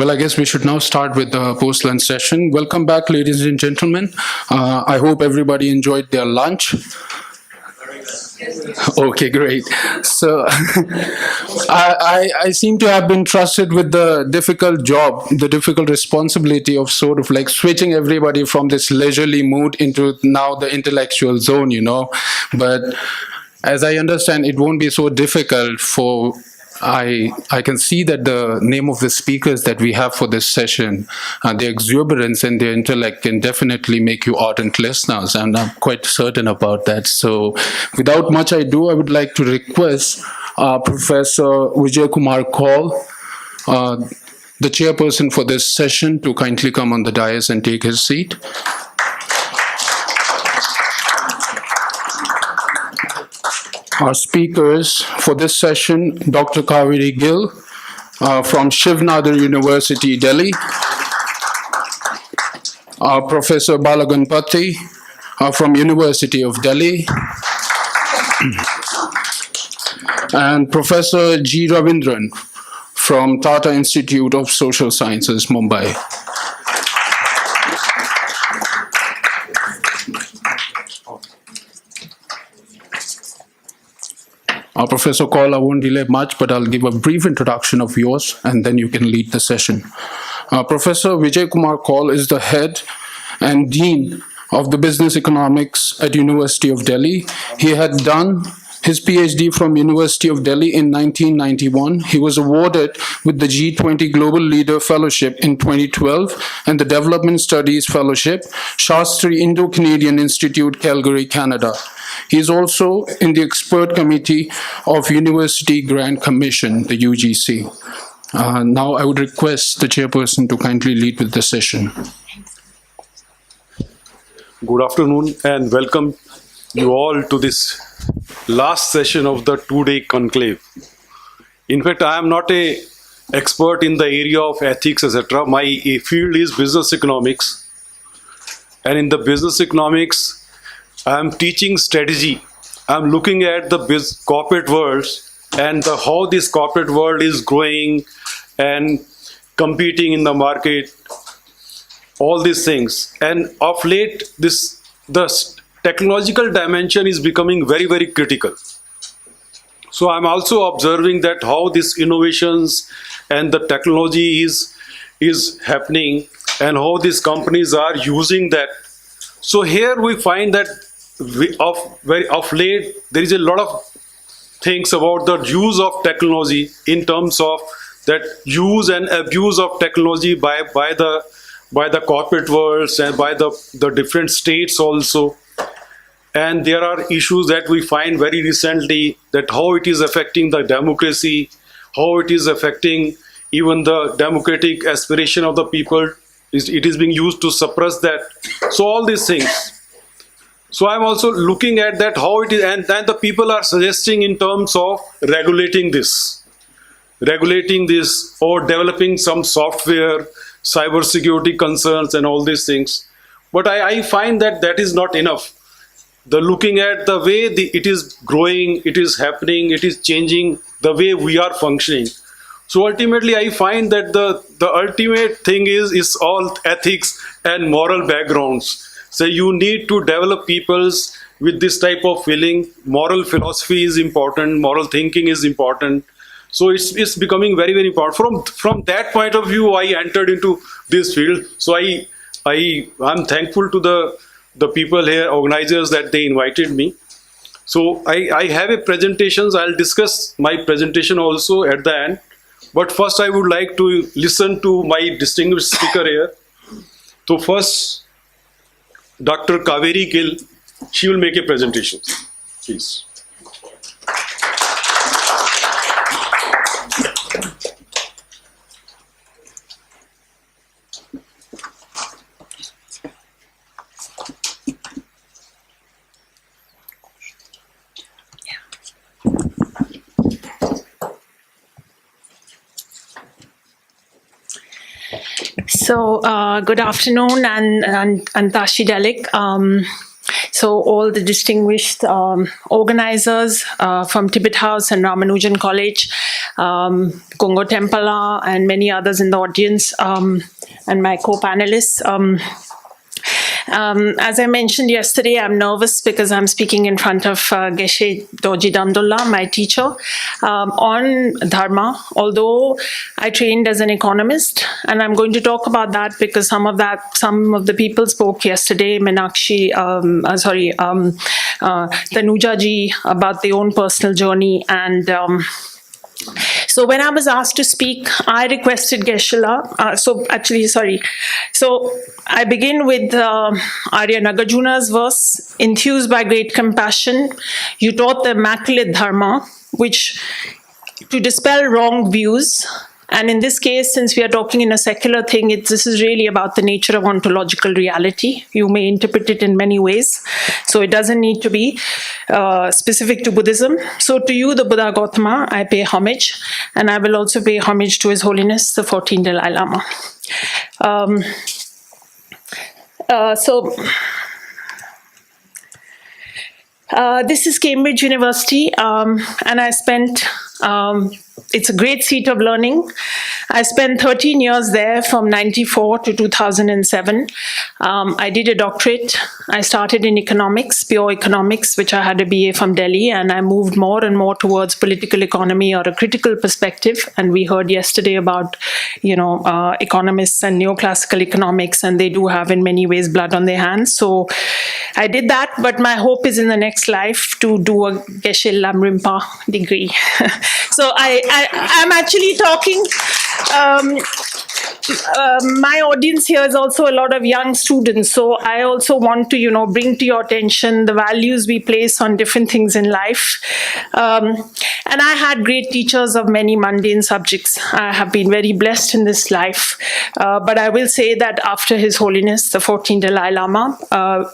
Well, I guess we should now start with the post-lunch session. Welcome back, ladies and gentlemen. I hope everybody enjoyed their lunch. Okay, great. So I seem to have been trusted with the difficult job, the difficult responsibility of sort of like switching everybody from this leisurely mood into now the intellectual zone, But as I understand, it won't be so difficult for I can see that the name of the speakers that we have for this session, their exuberance and their intellect can definitely make you ardent listeners, and I'm quite certain about that. So without much ado, I would like to request Professor Kumar Kaul, the chairperson for this session, to kindly come on the dais and take his seat. Our speakers for this session, Dr. Kaveri Gill from Shiv Nadar University, Delhi, Professor Balaganpati from University of Delhi, and Professor G. Ravindran from Tata Institute of Social Sciences, Mumbai. Professor Kaul, I won't delay much, but I'll give a brief introduction of yours, and then you can lead the session. Professor Vijay Kumar Kaul is the head and dean of the business economics at University of Delhi. He had done his PhD from University of Delhi in 1991. He was awarded with the G20 Global Leader Fellowship in 2012 and the Development Studies Fellowship, Shastri Indo-Canadian Institute, Calgary, Canada. He is also in the expert committee of University Grant Commission, the UGC. Now I would request the chairperson to kindly lead with the session. Good afternoon and welcome you all to this last session of the two-day conclave. In fact, I am not an expert in the area of ethics, etc. My field is business economics. And in the business economics, I am teaching strategy. I am looking at the corporate world and how this corporate world is growing and competing in the market, all these things. And of late, the technological dimension is becoming very, very critical. So I'm also observing that how these innovations and the technology is happening and how these companies are using that. So here we find that of late there is a lot of things about the use of technology in terms of that use and abuse of technology by the corporate worlds and by the different states also. And there are issues that we find very recently, that how it is affecting the democracy, how it is affecting even the democratic aspiration of the people. It is being used to suppress that. So all these things. So I'm also looking at that, how it is, and then the people are suggesting in terms of regulating this or developing some software, cybersecurity concerns and all these things. But I find that is not enough. The looking at the way it is growing, it is happening, it is changing the way we are functioning. So ultimately, I find that the ultimate thing is all ethics and moral backgrounds. So you need to develop peoples with this type of feeling. Moral philosophy is important. Moral thinking is important. So it's becoming very, very important. From that point of view, I entered into this field. So I'm thankful to the people here, organizers, that they invited me. So I have a presentation. I'll discuss my presentation also at the end. But first, I would like to listen to my distinguished speaker here. So first, Dr. Kaveri Gill, she will make a presentation. Please. So good afternoon and Tashi Delik. So all the distinguished organizers from Tibet House and Ramanujan College, Kongo Tempala, and many others in the audience, and my co-panelists. As I mentioned yesterday, I'm nervous because I'm speaking in front of Geshe Doji Damdullah, my teacher, on Dharma, although I trained as an economist. And I'm going to talk about that because some of the people spoke yesterday, Tanuja ji, about their own personal journey. And so when I was asked to speak, I requested Geshe-la. So I begin with Arya Nagarjuna's verse, enthused by great compassion, you taught the immaculate dharma, which to dispel wrong views. And in this case, since we are talking in a secular thing, this is really about the nature of ontological reality. You may interpret it in many ways. So it doesn't need to be specific to Buddhism. So to you, the Buddha Gautama, I pay homage. And I will also pay homage to His Holiness, the 14th Dalai Lama. This is Cambridge University, and I spent, it's a great seat of learning. I spent 13 years there from 94 to 2007. I did a doctorate. I started in economics, pure economics, which I had a BA from Delhi, and I moved more and more towards political economy or a critical perspective. And we heard yesterday about, economists and neoclassical economics, and they do have in many ways blood on their hands. So I did that, but my hope is in the next life to do a Geshe Lamrimpa degree. So I'm actually talking, my audience here is also a lot of young students. So I also want to, bring to your attention the values we place on different things in life. And I had great teachers of many mundane subjects. I have been very blessed in this life. But I will say that after His Holiness, the 14th Dalai Lama,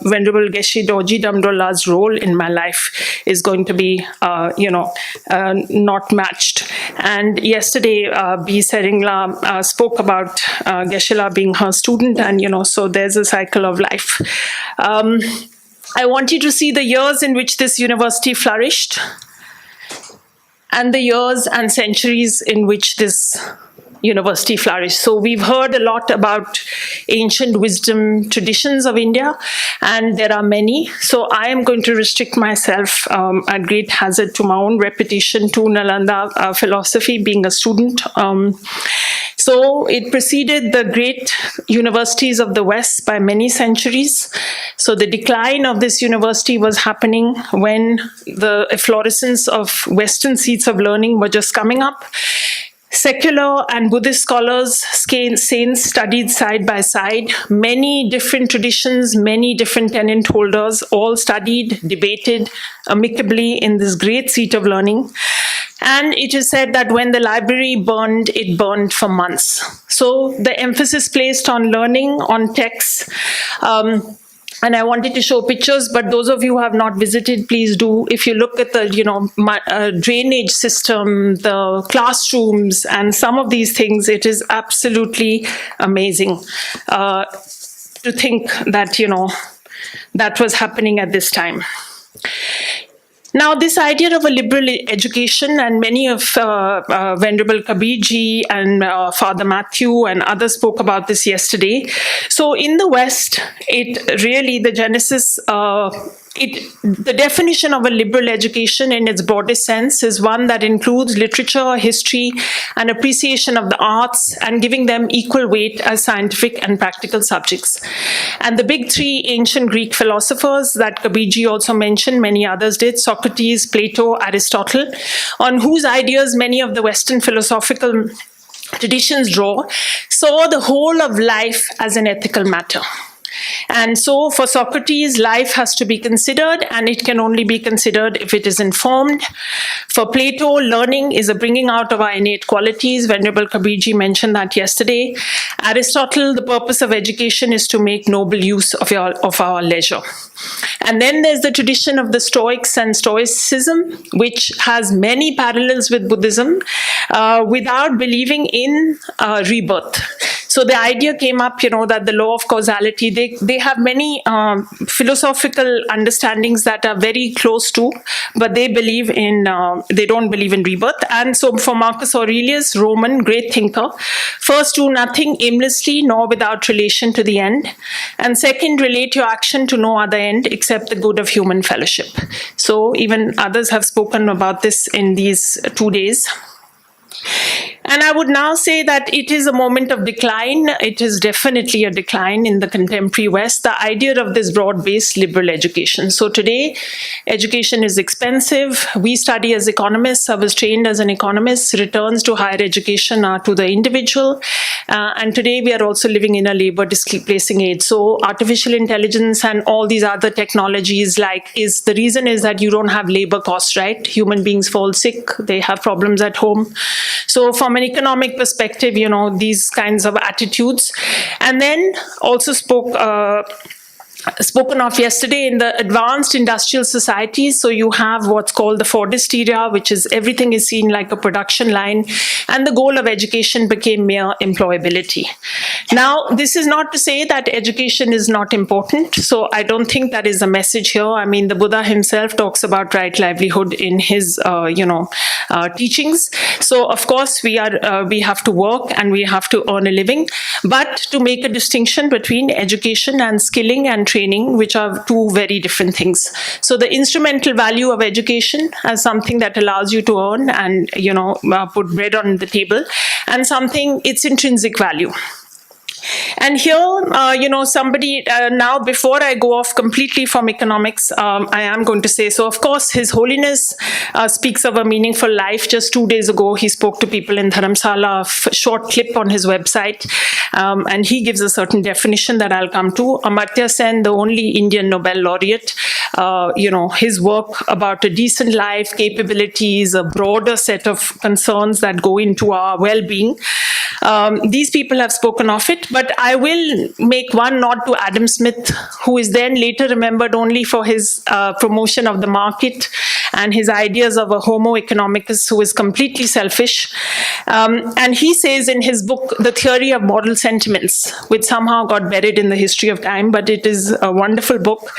Venerable Geshe Doji Damdullah's role in my life is going to be, not matched. And yesterday, B. Seringla spoke about Geshe-la being her student, and, so there's a cycle of life. I want you to see the years in which this university flourished, and the years and centuries in which this university flourished. So we've heard a lot about ancient wisdom traditions of India, and there are many. So I am going to restrict myself at great hazard to my own repetition to Nalanda philosophy, being a student. So it preceded the great universities of the West by many centuries. So the decline of this university was happening when the efflorescence of Western seats of learning were just coming up. Secular and Buddhist scholars, saints studied side by side. Many different traditions, many different tenant holders all studied, debated amicably in this great seat of learning. And it is said that when the library burned, it burned for months. So the emphasis placed on learning, on texts, and I wanted to show pictures, but those of you who have not visited, please do. If you look at the, drainage system, the classrooms, and some of these things, it is absolutely amazing to think that, that was happening at this time. Now, this idea of a liberal education, and many of Venerable Kabirji and Father Matthew and others spoke about this yesterday. So in the West, it really, the genesis, the definition of a liberal education in its broadest sense is one that includes literature, history, and appreciation of the arts, and giving them equal weight as scientific and practical subjects. And the big three ancient Greek philosophers that Kabirji also mentioned, many others did, Socrates, Plato, Aristotle, on whose ideas many of the Western philosophical traditions draw, saw the whole of life as an ethical matter. And so for Socrates, life has to be considered, and it can only be considered if it is informed. For Plato, learning is a bringing out of our innate qualities. Venerable Kabirji mentioned that yesterday. Aristotle, the purpose of education is to make noble use of our leisure. And then there's the tradition of the Stoics and Stoicism, which has many parallels with Buddhism, without believing in rebirth. So the idea came up, that the law of causality, they have many philosophical understandings that are very close to, but they don't believe in rebirth. And so for Marcus Aurelius, Roman, great thinker, first, do nothing aimlessly nor without relation to the end. And second, relate your action to no other end except the good of human fellowship. So even others have spoken about this in these 2 days. And I would now say that it is a moment of decline. It is definitely a decline in the contemporary West, the idea of this broad-based liberal education. So today, education is expensive. We study as economists. I was trained as an economist. Returns to higher education are to the individual. And today, we are also living in a labor displacing age. So artificial intelligence and all these other technologies, the reason is that you don't have labor costs, right? Human beings fall sick. They have problems at home. So from an economic perspective, these kinds of attitudes. And then also spoken of yesterday in the advanced industrial societies. So you have what's called the Fordist era, which is everything is seen like a production line. And the goal of education became mere employability. Now, this is not to say that education is not important. So I don't think that is the message here. I mean, the Buddha himself talks about right livelihood in his, teachings. So of course, we have to work and we have to earn a living. But to make a distinction between education and skilling and training, which are two very different things. So the instrumental value of education as something that allows you to earn and, put bread on the table, and something, its intrinsic value. And here, somebody, now before I go off completely from economics, I am going to say, so of course, His Holiness speaks of a meaningful life. Just 2 days ago, he spoke to people in Dharamsala, a short clip on his website, and he gives a certain definition that I'll come to. Amartya Sen, the only Indian Nobel laureate, his work about a decent life, capabilities, a broader set of concerns that go into our well-being. These people have spoken of it, but I will make one nod to Adam Smith, who is then later remembered only for his promotion of the market and his ideas of a homo economicus who is completely selfish. And he says in his book, The Theory of Moral Sentiments, which somehow got buried in the history of time, but it is a wonderful book,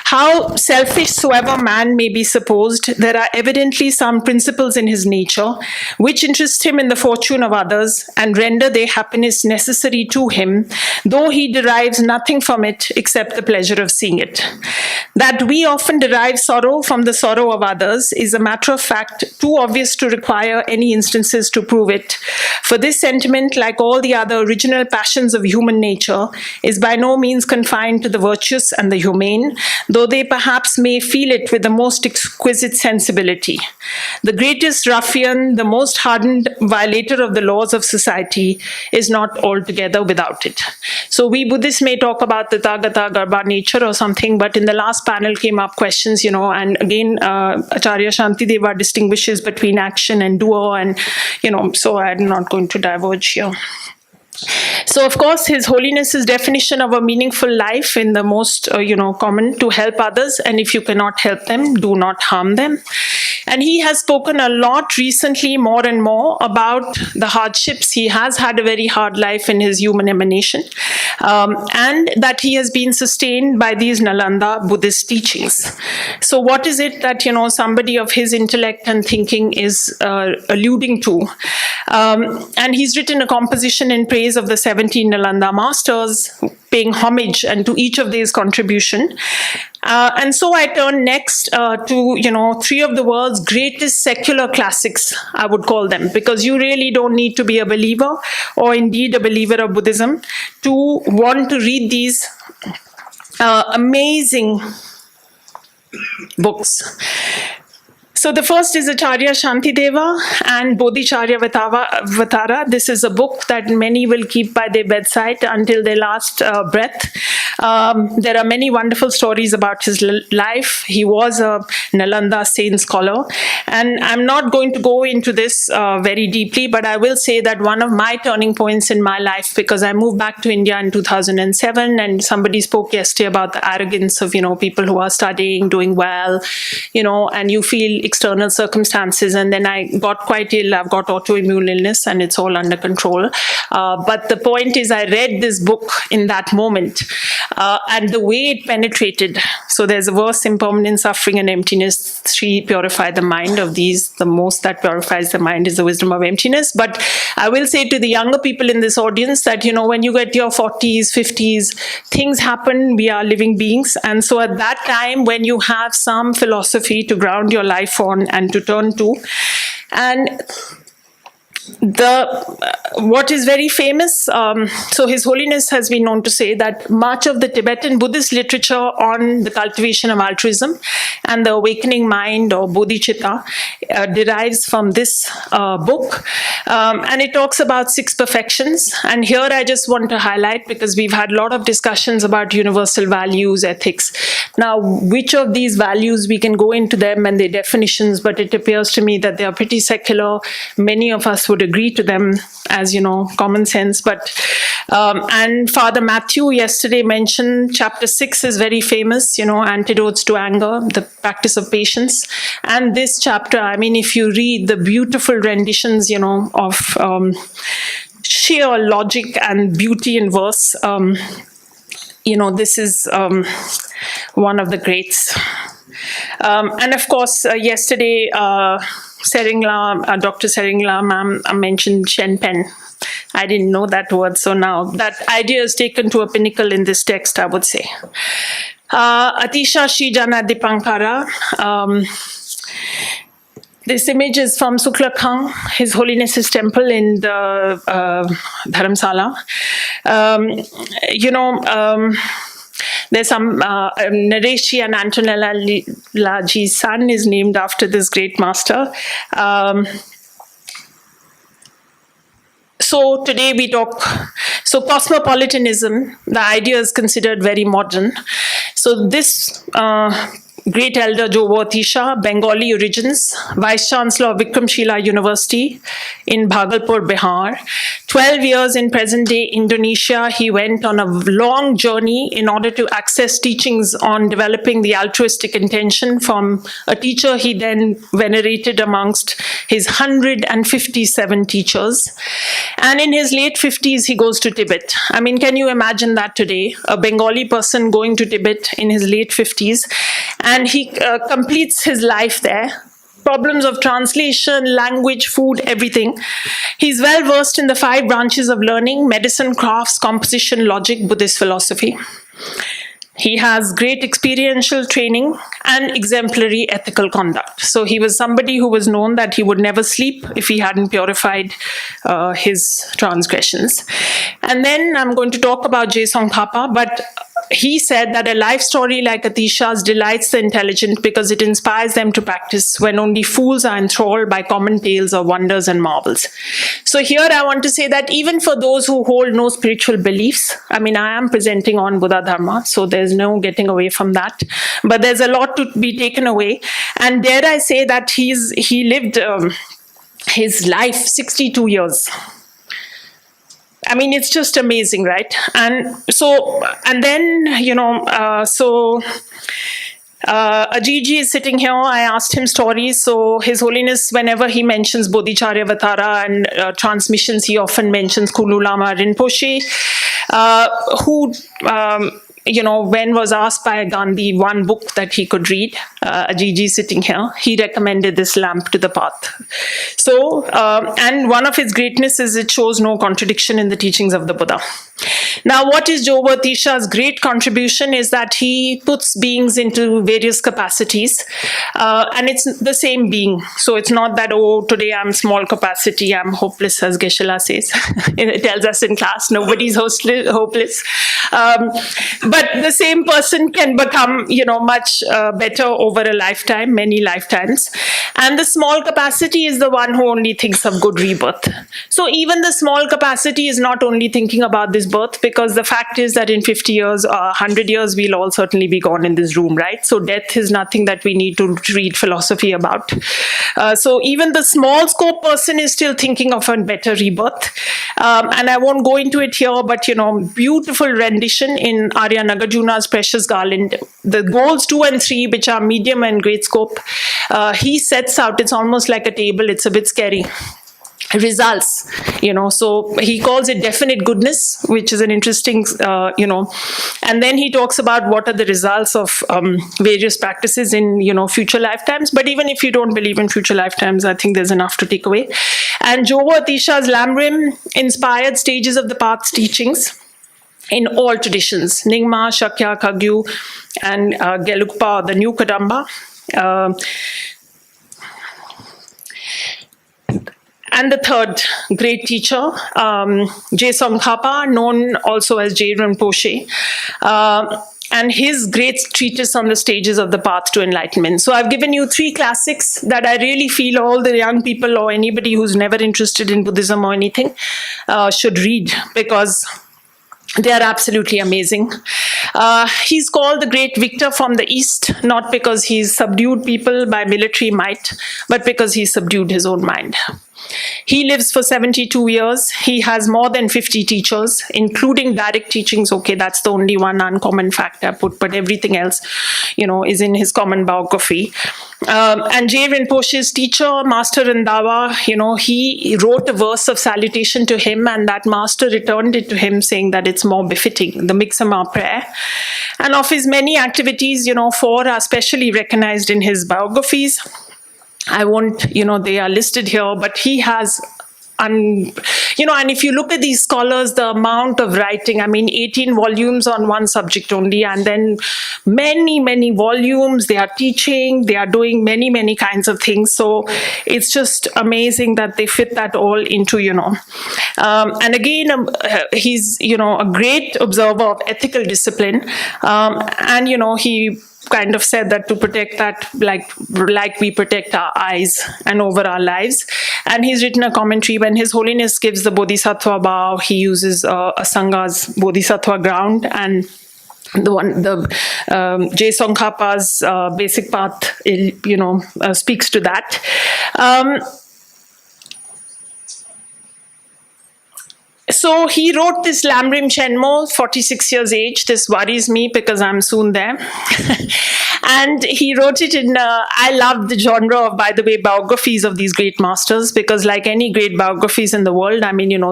how selfish soever man may be supposed, there are evidently some principles in his nature which interest him in the fortune of others and render their happiness necessary to him, though he derives nothing from it except the pleasure of seeing it. That we often derive sorrow from the sorrow of others is a matter of fact too obvious to require any instances to prove it. For this sentiment, like all the other original passions of human nature, is by no means confined to the virtuous and the humane, though they perhaps may feel it with the most exquisite sensibility. The greatest ruffian, the most hardened violator of the laws of society, is not altogether without it. So we Buddhists may talk about the Tathagata Garbha nature or something, but in the last panel came up questions, and again, Acharya Shantideva distinguishes between action and doer, and, so I'm not going to diverge here. So, of course, His Holiness's definition of a meaningful life in the most, common, to help others, and if you cannot help them, do not harm them. And he has spoken a lot recently, more and more, about the hardships. He has had a very hard life in his human emanation, and that he has been sustained by these Nalanda Buddhist teachings. So what is it that, somebody of his intellect and thinking is alluding to? And he's written a composition in praise of the 17 Nalanda masters, paying homage and to each of these contribution. And so I turn next to, three of the world's greatest secular classics, I would call them, because you really don't need to be a believer or indeed a believer of Buddhism to want to read these amazing books. So the first is Acharya Shantideva and Bodhicharya Vatara. This is a book that many will keep by their bedside until their last breath. There are many wonderful stories about his life. He was a Nalanda Saint scholar. And I'm not going to go into this very deeply, but I will say that one of my turning points in my life, because I moved back to India in 2007, and somebody spoke yesterday about the arrogance of, people who are studying, doing well, and you feel external circumstances. And then I got quite ill. I've got autoimmune illness and it's all under control. But the point is, I read this book in that moment and the way it penetrated. So there's a verse, impermanent suffering and emptiness, three purify the mind. Of these, the most that purifies the mind is the wisdom of emptiness. But I will say to the younger people in this audience that, when you get your 40s, 50s, things happen. We are living beings. And so at that time, when you have some philosophy to ground your life on and to turn to, and what is very famous, so His Holiness has been known to say that much of the Tibetan Buddhist literature on the cultivation of altruism and the awakening mind, or bodhicitta, derives from this book. And it talks about 6 perfections. And here I just want to highlight, because we've had a lot of discussions about universal values, ethics. Now, which of these values, we can go into them and their definitions, but it appears to me that they are pretty secular. Many of us would agree to them as, common sense. But and Father Matthew yesterday mentioned chapter 6 is very famous, antidotes to anger, the practice of patience. And this chapter, if you read the beautiful renditions, of sheer logic and beauty in verse, this is one of the greats. And of course, yesterday, Dr. Seringla ma'am mentioned Shen Pen. I didn't know that word, so now that idea is taken to a pinnacle in this text, I would say. Atisha Shijana Dipankara. This image is from Suklakhang, His Holiness's temple in the Dharamsala. There's some Nareshi and Antonella Laji's son is named after this great master. So today we talk, cosmopolitanism, the idea is considered very modern. So this great elder Jowo Atisha, Bengali origins, Vice Chancellor of Vikramshila University in Bhagalpur, Bihar. 12 years in present-day Indonesia, he went on a long journey in order to access teachings on developing the altruistic intention from a teacher he then venerated amongst his 157 teachers. And in his late 50s, he goes to Tibet. Can you imagine that today? A Bengali person going to Tibet in his late 50s. And he completes his life there. Problems of translation, language, food, everything. He's well versed in the 5 branches of learning: medicine, crafts, composition, logic, Buddhist philosophy. He has great experiential training and exemplary ethical conduct. So he was somebody who was known that he would never sleep if he hadn't purified his transgressions. And then I'm going to talk about Jesong Thapa, but he said that a life story like Atisha's delights the intelligent because it inspires them to practice when only fools are enthralled by common tales of wonders and marvels. So here I want to say that even for those who hold no spiritual beliefs, I am presenting on Buddha Dharma, so there's no getting away from that. But there's a lot to be taken away. And dare I say that he lived his life 62 years. It's just amazing, right? And so, Ajiji is sitting here. I asked him stories. So His Holiness, whenever he mentions Bodhicharya Vatara and transmissions, he often mentions Kulu Lama Rinpoche, who when was asked by Gandhi one book that he could read, Ajiji sitting here, he recommended this lamp to the path. So, and one of its greatness is it shows no contradiction in the teachings of the Buddha. Now, what is Jowo Atisha's great contribution is that he puts beings into various capacities, and it's the same being. So it's not that, oh, today I'm small capacity, I'm hopeless, as Geshe-la says. It tells us in class, nobody's hopeless. But the same person can become, much better over a lifetime, many lifetimes. And the small capacity is the one who only thinks of good rebirth. So even the small capacity is not only thinking about this birth, because the fact is that in 50 years or 100 years, we'll all certainly be gone in this room, right? So death is nothing that we need to read philosophy about. So even the small scope person is still thinking of a better rebirth. And I won't go into it here, but, beautiful rendition in Arya Nagarjuna's Precious Garland. The goals 2 and 3, which are medium and great scope, he sets out, it's almost like a table, it's a bit scary. Results, so he calls it definite goodness, which is an interesting, and then he talks about what are the results of various practices in, future lifetimes. But even if you don't believe in future lifetimes, I think there's enough to take away. And Jovo Atisha's Lamrim inspired stages of the path's teachings in all traditions, Nyingma, Shakya, Kagyu, and Gelugpa, the new Kadamba. And the third great teacher, Je Tsongkhapa, known also as Je Rinpoche, and his great treatise on the stages of the path to enlightenment. So I've given you 3 classics that I really feel all the young people or anybody who's never interested in Buddhism or anything should read, because they are absolutely amazing. He's called the great victor from the East, not because he's subdued people by military might, but because he subdued his own mind. He lives for 72 years. He has more than 50 teachers, including direct teachings. Okay, that's the only one uncommon fact I put, but everything else, is in his common biography. And Je Rinpoche's teacher, Master Randawa, he wrote a verse of salutation to him, and that master returned it to him, saying that it's more befitting, the Miksama prayer. And of his many activities, 4 are specially recognized in his biographies. I won't, they are listed here, but he has, and if you look at these scholars, the amount of writing, 18 volumes on one subject only, and then many, many volumes, they are teaching, they are doing many, many kinds of things. So it's just amazing that they fit that all into, and again, he's, a great observer of ethical discipline, and, he kind of said that to protect that, like we protect our eyes and over our lives. And he's written a commentary. When His Holiness gives the Bodhisattva bow, he uses a Sangha's Bodhisattva ground, and Je Tsongkhapa's basic path, speaks to that. So he wrote this Lamrim Chenmo, 46 years age. This worries me because I'm soon there. And he wrote it in, I love the genre of, by the way, biographies of these great masters, because like any great biographies in the world,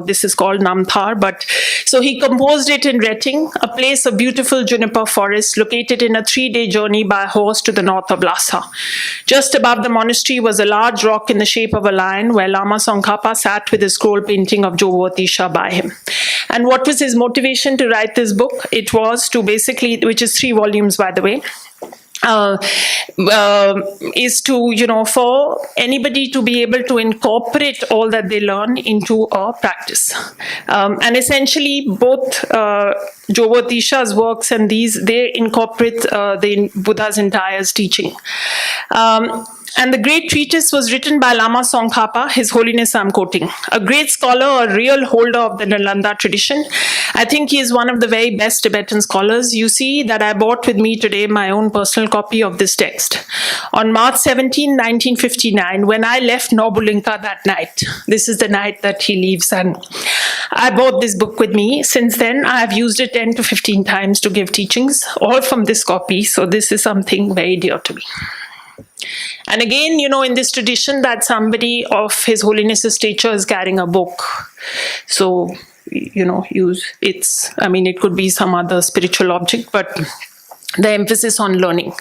this is called Namthar. But so he composed it in Retting, a place of beautiful juniper forest located in a 3-day journey by horse to the north of Lhasa. Just above the monastery was a large rock in the shape of a lion, where Lama Tsongkhapa sat with a scroll painting of Jovo Atisha by him. And what was his motivation to write this book? It was to basically, which is 3 volumes, by the way, is to, for anybody to be able to incorporate all that they learn into a practice. And essentially, both Jovo Atisha's works and these, they incorporate the Buddha's entire teaching. And the great treatise was written by Lama Tsongkhapa, His Holiness I'm quoting, a great scholar, a real holder of the Nalanda tradition. I think he is one of the very best Tibetan scholars. You see that I brought with me today my own personal copy of this text. On March 17, 1959, when I left Nobulinka that night, this is the night that he leaves, and I brought this book with me. Since then, I have used it 10 to 15 times to give teachings, all from this copy. So this is something very dear to me. And again, in this tradition that somebody of His Holiness's stature is carrying a book. So, it could be some other spiritual object, but the emphasis on learning.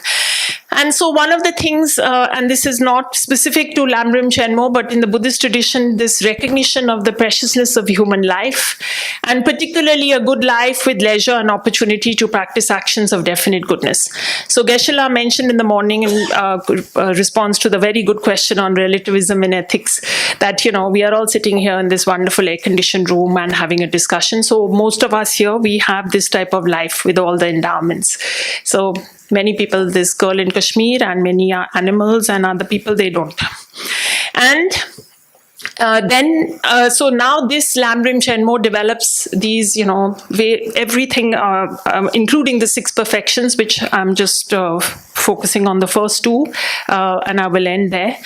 And so one of the things, and this is not specific to Lamrim Chenmo, but in the Buddhist tradition, this recognition of the preciousness of human life, and particularly a good life with leisure and opportunity to practice actions of definite goodness. So Geshe-la mentioned in the morning in response to the very good question on relativism in ethics that, we are all sitting here in this wonderful air-conditioned room and having a discussion. So most of us here, we have this type of life with all the endowments. So many people, this girl in Kashmir and many animals and other people, they don't. And so now this Lamrim Chenmo develops these, everything, including the 6 perfections, which I'm just focusing on the first 2, and I will end there.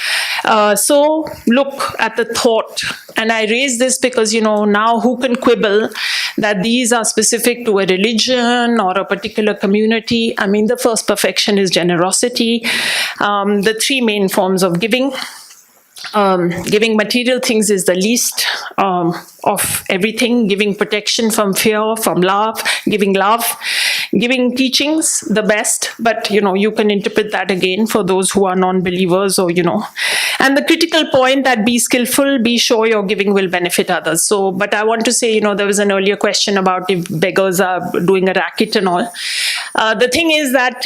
So look at the thought, and I raise this because, now who can quibble that these are specific to a religion or a particular community? I mean, the first perfection is generosity. The 3 main forms of giving. Giving material things is the least of everything. Giving protection from fear, from love, giving teachings, the best. But, you can interpret that again for those who are non-believers or, And the critical point that be skillful, be sure your giving will benefit others. So, but I want to say, there was an earlier question about if beggars are doing a racket and all. The thing is that,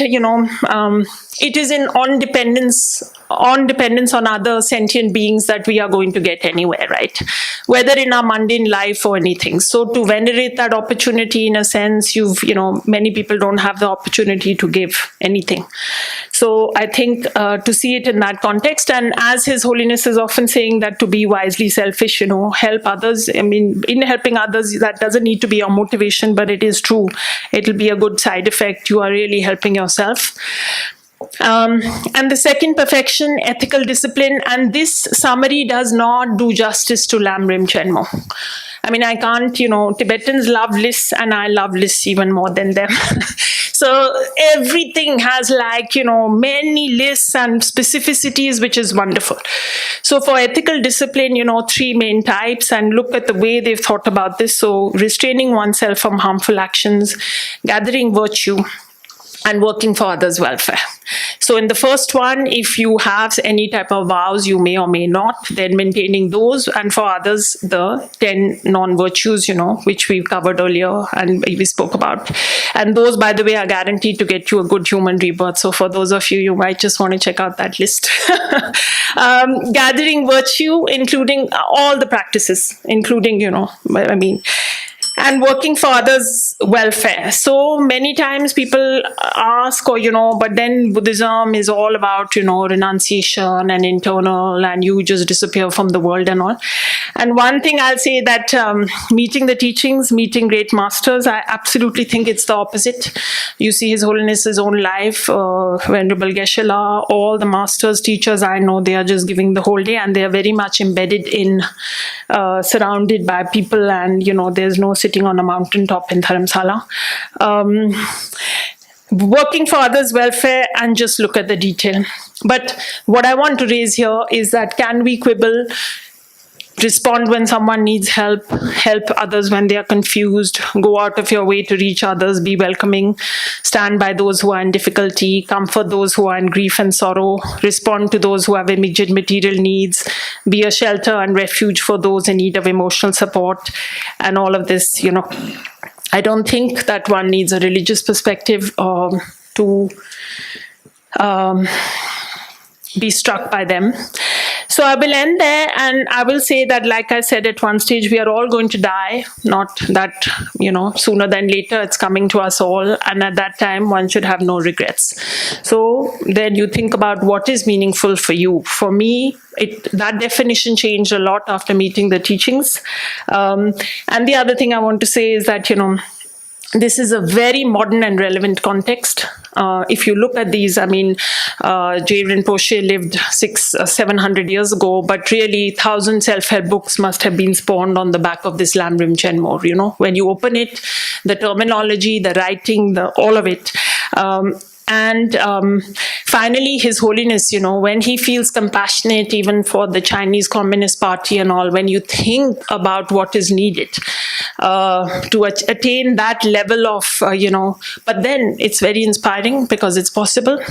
it is on dependence on other sentient beings that we are going to get anywhere, right? Whether in our mundane life or anything. So to venerate that opportunity, in a sense, many people don't have the opportunity to give anything. So I think to see it in that context, and as His Holiness is often saying that to be wisely selfish, help others. I mean, in helping others, that doesn't need to be your motivation, but it is true. It'll be a good side effect. You are really helping yourself. And the second perfection, ethical discipline, and this summary does not do justice to Lamrim Chenmo. I mean, I can't, Tibetans love lists and I love lists even more than them. So everything has many lists and specificities, which is wonderful. So for ethical discipline, 3 main types, and look at the way they've thought about this. So restraining oneself from harmful actions, gathering virtue, and working for others' welfare. So in the first one, if you have any type of vows, you may or may not, then maintaining those, and for others, the 10 non-virtues, which we covered earlier and we spoke about. And those, by the way, are guaranteed to get you a good human rebirth. So for those of you might just want to check out that list. Gathering virtue, including all the practices, including, and working for others' welfare. So many times people ask, but then Buddhism is all about, renunciation and internal, and you just disappear from the world and all. And one thing I'll say that meeting the teachings, meeting great masters, I absolutely think it's the opposite. You see His Holiness's own life, Venerable Geshe-la, all the masters, teachers I know, they are just giving the whole day, and they are very much embedded in, surrounded by people, and, there's no sitting on a mountaintop in Dharamsala. Working for others' welfare, and just look at the detail. But what I want to raise here is that can we quibble, respond when someone needs help others when they are confused, go out of your way to reach others, be welcoming, stand by those who are in difficulty, comfort those who are in grief and sorrow, respond to those who have immediate material needs, be a shelter and refuge for those in need of emotional support, and all of this, I don't think that one needs a religious perspective to be struck by them. So I will end there, and I will say that, like I said at one stage, we are all going to die, not that, sooner than later, it's coming to us all, and at that time, one should have no regrets. So then you think about what is meaningful for you. For me, that definition changed a lot after meeting the teachings. And the other thing I want to say is that, this is a very modern and relevant context. If you look at these, J. Rinpoche lived 700 years ago, but really 1,000 self-help books must have been spawned on the back of this Lamrim Chenmo. When you open it, the terminology, the writing, all of it. And finally, His Holiness, when he feels compassionate even for the Chinese Communist Party and all, when you think about what is needed to attain that level of, but then it's very inspiring because it's possible.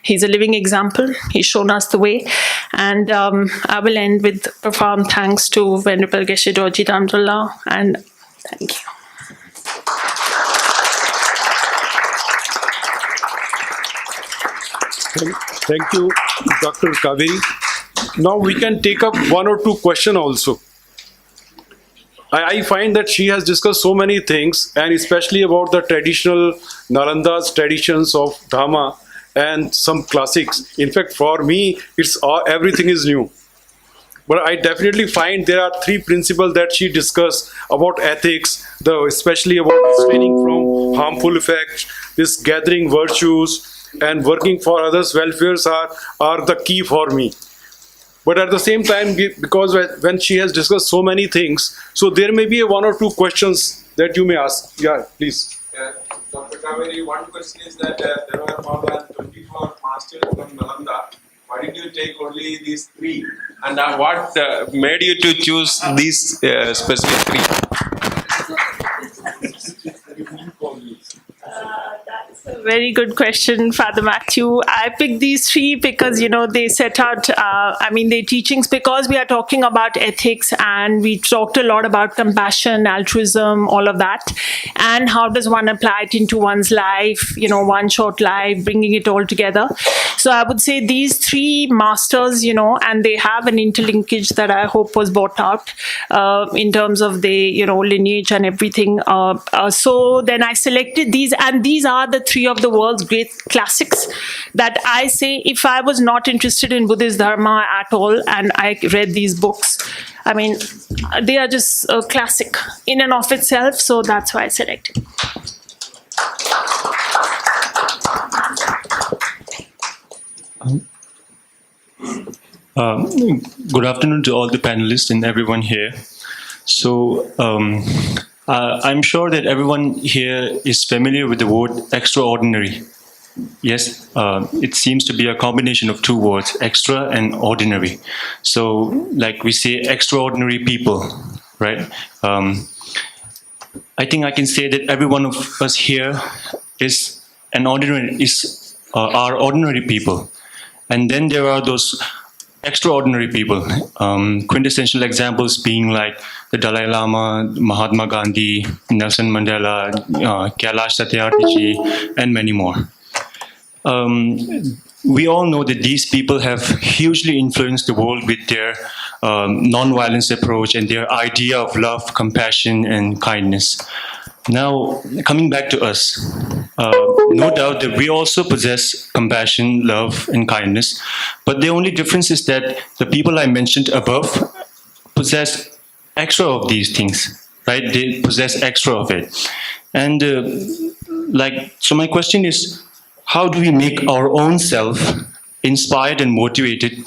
He's a living example. He's shown us the way. And I will end with profound thanks to Venerable Geshe Dorji Damdullah, and thank you. Thank you, Dr. Kaveri. Now we can take up one or two questions also. I find that she has discussed so many things, and especially about the traditional Nalanda's traditions of Dhamma and some classics. In fact, for me, it's everything is new. But I definitely find there are three principles that she discussed about ethics, especially about abstaining from harmful effects, this gathering virtues, and working for others' welfares are the key for me. But at the same time, because when she has discussed so many things, so there may be one or two questions that you may ask. Yeah, please. Dr. Kaveri, one question is that there were more than 24 masters from Nalanda. Why did you take only these three? And what made you to choose these specific three? That's a very good question, Father Matthew. I picked these three because, they set out, their teachings, because we are talking about ethics and we talked a lot about compassion, altruism, all of that. And how does one apply it into one's life, one short life, bringing it all together. So I would say these three masters, and they have an interlinkage that I hope was brought out in terms of the, lineage and everything. So then I selected these, and these are the three of the world's great classics that I say, if I was not interested in Buddhist Dharma at all and I read these books, they are just a classic in and of itself. So that's why I selected. Good afternoon to all the panelists and everyone here. So I'm sure that everyone here is familiar with the word extraordinary. Yes, it seems to be a combination of two words, extra and ordinary. So like we say, extraordinary people, right? I think I can say that every one of us here is are ordinary people. And then there are those extraordinary people, quintessential examples being like the Dalai Lama, Mahatma Gandhi, Nelson Mandela, Kailash Satyarthi, and many more. We all know that these people have hugely influenced the world with their non-violence approach and their idea of love, compassion, and kindness. Now, coming back to us, no doubt that we also possess compassion, love, and kindness, but the only difference is that the people I mentioned above possess extra of these things, right? They possess extra of it. And so my question is, how do we make our own self inspired and motivated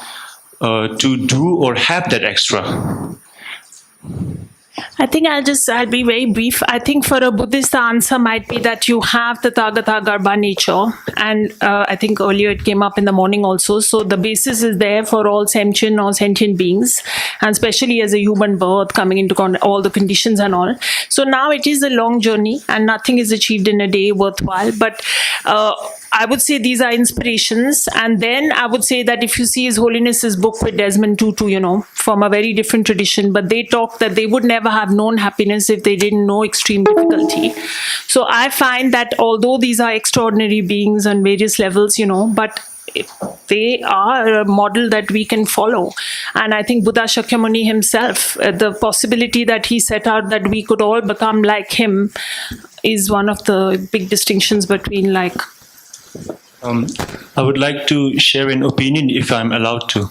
to do or have that extra? I think I'll be very brief. I think for a Buddhist, the answer might be that you have the Tathagata Garbha nature. And I think earlier it came up in the morning also. So the basis is there for all sentient or sentient beings, and especially as a human birth coming into all the conditions and all. So now it is a long journey and nothing is achieved in a day worthwhile. But I would say these are inspirations. And then I would say that if you see His Holiness's book with Desmond Tutu, from a very different tradition, but they talk that they would never have known happiness if they didn't know extreme difficulty. So I find that although these are extraordinary beings on various levels, but they are a model that we can follow. And I think Buddha Shakyamuni himself, the possibility that he set out that we could all become like him is one of the big distinctions between I would like to share an opinion if I'm allowed to.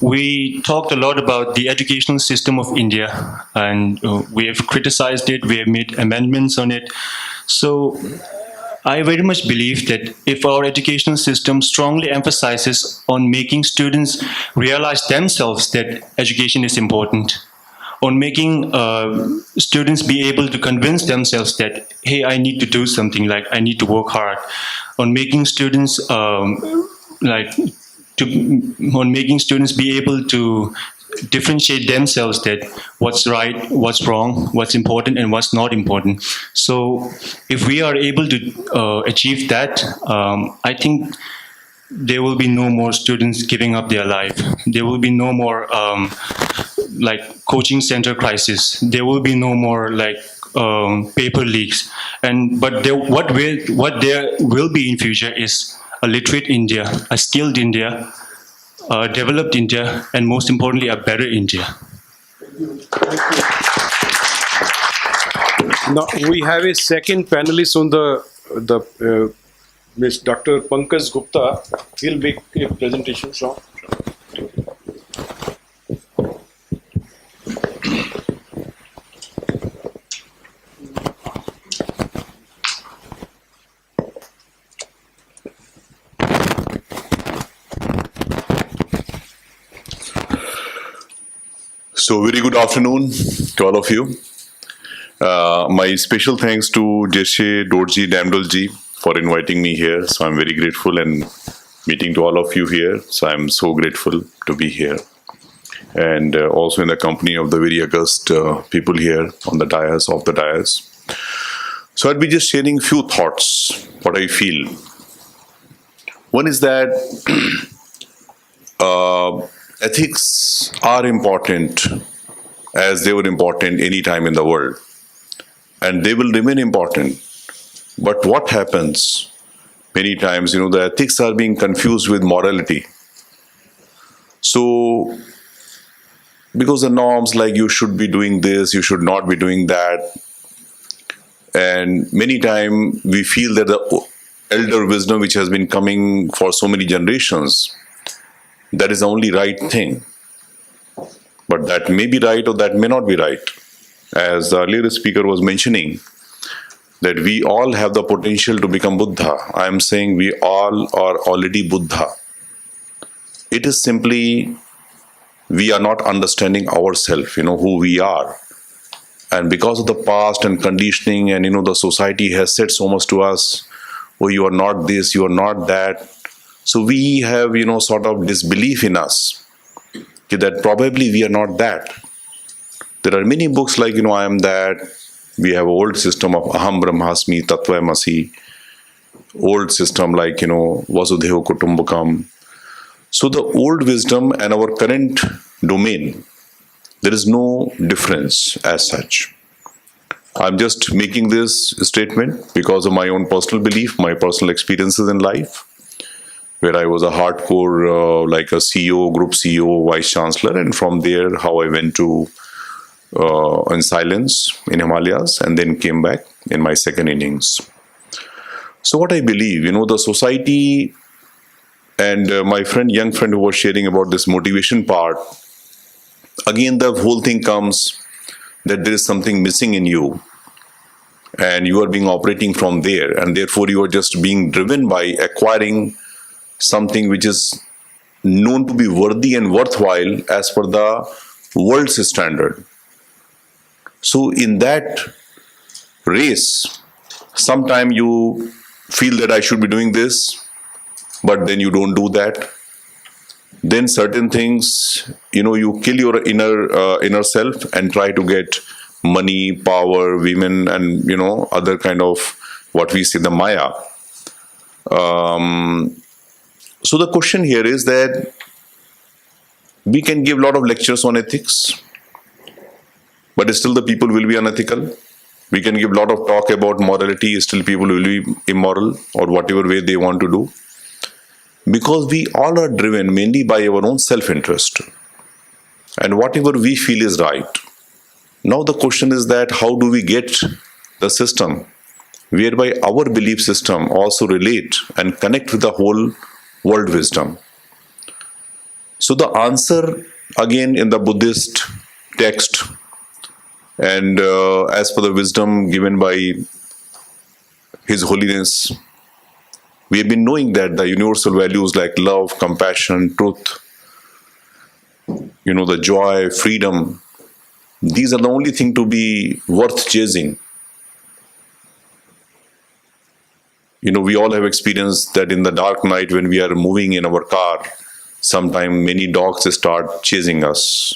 We talked a lot about the educational system of India, and we have criticized it, we have made amendments on it. So I very much believe that if our educational system strongly emphasizes on making students realize themselves that education is important, on making students be able to convince themselves that, hey, I need to do something, like I need to work hard, on making students on making students be able to differentiate themselves that what's right, what's wrong, what's important, and what's not important. So if we are able to achieve that, I think there will be no more students giving up their life. There will be no more like coaching center crisis. There will be no more like paper leaks. But what there will be in future is a literate India, a skilled India, a developed India, and most importantly, a better India. Now we have a second panelist on the Ms. Dr. Pankaj Gupta. He'll make a presentation. Sure. So very good afternoon to all of you. My special thanks to Jeshe Dorji Damdolji for inviting me here. So I'm very grateful, and meeting to all of you here. So I'm so grateful to be here. And also in the company of the very august people here on the dais, of the dais. So I'll be just sharing few thoughts, what I feel. One is that ethics are important as they were important any time in the world, and they will remain important. But what happens many times, the ethics are being confused with morality. So because the norms like you should be doing this, you should not be doing that, and many times we feel that the elder wisdom which has been coming for so many generations, that is the only right thing. But that may be right or that may not be right. As the earlier speaker was mentioning, that we all have the potential to become Buddha. I am saying we all are already Buddha. It is simply we are not understanding ourselves, who we are. And because of the past and conditioning and, the society has said so much to us, oh, you are not this, you are not that. So we have, sort of disbelief in us that probably we are not that. There are many books like, I am that. We have old system of Aham Brahmasmi, Tattvamasi. Old system like, Vasudhaiva Kutumbakam. So the old wisdom and our current domain, there is no difference as such. I'm just making this statement because of my own personal belief, my personal experiences in life, where I was a hardcore, like a CEO, group CEO, vice chancellor, and from there, how I went to in silence in Himalayas, and then came back in my second innings. So what I believe, the society, and my young friend who was sharing about this motivation part, again, the whole thing comes that there is something missing in you, and you are being operating from there, and therefore you are just being driven by acquiring something which is known to be worthy and worthwhile as per the world's standard. So in that race, sometimes you feel that I should be doing this, but then you don't do that. Then certain things, you kill your inner self and try to get money, power, women, and other kind of what we say the Maya. So the question here is that we can give a lot of lectures on ethics, but still the people will be unethical. We can give a lot of talk about morality, still people will be immoral or whatever way they want to do. Because we all are driven mainly by our own self-interest and whatever we feel is right. Now the question is that how do we get the system whereby our belief system also relate and connect with the whole world wisdom. So the answer again in the Buddhist text and as per the wisdom given by His Holiness, we have been knowing that the universal values like love, compassion, truth, the joy, freedom, these are the only thing to be worth chasing. We all have experienced that in the dark night when we are moving in our car, sometimes many dogs start chasing us,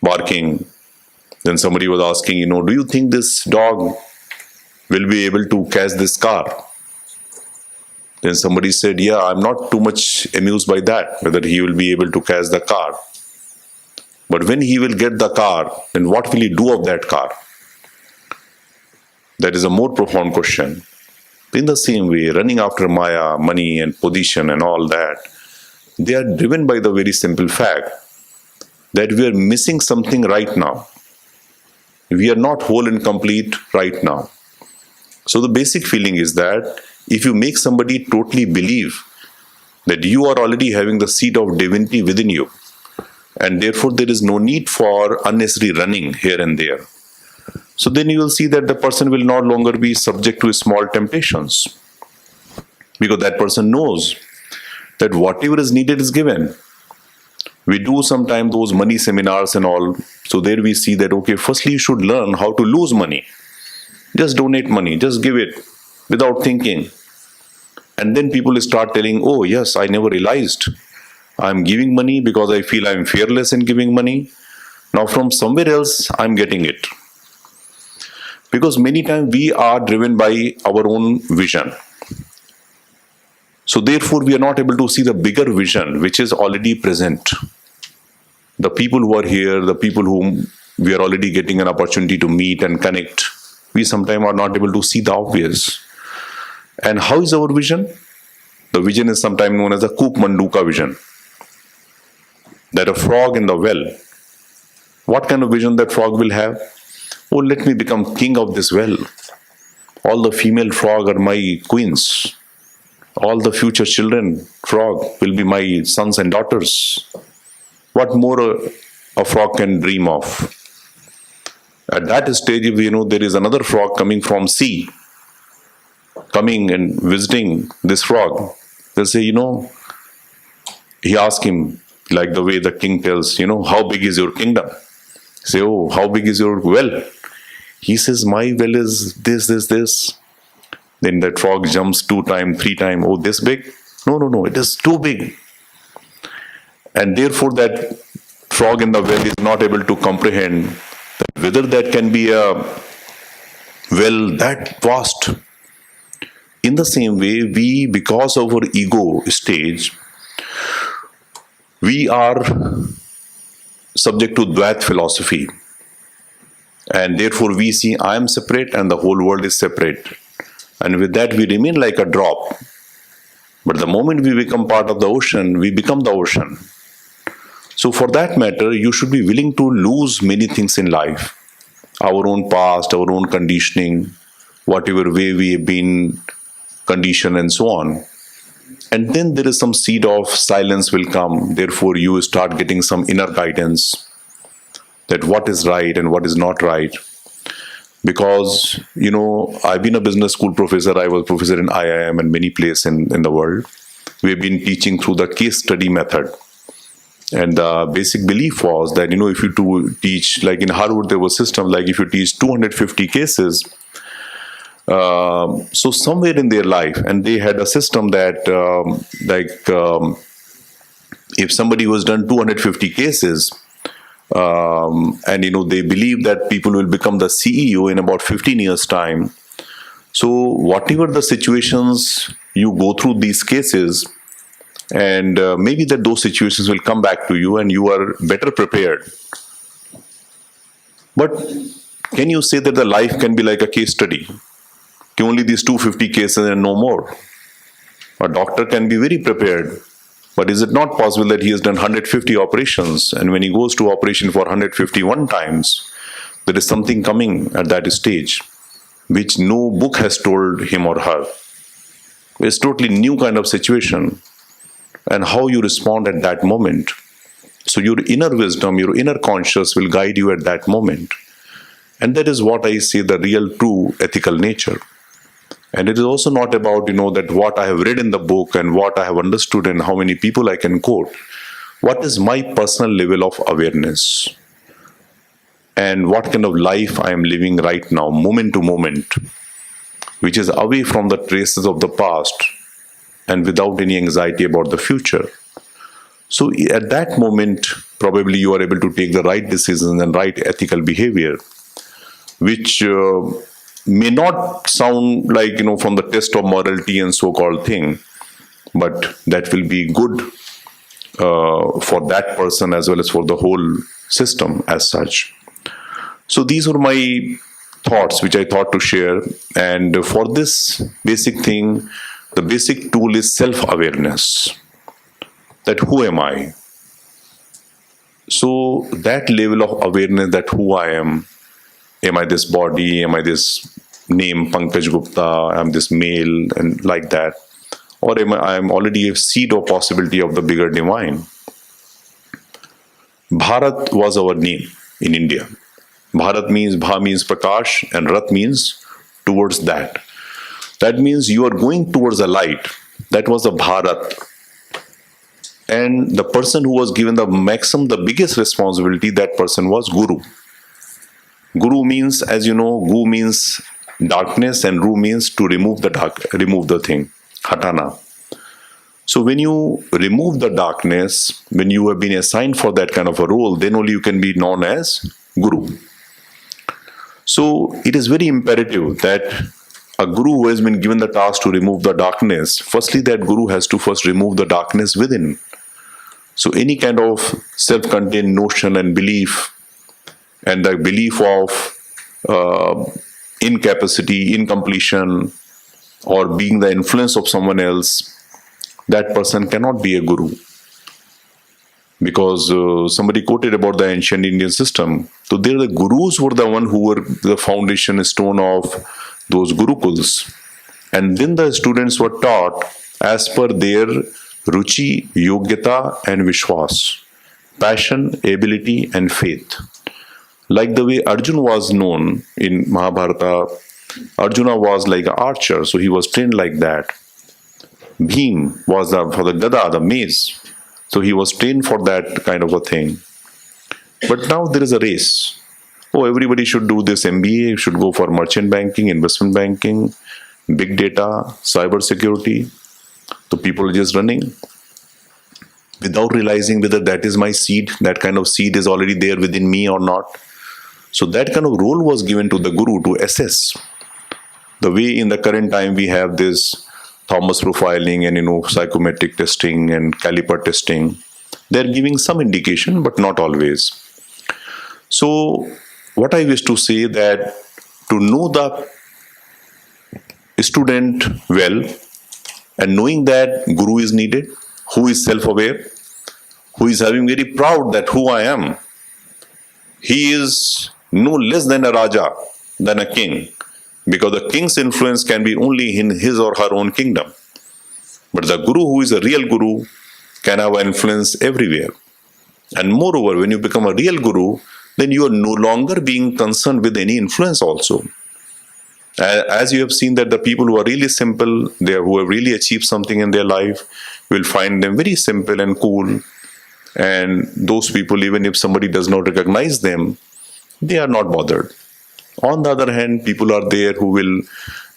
barking. Then somebody was asking, do you think this dog will be able to catch this car? Then somebody said, yeah, I'm not too much amused by that, whether he will be able to catch the car. But when he will get the car, then what will he do of that car? That is a more profound question. In the same way, running after Maya, money and position and all that, they are driven by the very simple fact that we are missing something right now. We are not whole and complete right now. So the basic feeling is that if you make somebody totally believe that you are already having the seed of divinity within you, and therefore there is no need for unnecessary running here and there, so then you will see that the person will no longer be subject to small temptations, because that person knows that whatever is needed is given. We do sometimes those money seminars and all, so there we see that, okay, firstly you should learn how to lose money. Just donate money, just give it without thinking. And then people start telling, oh yes, I never realized I'm giving money because I feel I'm fearless in giving money. Now from somewhere else I'm getting it. Because many times we are driven by our own vision. So therefore we are not able to see the bigger vision which is already present. The people who are here, the people whom we are already getting an opportunity to meet and connect, we sometimes are not able to see the obvious. And how is our vision? The vision is sometimes known as the Koop Manduka vision. That a frog in the well. What kind of vision that frog will have? Oh, let me become king of this well. All the female frog are my queens. All the future children frog will be my sons and daughters. What more a frog can dream of? At that stage, if there is another frog coming from sea, coming and visiting this frog, they'll say, he asks him, like the way the king tells, how big is your kingdom? Say, oh, how big is your well? He says, my well is this. Then that frog jumps 2 times, 3 times. Oh, this big? No, it is too big. And therefore that frog in the well is not able to comprehend that whether that can be a well that vast. In the same way, we, because of our ego stage, we are subject to Dvait philosophy. And therefore we see I am separate and the whole world is separate. And with that we remain like a drop. But the moment we become part of the ocean, we become the ocean. So for that matter, you should be willing to lose many things in life. Our own past, our own conditioning, whatever way we have been conditioned and so on. And then there is some seed of silence will come. Therefore you start getting some inner guidance that what is right and what is not right. Because, I've been a business school professor. I was professor in IIM and many places in the world. We've been teaching through the case study method. And the basic belief was that, if you teach, like in Harvard, there was a system, like if you teach 250 cases, so somewhere in their life, and they had a system that, if somebody was done 250 cases, and they believe that people will become the CEO in about 15 years time. So whatever the situations you go through these cases, and maybe that those situations will come back to you and you are better prepared. But can you say that the life can be like a case study? Only these 250 cases and no more. A doctor can be very prepared. But is it not possible that he has done 150 operations, and when he goes to operation for 151 times, there is something coming at that stage which no book has told him or her. It's totally new kind of situation, and how you respond at that moment. So your inner wisdom, your inner conscious will guide you at that moment. And that is what I say the real true ethical nature. And it is also not about, that what I have read in the book and what I have understood and how many people I can quote. what is my personal level of awareness and what kind of life I am living right now, moment to moment, which is away from the traces of the past and without any anxiety about the future. So at that moment, probably you are able to take the right decisions and right ethical behavior, which may not sound like, from the test of morality and so-called thing, but that will be good for that person as well as for the whole system as such. So these were my thoughts which I thought to share. And for this basic thing, the basic tool is self-awareness. That who am I? So that level of awareness that who I am I this body, am I this name Pankaj Gupta, I'm this male and like that? Or I am already a seed or possibility of the bigger divine? Bharat was our name in India. Bharat means, Bha means Prakash and Rat means towards that. That means you are going towards a light. That was the Bharat. And the person who was given the biggest responsibility, that person was Guru. Guru means, as you know, Gu means darkness and Ru means to remove the thing, hatana. So when you remove the darkness, when you have been assigned for that kind of a role, then only you can be known as Guru. So it is very imperative that a Guru who has been given the task to remove the darkness, firstly that Guru has to first remove the darkness within. So any kind of self-contained notion and belief, and the belief of incapacity, incompletion, or being the influence of someone else, that person cannot be a Guru. Because somebody quoted about the ancient Indian system. So there the Gurus were the one who were the foundation stone of those Gurukuls. And then the students were taught as per their Ruchi, Yogyata and Vishwas, passion, ability and faith. Like the way Arjuna was known in Mahabharata, Arjuna was like an archer, so he was trained like that. Bhim was for the Gada, the mace, so he was trained for that kind of a thing. But now there is a race. Oh, everybody should do this MBA, should go for merchant banking, investment banking, big data, cyber security. So people are just running without realizing whether that is my seed, that kind of seed is already there within me or not. So that kind of role was given to the Guru to assess. The way in the current time we have this Thomas profiling and psychometric testing and caliper testing, they're giving some indication but not always. So what I wish to say that to know the student well and knowing that Guru is needed, who is self-aware, who is having very proud that who I am, he is no less than a Raja, than a king, because the king's influence can be only in his or her own kingdom. But the Guru who is a real Guru can have an influence everywhere. And moreover, when you become a real Guru, then you are no longer being concerned with any influence also. As you have seen that the people who are really simple, who have really achieved something in their life, will find them very simple and cool. And those people, even if somebody does not recognize them, they are not bothered. On the other hand, people are there who will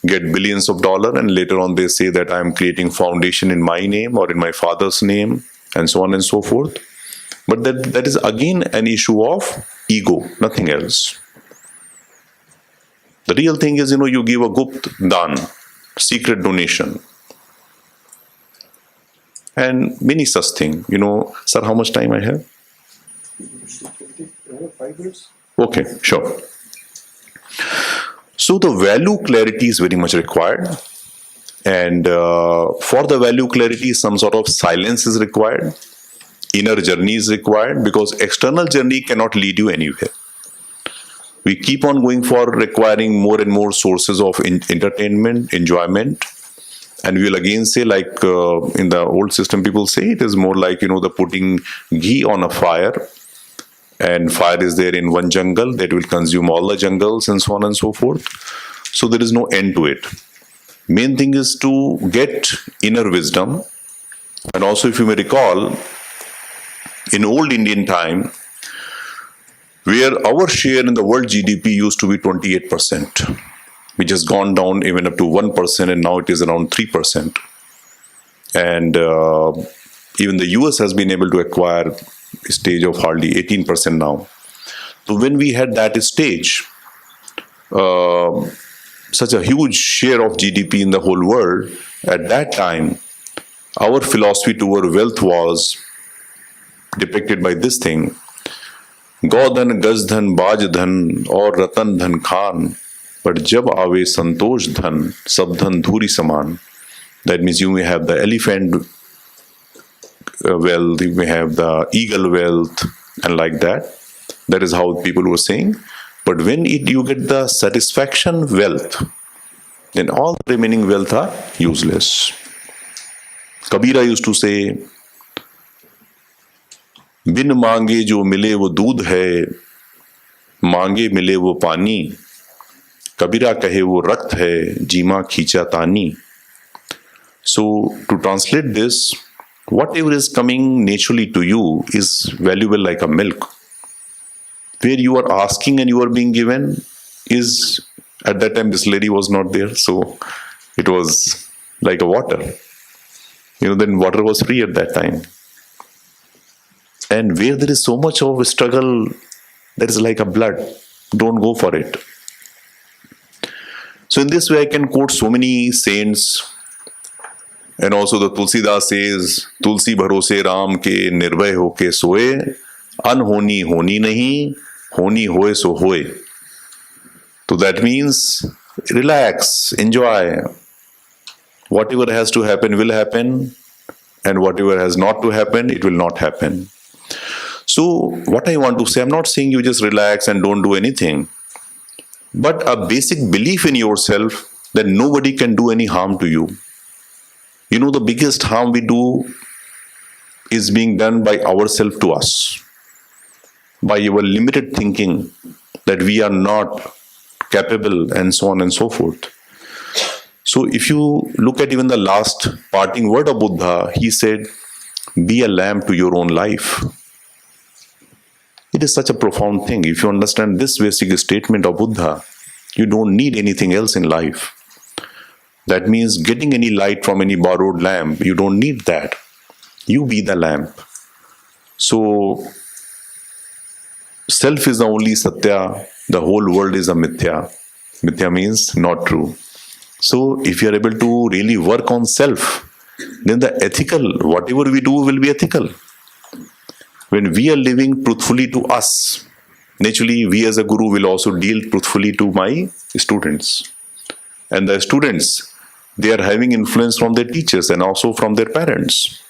get billions of dollars and later on they say that I am creating foundation in my name or in my father's name and so on and so forth. But that is again an issue of ego, nothing else. The real thing is, you give a gupt dan, secret donation. And many such things. Sir, how much time I have? 5 minutes. Okay, sure. So the value clarity is very much required. And for the value clarity, some sort of silence is required. Inner journey is required because external journey cannot lead you anywhere. We keep on going for requiring more and more sources of entertainment, enjoyment. And we will again say, like in the old system, people say it is more like, the putting ghee on a fire. And fire is there in one jungle that will consume all the jungles and so on and so forth. So there is no end to it. Main thing is to get inner wisdom. And also, if you may recall, in old Indian time, where our share in the world GDP used to be 28%, which has gone down even up to 1%, and now it is around 3%. And even the US has been able to acquire a stage of hardly 18% now. So when we had that stage, such a huge share of GDP in the whole world, at that time, our philosophy toward wealth was depicted by this thing: Gaudhan, Gajdhan, Bajdhan, or Ratan Dhan Khan, but jab aave Santosh Dhan, Sabdhan Dhuri Saman. That means you may have the elephant wealth, you may have the eagle wealth, and like that. That is how people were saying. But when you get the satisfaction wealth, then all the remaining wealth are useless. Kabira used to say, बिन मांगे जो मिले वो दूध है, मांगे मिले वो पानी, कबीरा कहे वो रक्त है, जीमा खींचा तानी. So to translate this, whatever is coming naturally to you is valuable like a milk. Where you are asking and you are being given is, at that time this lady was not there, so it was like a water. Then water was free at that time. And where there is so much of a struggle, that is like a blood. Don't go for it. So in this way, I can quote so many saints. And also the Tulsidas says, Tulsi bharose Ram ke nirbhay hoke soye, anhoni honi nahi, honi hoye so hoye. So that means relax, enjoy. Whatever has to happen will happen, and whatever has not to happen, it will not happen. So what I want to say, I'm not saying you just relax and don't do anything, but a basic belief in yourself that nobody can do any harm to you. The biggest harm we do is being done by ourselves to us, by our limited thinking that we are not capable, and so on and so forth. So if you look at even the last parting word of Buddha, he said, be a lamp to your own life. It is such a profound thing. If you understand this basic statement of Buddha, you don't need anything else in life. That means getting any light from any borrowed lamp, you don't need that. You be the lamp. So, self is the only satya, the whole world is a mithya. Mithya means not true. So, if you are able to really work on self, then the ethical, whatever we do will be ethical. When we are living truthfully to us, naturally we as a guru will also deal truthfully to my students. And the students, they are having influence from their teachers and also from their parents.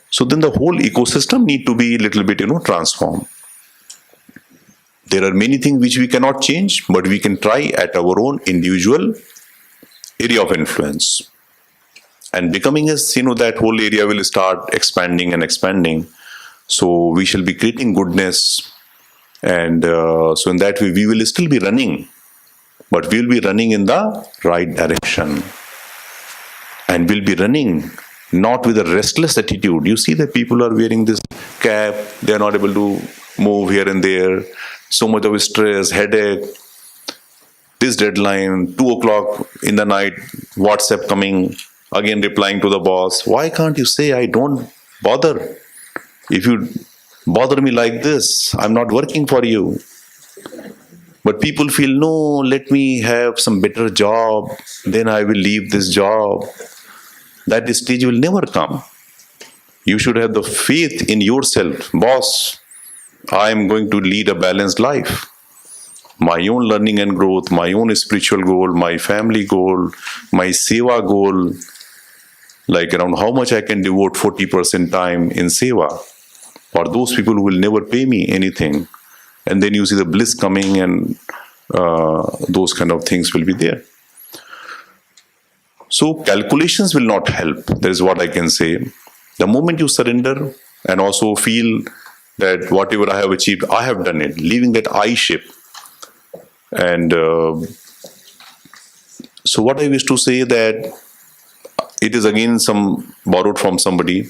So then the whole ecosystem need to be a little bit, transformed. There are many things which we cannot change, but we can try at our own individual area of influence. And becoming as, that whole area will start expanding and expanding. So we shall be creating goodness. And so in that way, we will still be running, but we will be running in the right direction. And we'll be running not with a restless attitude. You see that people are wearing this cap, they are not able to move here and there. So much of stress, headache, this deadline, 2 o'clock in the night, WhatsApp coming, again replying to the boss. Why can't you say, I don't bother? If you bother me like this, I'm not working for you. But people feel, no, let me have some better job, then I will leave this job. That stage will never come. You should have the faith in yourself. Boss, I am going to lead a balanced life. My own learning and growth, my own spiritual goal, my family goal, my seva goal, like around how much I can devote 40% time in seva. For those people who will never pay me anything. And then you see the bliss coming, and those kind of things will be there. So calculations will not help. That is what I can say. The moment you surrender and also feel that whatever I have achieved, I have done it, leaving that I-ship. And so what I wish to say that it is again borrowed from somebody,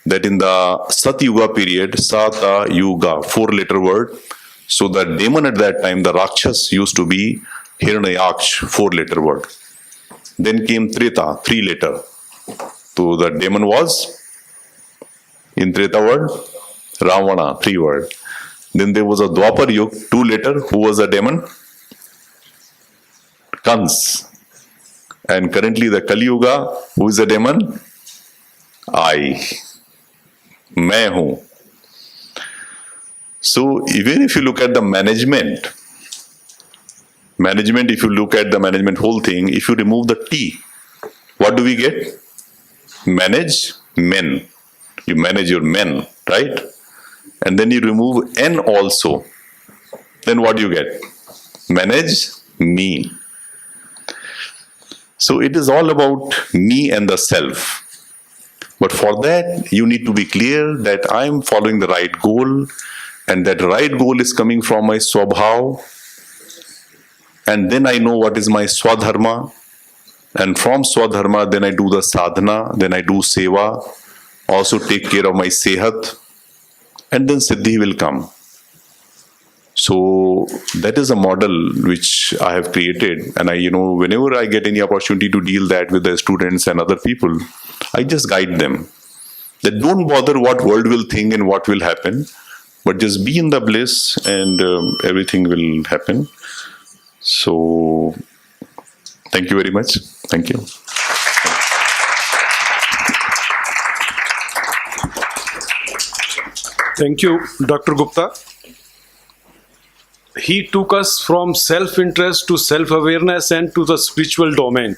that in the Sat Yuga period, Sata Yuga, 4-letter word. So the demon at that time, the Rakshas, used to be Hiranyaksh, 4-letter word. Then came Treta, 3-letter. So the demon was, in Treta word, Ravana, 3 word. Then there was a Dwapar Yuga, 2-letter. Who was the demon? Kans. And currently the Kali Yuga, who is the demon? I. मैं हूं. So even if you look at the management, if you look at the management whole thing, if you remove the T, what do we get? Manage men. You manage your men, right? And then you remove N also. Then what do you get? Manage me. So it is all about me and the self. But for that, you need to be clear that I am following the right goal, and that right goal is coming from my Swabhav. And then I know what is my Swadharma. And from Swadharma, then I do the sadhana, then I do seva, also take care of my sehat, and then Siddhi will come. So that is a model which I have created, and whenever I get any opportunity to deal that with the students and other people, I just guide them. That don't bother what world will think and what will happen, but just be in the bliss and everything will happen. So thank you very much. Thank you. Thank you, Dr. Gupta. He took us from self-interest to self-awareness and to the spiritual domain.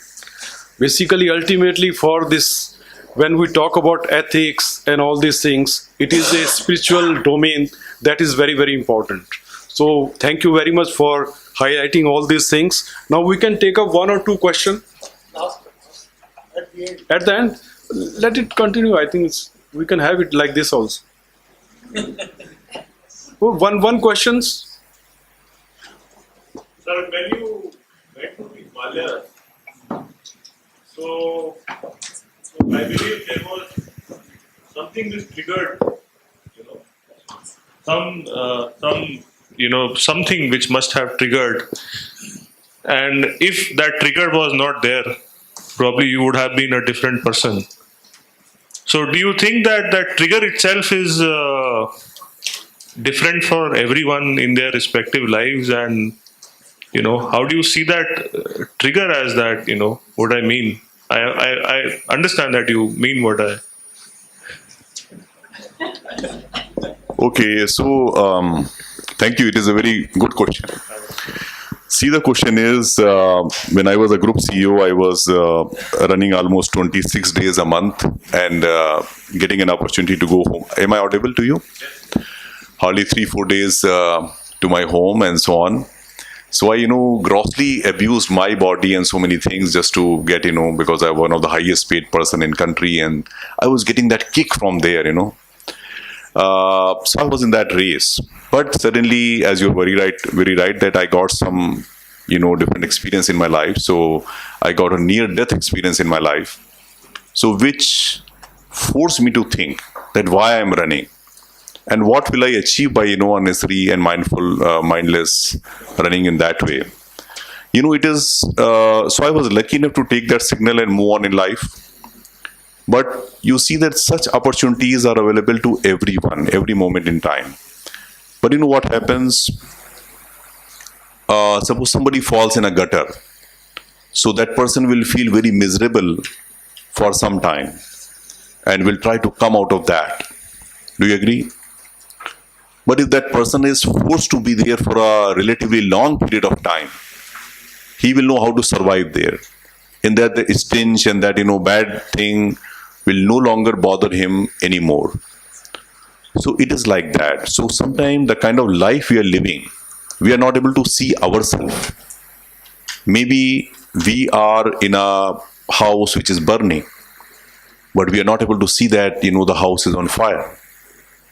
Basically, ultimately for this, when we talk about ethics and all these things, it is a spiritual domain that is very, very important. So thank you very much for highlighting all these things. Now we can take up 1 or 2 questions. At the end, let it continue. I think we can have it like this also. One questions. Sir, when you went to the Himalayas, so I believe there was something which triggered, something which must have triggered. And if that trigger was not there, probably you would have been a different person. So do you think that that trigger itself is different for everyone in their respective lives? And how do you see that trigger as that, what I mean? I understand that you mean what I... Okay, so thank you. It is a very good question. See, the question is, when I was a group CEO, I was running almost 26 days a month and getting an opportunity to go home. Am I audible to you? Hardly 3-4 days to my home and so on. So I, grossly abused my body and so many things just to get, because I'm one of the highest paid person in country, and I was getting that kick from there, So I was in that race. But suddenly, as you're very right, that I got some, different experience in my life. So I got a near-death experience in my life. So which forced me to think that why I'm running. And what will I achieve by, unnecessary and mindless running in that way? It is, so I was lucky enough to take that signal and move on in life. But you see that such opportunities are available to everyone, every moment in time. But what happens? Suppose somebody falls in a gutter. So that person will feel very miserable for some time and will try to come out of that. Do you agree? But if that person is forced to be there for a relatively long period of time, he will know how to survive there. In that the stench and that, bad thing will no longer bother him anymore. So it is like that. So sometimes the kind of life we are living, we are not able to see ourselves. Maybe we are in a house which is burning, but we are not able to see that, the house is on fire.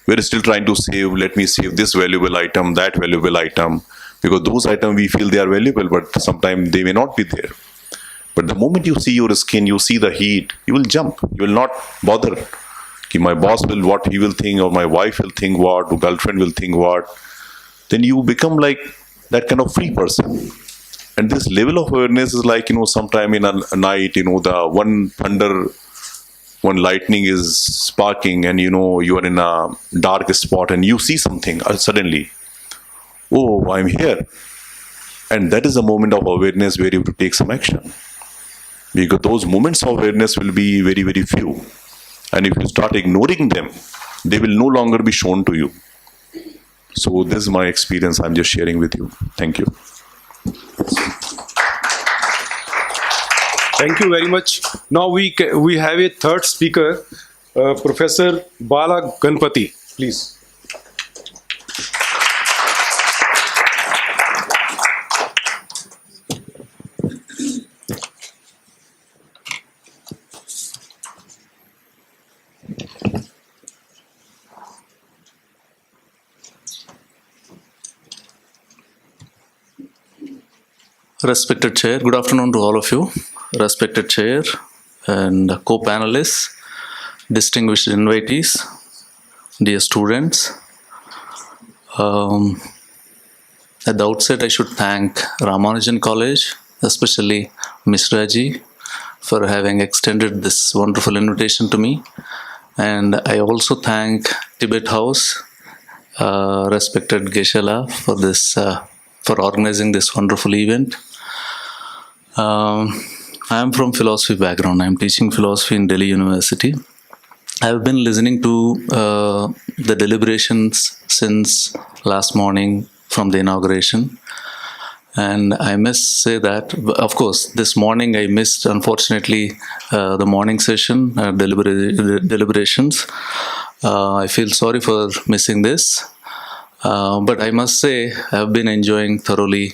We're still trying to save, let me save this valuable item, that valuable item, because those items we feel they are valuable, but sometimes they may not be there. But the moment you see your skin, you see the heat, you will jump. You will not bother, Ki my boss will what he will think, or my wife will think what, or girlfriend will think what, then you become like that kind of free person. And this level of awareness is like, sometime in a night, the one thunder, one lightning is sparking, and you are in a dark spot and you see something suddenly. Oh, I'm here. And that is a moment of awareness where you have to take some action. Because those moments of awareness will be very, very few. And if you start ignoring them, they will no longer be shown to you. So this is my experience. I'm just sharing with you. Thank you. Thank you very much. Now we have a third speaker, Professor Bala Ganpati. Please. Respected Chair, good afternoon to all of you. Respected Chair and co-panelists, distinguished invitees, dear students. At the outset, I should thank Ramanujan College, especially Mishra ji, for having extended this wonderful invitation to me. And I also thank Tibet House, respected Geshala, for organizing this wonderful event. I am from philosophy background. I am teaching philosophy in Delhi University. I have been listening to the deliberations since last morning from the inauguration. And I must say that, of course, this morning I missed, unfortunately, the morning session, deliberations. I feel sorry for missing this. But I must say, I have been enjoying thoroughly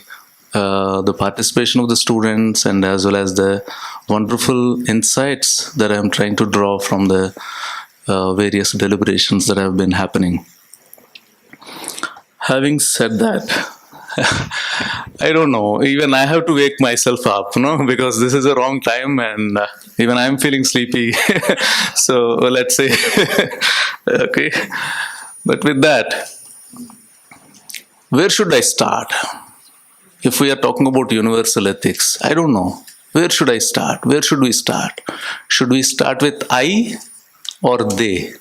the participation of the students, and as well as the wonderful insights that I am trying to draw from the various deliberations that have been happening. Having said that, I don't know, even I have to wake myself up, because this is a wrong time, and even I am feeling sleepy. So let's say, okay. But with that, where should I start? If we are talking about universal ethics, I don't know. Where should I start? Where should we start? Should we start with I or they?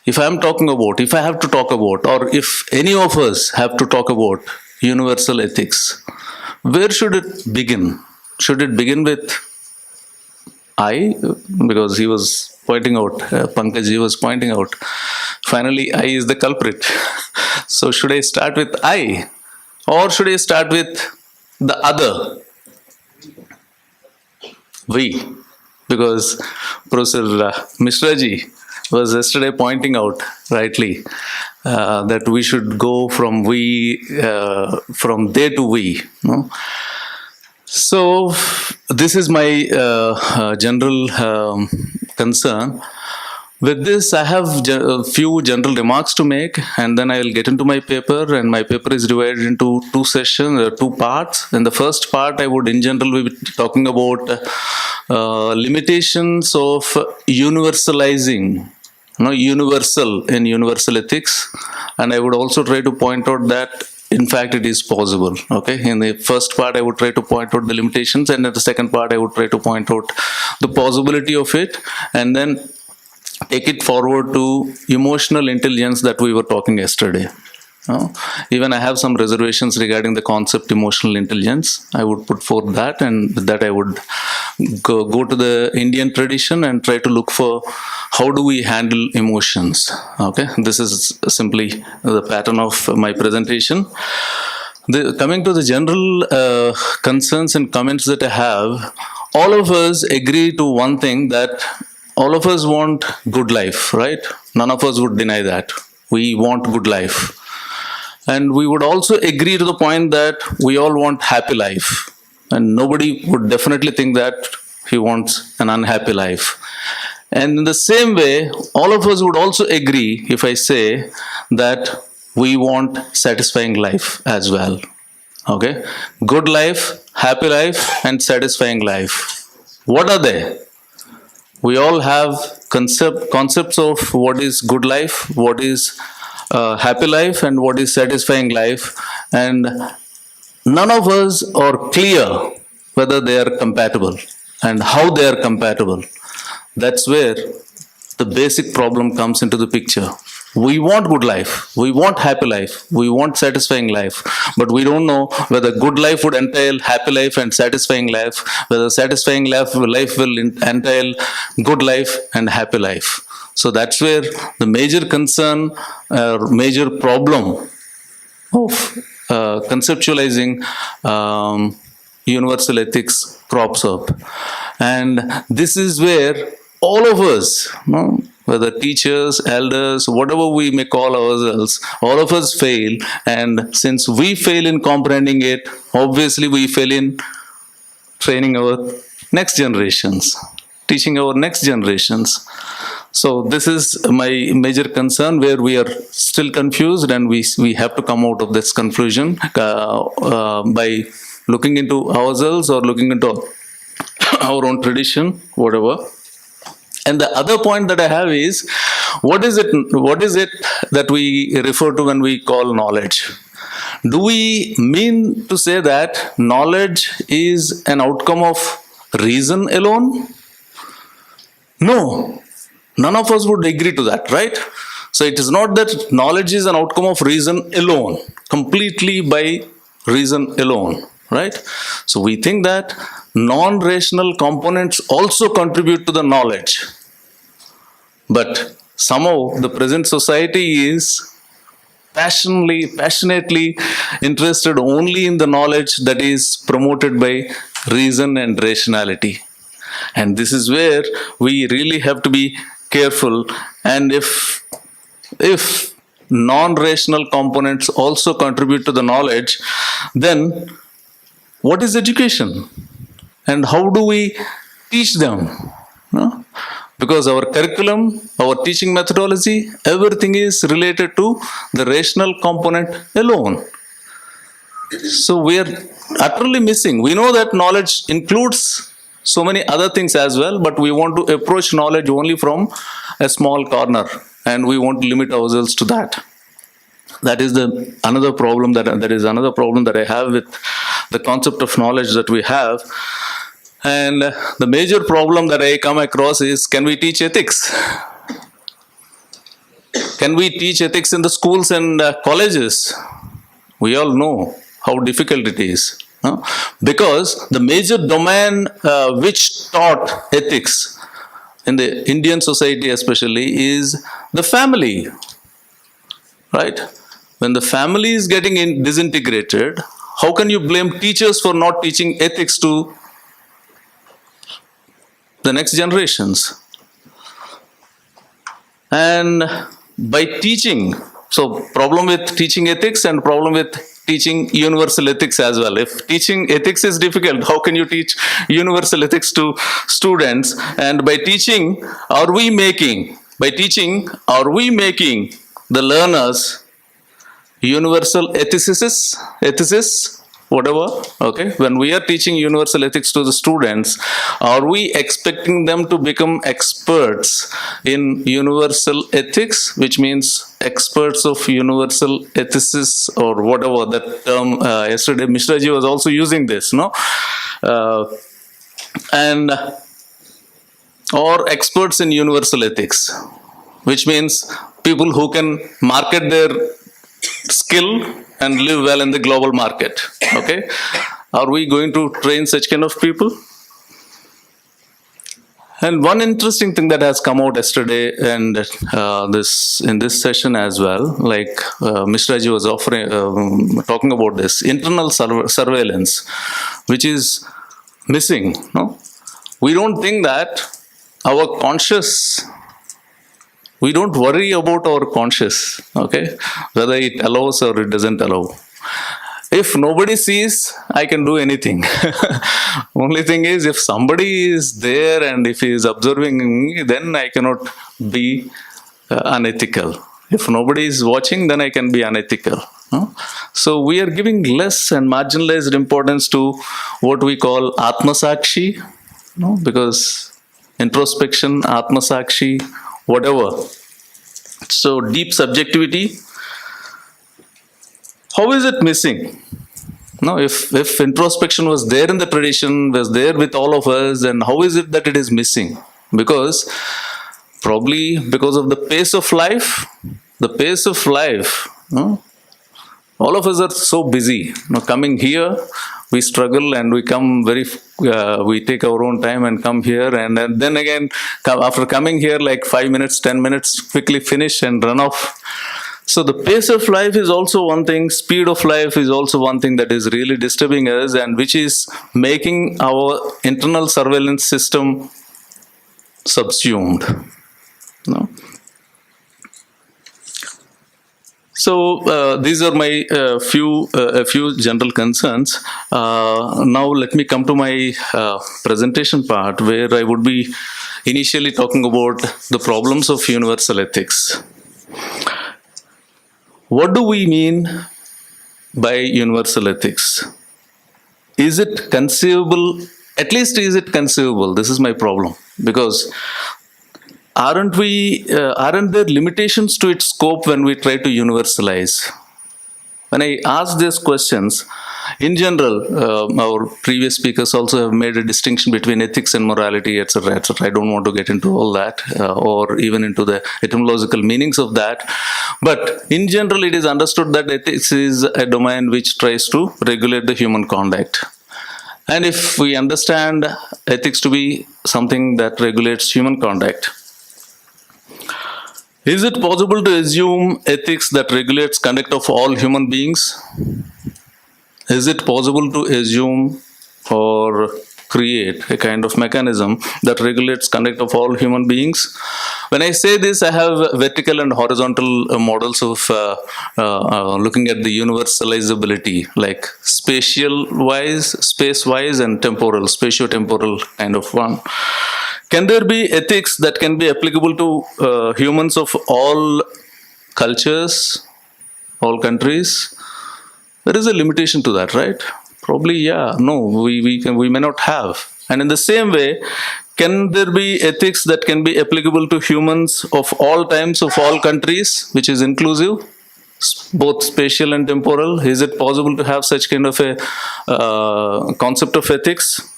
If I have to talk about, or if any of us have to talk about universal ethics, where should it begin? Should it begin with I? Because he was pointing out, Pankaj was pointing out, finally I is the culprit. So should I start with I? Or should I start with the other? We. Because Professor Mishra ji was yesterday pointing out rightly that we should go from they to we. No? So this is my general concern. With this, I have a few general remarks to make, and then I will get into my paper. And my paper is divided into two parts. In the first part, I would in general be talking about limitations of universalizing, universal in universal ethics. And I would also try to point out that in fact it is possible. Okay, in the first part I would try to point out the limitations, and in the second part I would try to point out the possibility of it, and then take it forward to emotional intelligence that we were talking yesterday. Even I have some reservations regarding the concept emotional intelligence. I would put forth that, and with that I would go to the Indian tradition and try to look for how do we handle emotions. Okay, this is simply the pattern of my presentation. Coming to the general concerns and comments that I have, all of us agree to one thing, that all of us want good life, right? None of us would deny that. We want good life. And we would also agree to the point that we all want happy life. And nobody would definitely think that he wants an unhappy life. And in the same way, all of us would also agree if I say that we want satisfying life as well. Okay? Good life, happy life, and satisfying life. What are they? We all have concepts of what is good life, what is happy life, and what is satisfying life, and none of us are clear whether they are compatible and how they are compatible. That's where the basic problem comes into the picture. We want good life, we want happy life, we want satisfying life, but we don't know whether good life would entail happy life and satisfying life, whether satisfying life will entail good life and happy life. So that's where the major concern, major problem of conceptualizing universal ethics crops up. And this is where all of us, whether teachers, elders, whatever we may call ourselves, all of us fail. And since we fail in comprehending it, obviously we fail in training our next generations, teaching our next generations. So this is my major concern, where we are still confused, and we have to come out of this confusion by looking into ourselves or looking into our own tradition, whatever. And the other point that I have is, what is it that we refer to when we call knowledge? Do we mean to say that knowledge is an outcome of reason alone? No, none of us would agree to that, right? So it is not that knowledge is an outcome of reason alone, completely by reason alone, right? So we think that non-rational components also contribute to the knowledge. But somehow the present society is passionately interested only in the knowledge that is promoted by reason and rationality. And this is where we really have to be careful. And if non-rational components also contribute to the knowledge, then what is education? And how do we teach them? No? Because our curriculum, our teaching methodology, everything is related to the rational component alone. So we are utterly missing. We know that knowledge includes so many other things as well, but we want to approach knowledge only from a small corner, and we want to limit ourselves to that. That is another problem that I have with the concept of knowledge that we have. And the major problem that I come across is, can we teach ethics? Can we teach ethics in the schools and colleges? We all know how difficult it is. No? Because the major domain which taught ethics in the Indian society especially is the family. Right? When the family is getting disintegrated, how can you blame teachers for not teaching ethics to the next generations? And by teaching, so problem with teaching ethics and problem with teaching universal ethics as well. If teaching ethics is difficult, how can you teach universal ethics to students? And by teaching, are we making the learners universal ethicists, whatever, okay? When we are teaching universal ethics to the students, are we expecting them to become experts in universal ethics, which means experts of universal ethicists, or whatever that term, yesterday Mishra ji was also using this, no? Or experts in universal ethics, which means people who can market their skill and live well in the global market. Okay, are we going to train such kind of people? And one interesting thing that has come out yesterday, and in this session as well, like Mishra ji was talking about this internal surveillance, which is missing. No, we don't think that our conscious. We don't worry about our conscious, okay, whether it allows or it doesn't allow. If nobody sees, I can do anything. Only thing is, if somebody is there and if he is observing me, then I cannot be unethical. If nobody is watching, then I can be unethical. So we are giving less and marginalized importance to what we call Atmasakshi, because introspection, atmasakshi, whatever. So deep subjectivity, how is it missing? No, if introspection was there in the tradition, was there with all of us, then how is it that it is missing? Because probably because of the pace of life. The pace of life, no? All of us are so busy. Coming here, we struggle and we come we take our own time and come here, and then again, after coming here, like 5 minutes, 10 minutes, quickly finish and run off. So the pace of life is also one thing, speed of life is also one thing that is really disturbing us, and which is making our internal surveillance system subsumed. No? So these are my few general concerns. Now let me come to my presentation part, where I would be initially talking about the problems of universal ethics. What do we mean by universal ethics? Is it conceivable? At least is it conceivable? This is my problem, because aren't there limitations to its scope when we try to universalize? When I ask these questions, in general, our previous speakers also have made a distinction between ethics and morality, etc., etc. I don't want to get into all that, or even into the etymological meanings of that. But in general, it is understood that ethics is a domain which tries to regulate the human conduct. And if we understand ethics to be something that regulates human conduct, is it possible to assume ethics that regulates conduct of all human beings? Is it possible to assume or create a kind of mechanism that regulates conduct of all human beings? When I say this, I have vertical and horizontal models of looking at the universalizability, like spatial-wise, space-wise, and temporal, spatio-temporal kind of one. Can there be ethics that can be applicable to humans of all cultures, all countries? There is a limitation to that, right? Probably, yeah. No, we may not have. And in the same way, can there be ethics that can be applicable to humans of all times, of all countries, which is inclusive, both spatial and temporal? Is it possible to have such kind of a concept of ethics?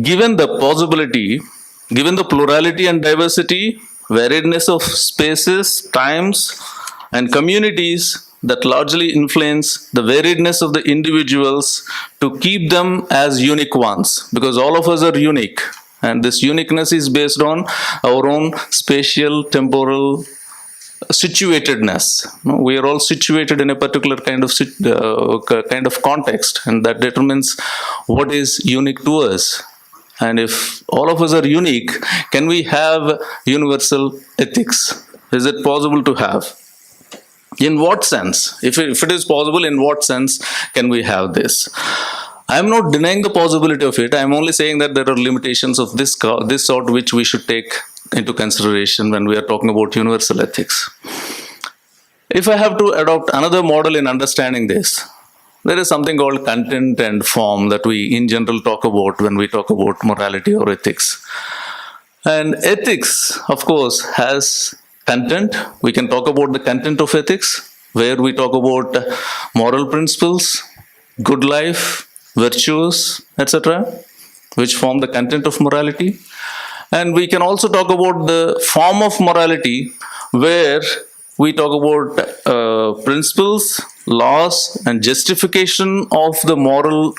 Given the possibility, given the plurality and diversity, variedness of spaces, times, and communities that largely influence the variedness of the individuals, to keep them as unique ones, because all of us are unique, and this uniqueness is based on our own spatial, temporal situatedness. We are all situated in a particular kind of context, and that determines what is unique to us. And if all of us are unique, can we have universal ethics? Is it possible to have? In what sense? If it is possible, in what sense can we have this? I am not denying the possibility of it. I am only saying that there are limitations of this sort which we should take into consideration when we are talking about universal ethics. If I have to adopt another model in understanding this, there is something called content and form that we in general talk about when we talk about morality or ethics. And ethics, of course, has content. We can talk about the content of ethics, where we talk about moral principles, good life, virtues, etc., which form the content of morality. And we can also talk about the form of morality, where we talk about principles, laws, and justification of the moral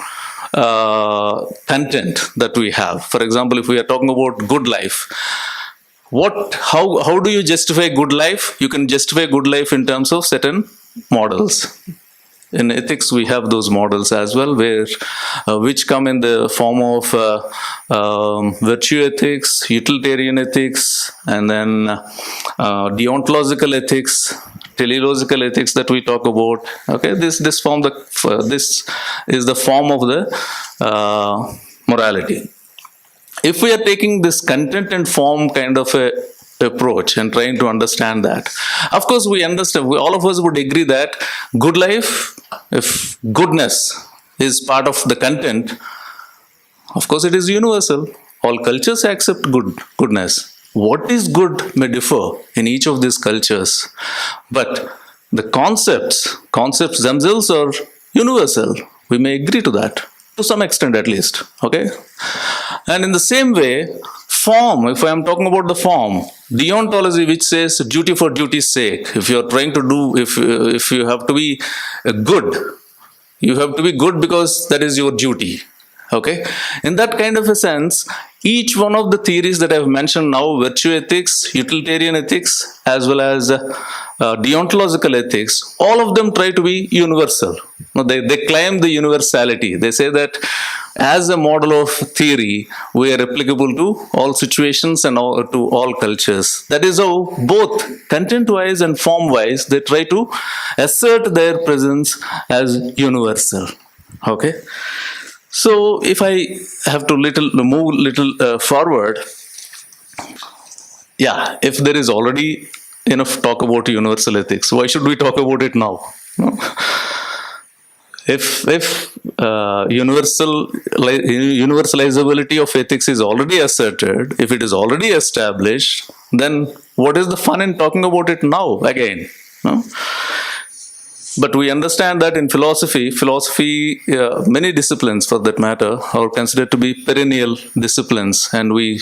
content that we have. For example, if we are talking about good life, how do you justify good life? You can justify good life in terms of certain models. In ethics, we have those models as well, which come in the form of virtue ethics, utilitarian ethics, and then deontological ethics, teleological ethics that we talk about. Okay, this is the form of the morality. If we are taking this content and form kind of a approach and trying to understand that, of course we understand, all of us would agree that good life, if goodness is part of the content, Of course, it is universal. All cultures accept goodness. What is good may differ in each of these cultures, but the concepts themselves are universal. We may agree to that, to some extent at least. Okay? And in the same way, form, if I am talking about the form, deontology, which says duty for duty's sake, if you are trying to do, if you have to be good, you have to be good because that is your duty. Okay? In that kind of a sense, each one of the theories that I have mentioned now, virtue ethics, utilitarian ethics, as well as deontological ethics, all of them try to be universal. No, they claim the universality. They say that as a model of theory, we are applicable to all situations and to all cultures. That is how both content-wise and form-wise, they try to assert their presence as universal. Okay? So if I have to move little forward, yeah, if there is already enough talk about universal ethics, why should we talk about it now? No? If universalizability of ethics is already asserted, if it is already established, then what is the fun in talking about it now again? No? But we understand that in philosophy, many disciplines for that matter, are considered to be perennial disciplines, and we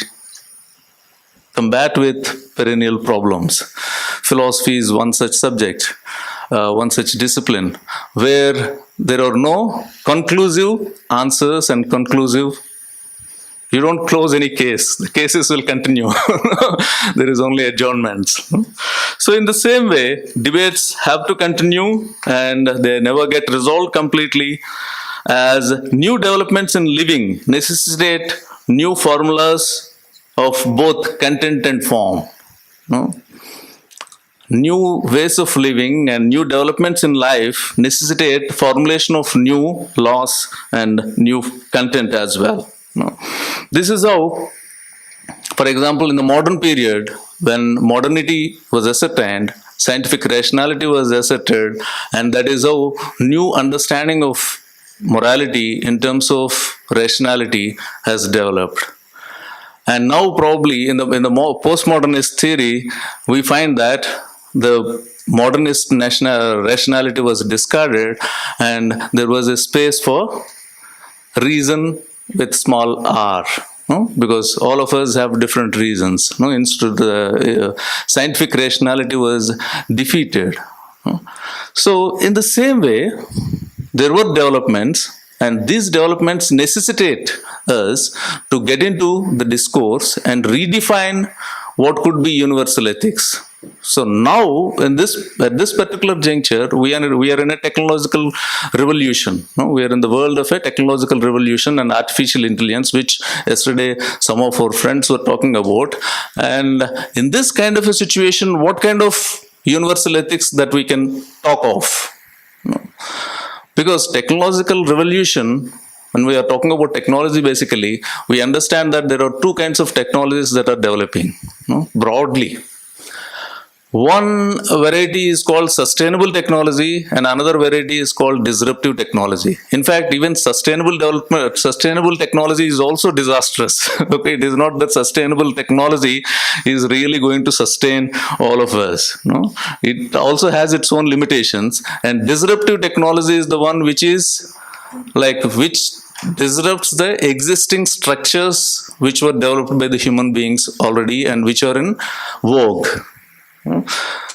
combat with perennial problems. Philosophy is one such subject, one such discipline, where there are no conclusive answers and you don't close any case. The cases will continue. There is only adjournments. So in the same way, debates have to continue and they never get resolved completely, as new developments in living necessitate new formulas of both content and form. No? New ways of living and new developments in life necessitate formulation of new laws and new content as well. No. This is how, for example, in the modern period, when modernity was ascertained, scientific rationality was asserted, and that is how new understanding of morality in terms of rationality has developed. And now probably in the more postmodernist theory, we find that the modernist rationality was discarded and there was a space for reason with small r, no? Because all of us have different reasons. No? Instead, scientific rationality was defeated. No? So, in the same way, there were developments, and these developments necessitate us to get into the discourse and redefine what could be universal ethics. So now, at this particular juncture, we are in a technological revolution. No? We are in the world of a technological revolution and artificial intelligence, which yesterday some of our friends were talking about. And in this kind of a situation, what kind of universal ethics that we can talk of? No? Because technological revolution, when we are talking about technology, basically, we understand that there are two kinds of technologies that are developing, no? Broadly. One variety is called sustainable technology and another variety is called disruptive technology. In fact, even sustainable technology is also disastrous. Okay, it is not that sustainable technology is really going to sustain all of us. No? It also has its own limitations, and disruptive technology is the one which disrupts the existing structures which were developed by the human beings already and which are in vogue.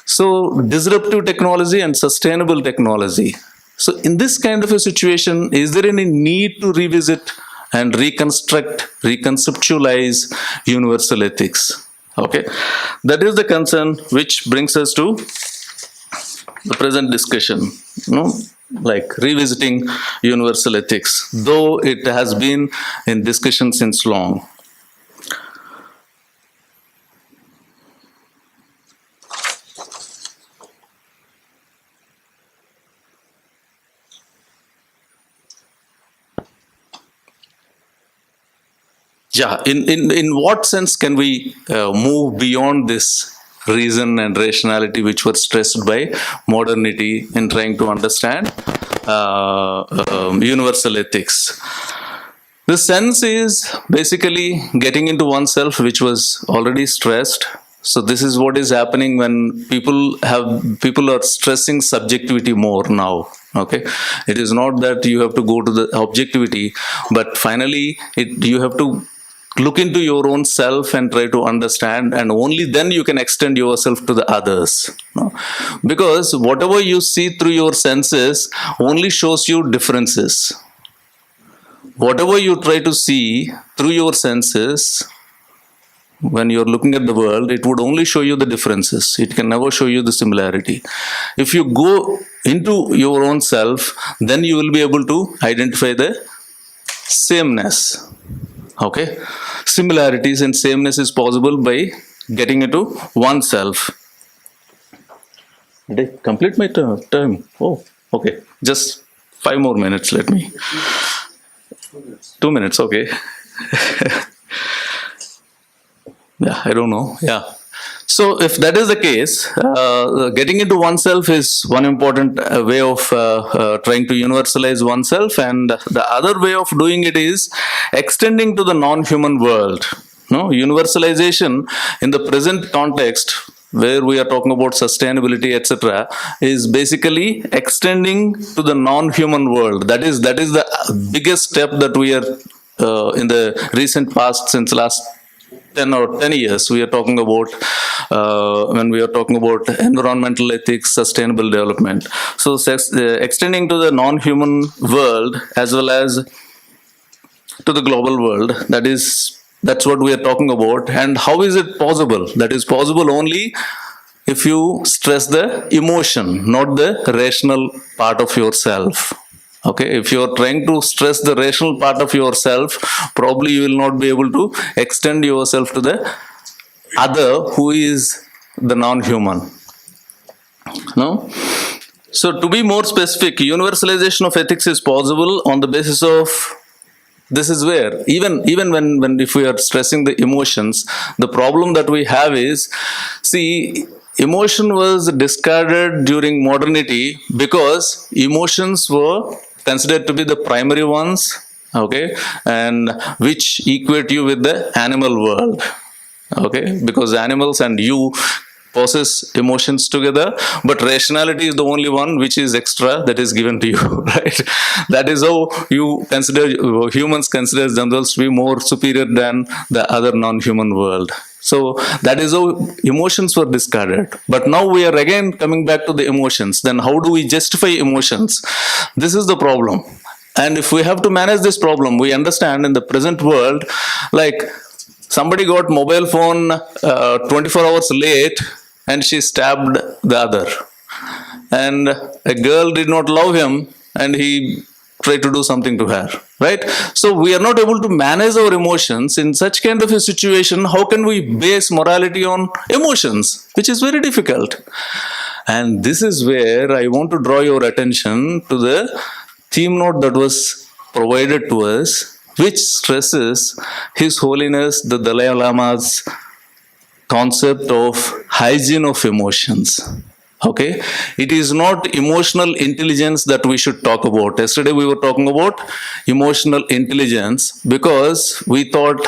So, disruptive technology and sustainable technology. So, in this kind of a situation, is there any need to revisit and reconceptualize universal ethics? Okay, that is the concern which brings us to the present discussion. Like revisiting universal ethics, though it has been in discussion since long. Yeah, in what sense can we move beyond this reason and rationality which were stressed by modernity in trying to understand universal ethics? The sense is basically getting into oneself, which was already stressed. So this is what is happening when people are stressing subjectivity more now. Okay, it is not that you have to go to the objectivity, but finally you have to look into your own self and try to understand, and only then you can extend yourself to the others. No? Because whatever you see through your senses only shows you differences. Whatever you try to see through your senses, when you're looking at the world, it would only show you the differences. It can never show you the similarity. If you go into your own self, then you will be able to identify the sameness. Okay? Similarities and sameness is possible by getting into oneself. Did I complete my term? Oh, okay. Just 5 more minutes, let me. 2 minutes, okay. Yeah, I don't know. Yeah. So if that is the case, getting into oneself is one important way of trying to universalize oneself, and the other way of doing it is extending to the non-human world. No, universalization in the present context, where we are talking about sustainability, etc., is basically extending to the non-human world. That is the biggest step that we are in the recent past, since last 10 years, we are talking about when we are talking about environmental ethics, sustainable development. So extending to the non-human world as well as to the global world, that's what we are talking about. And how is it possible? That is possible only if you stress the emotion, not the rational part of yourself. Okay, if you are trying to stress the rational part of yourself, probably you will not be able to extend yourself to the other, who is the non-human. No? So to be more specific, universalization of ethics is possible on the basis of, this is where, even when if we are stressing the emotions, the problem that we have is, see, emotion was discarded during modernity because emotions were considered to be the primary ones, okay, and which equate you with the animal world, okay, because animals and you possess emotions together, but rationality is the only one which is extra, that is given to you, right? That is how humans consider themselves to be more superior than the other non-human world. So that is how emotions were discarded. But now we are again coming back to the emotions. Then how do we justify emotions? This is the problem. And if we have to manage this problem, we understand in the present world, like somebody got mobile phone 24 hours late and she stabbed the other. And a girl did not love him and he tried to do something to her, right? So we are not able to manage our emotions in such kind of a situation. How can we base morality on emotions, which is very difficult? And this is where I want to draw your attention to the theme note that was provided to us, which stresses His Holiness the Dalai Lama's concept of hygiene of emotions. Okay, it is not emotional intelligence that we should talk about. Yesterday we were talking about emotional intelligence because we thought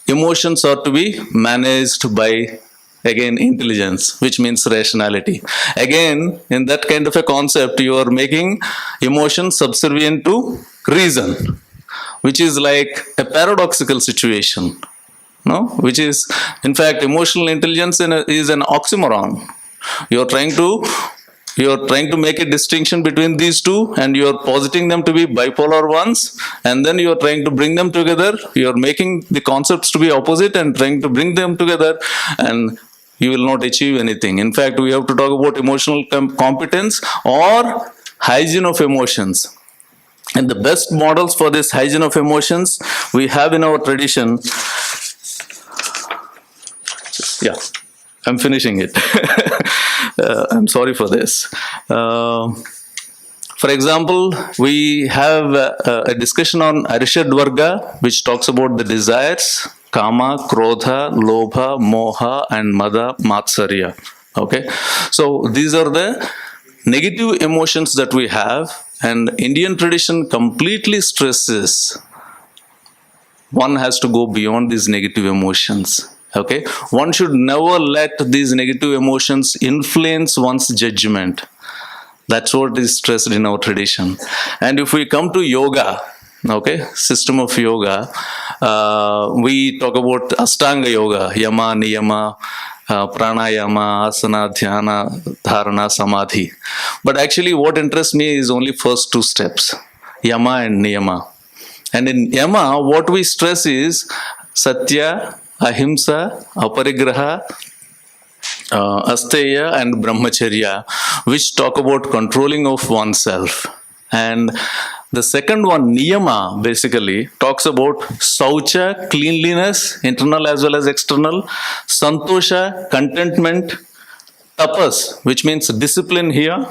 emotions are to be managed by, again, intelligence, which means rationality. Again, in that kind of a concept, you are making emotions subservient to reason, which is like a paradoxical situation, no? Which is, in fact, emotional intelligence is an oxymoron. You are trying to make a distinction between these two, and you are positing them to be bipolar ones, and then you are trying to bring them together. You are making the concepts to be opposite and trying to bring them together, and you will not achieve anything. In fact, we have to talk about emotional competence or hygiene of emotions. And the best models for this hygiene of emotions we have in our tradition. Yeah, I'm finishing it. I'm sorry for this. For example, we have a discussion on Arishad Varga, which talks about the desires, Kama, Krodha, Lobha, Moha, and Mada, Matsarya. Okay, so these are the negative emotions that we have, and Indian tradition completely stresses one has to go beyond these negative emotions. Okay, one should never let these negative emotions influence one's judgment. That's what is stressed in our tradition. And if we come to yoga, okay, system of yoga, we talk about Ashtanga yoga, yama, niyama, pranayama, asana, dhyana, dharana, samadhi. But actually what interests me is only first two steps, yama and niyama. And in yama, what we stress is satya, ahimsa, aparigraha, asteya and brahmacharya, which talk about controlling of oneself. And the second one, niyama, basically talks about saucha, cleanliness, internal as well as external, santosha, contentment, tapas, which means discipline here,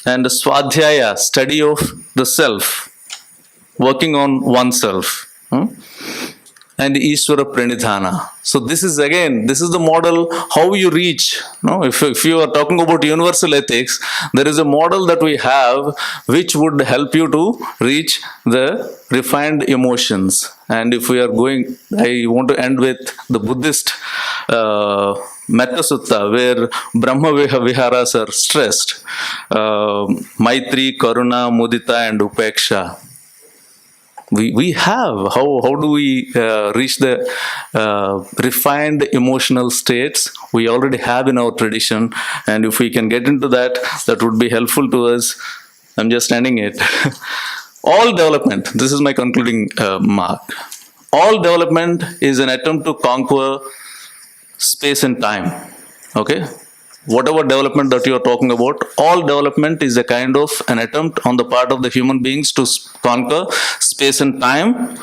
and swadhyaya, study of the self, working on oneself. And Ishvara Pranidhana. So this is the model how you reach. If you are talking about universal ethics, there is a model that we have which would help you to reach the refined emotions. And if we are going, I want to end with the Buddhist Metta Sutta, where Brahma Viharas are stressed. Maitri, Karuna, Mudita and Upeksha. We have. How do we reach the refined emotional states? We already have in our tradition, and if we can get into that, that would be helpful to us. I'm just ending it. All development, this is my concluding mark. All development is an attempt to conquer space and time. Okay? Whatever development that you are talking about, all development is a kind of an attempt on the part of the human beings to conquer space and time.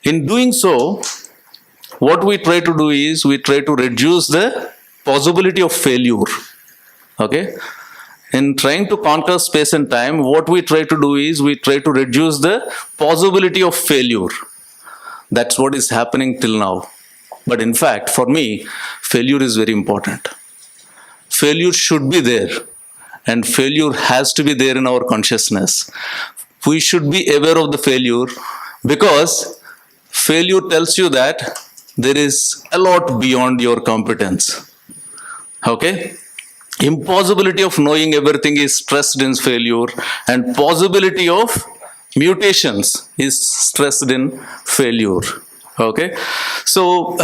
In doing so, what we try to do is we try to reduce the possibility of failure. Okay? In trying to conquer space and time, what we try to do is we try to reduce the possibility of failure. That's what is happening till now. But in fact, for me, failure is very important. Failure should be there, and failure has to be there in our consciousness. We should be aware of the failure, because failure tells you that there is a lot beyond your competence. Okay? Impossibility of knowing everything is stressed in failure, and possibility of mutations is stressed in failure. Okay? So,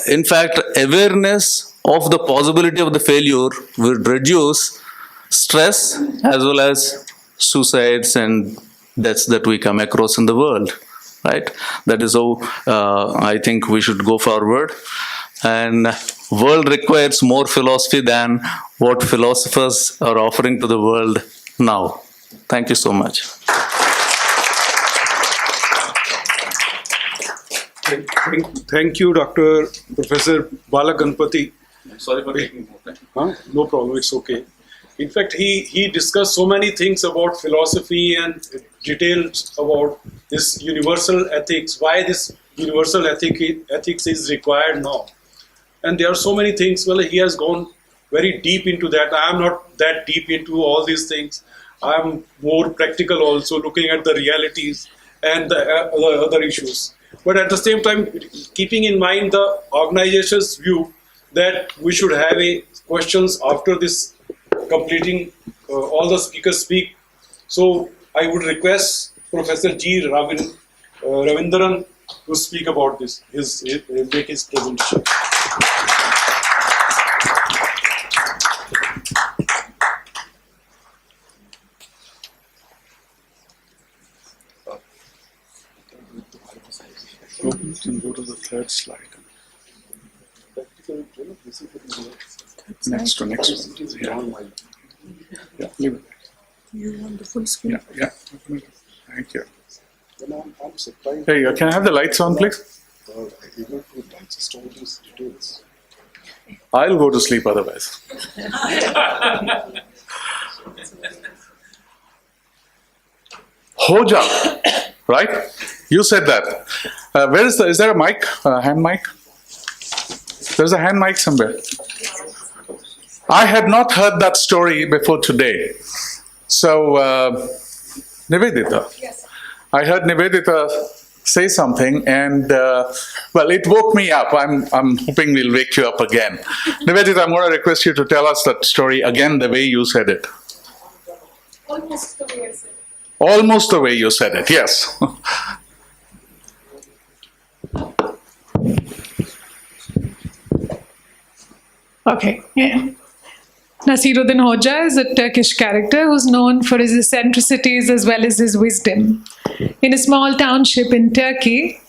in fact, awareness of the possibility of the failure will reduce stress as well as suicides and deaths that we come across in the world, right? That is how I think we should go forward. And world requires more philosophy than what philosophers are offering to the world now. Thank you so much. Thank you, Dr. Professor Balaganpati. Sorry for taking more time. No problem, it's okay. In fact, he discussed so many things about philosophy and details about this universal ethics, why this universal ethics is required now. And there are so many things. Well, he has gone very deep into that. I am not that deep into all these things. I am more practical also, looking at the realities and the other issues. But at the same time, keeping in mind the organization's view that we should have questions after this completing all the speakers speak. So I would request Professor G. Ravindran to speak about this, make his presentation. You can go to the third slide. Next one. Yeah, leave it. You want the full screen? Yeah. Thank you. Hey, can I have the lights on, please? I'll go to sleep otherwise. Hoja, right? You said that. Where is there a mic? Hand mic? There's a hand mic somewhere. I had not heard that story before today. So, Nivedita. Yes. I heard Nivedita say something, and well, it woke me up. I'm hoping we'll wake you up again. Nivedita, I'm going to request you to tell us that story again the way you said it. Almost the way I said it. Almost the way you said it, yes. Okay, yeah. Nasiruddin Hoxha is a Turkish character who's known for his eccentricities as well as his wisdom. In a small township in Turkey,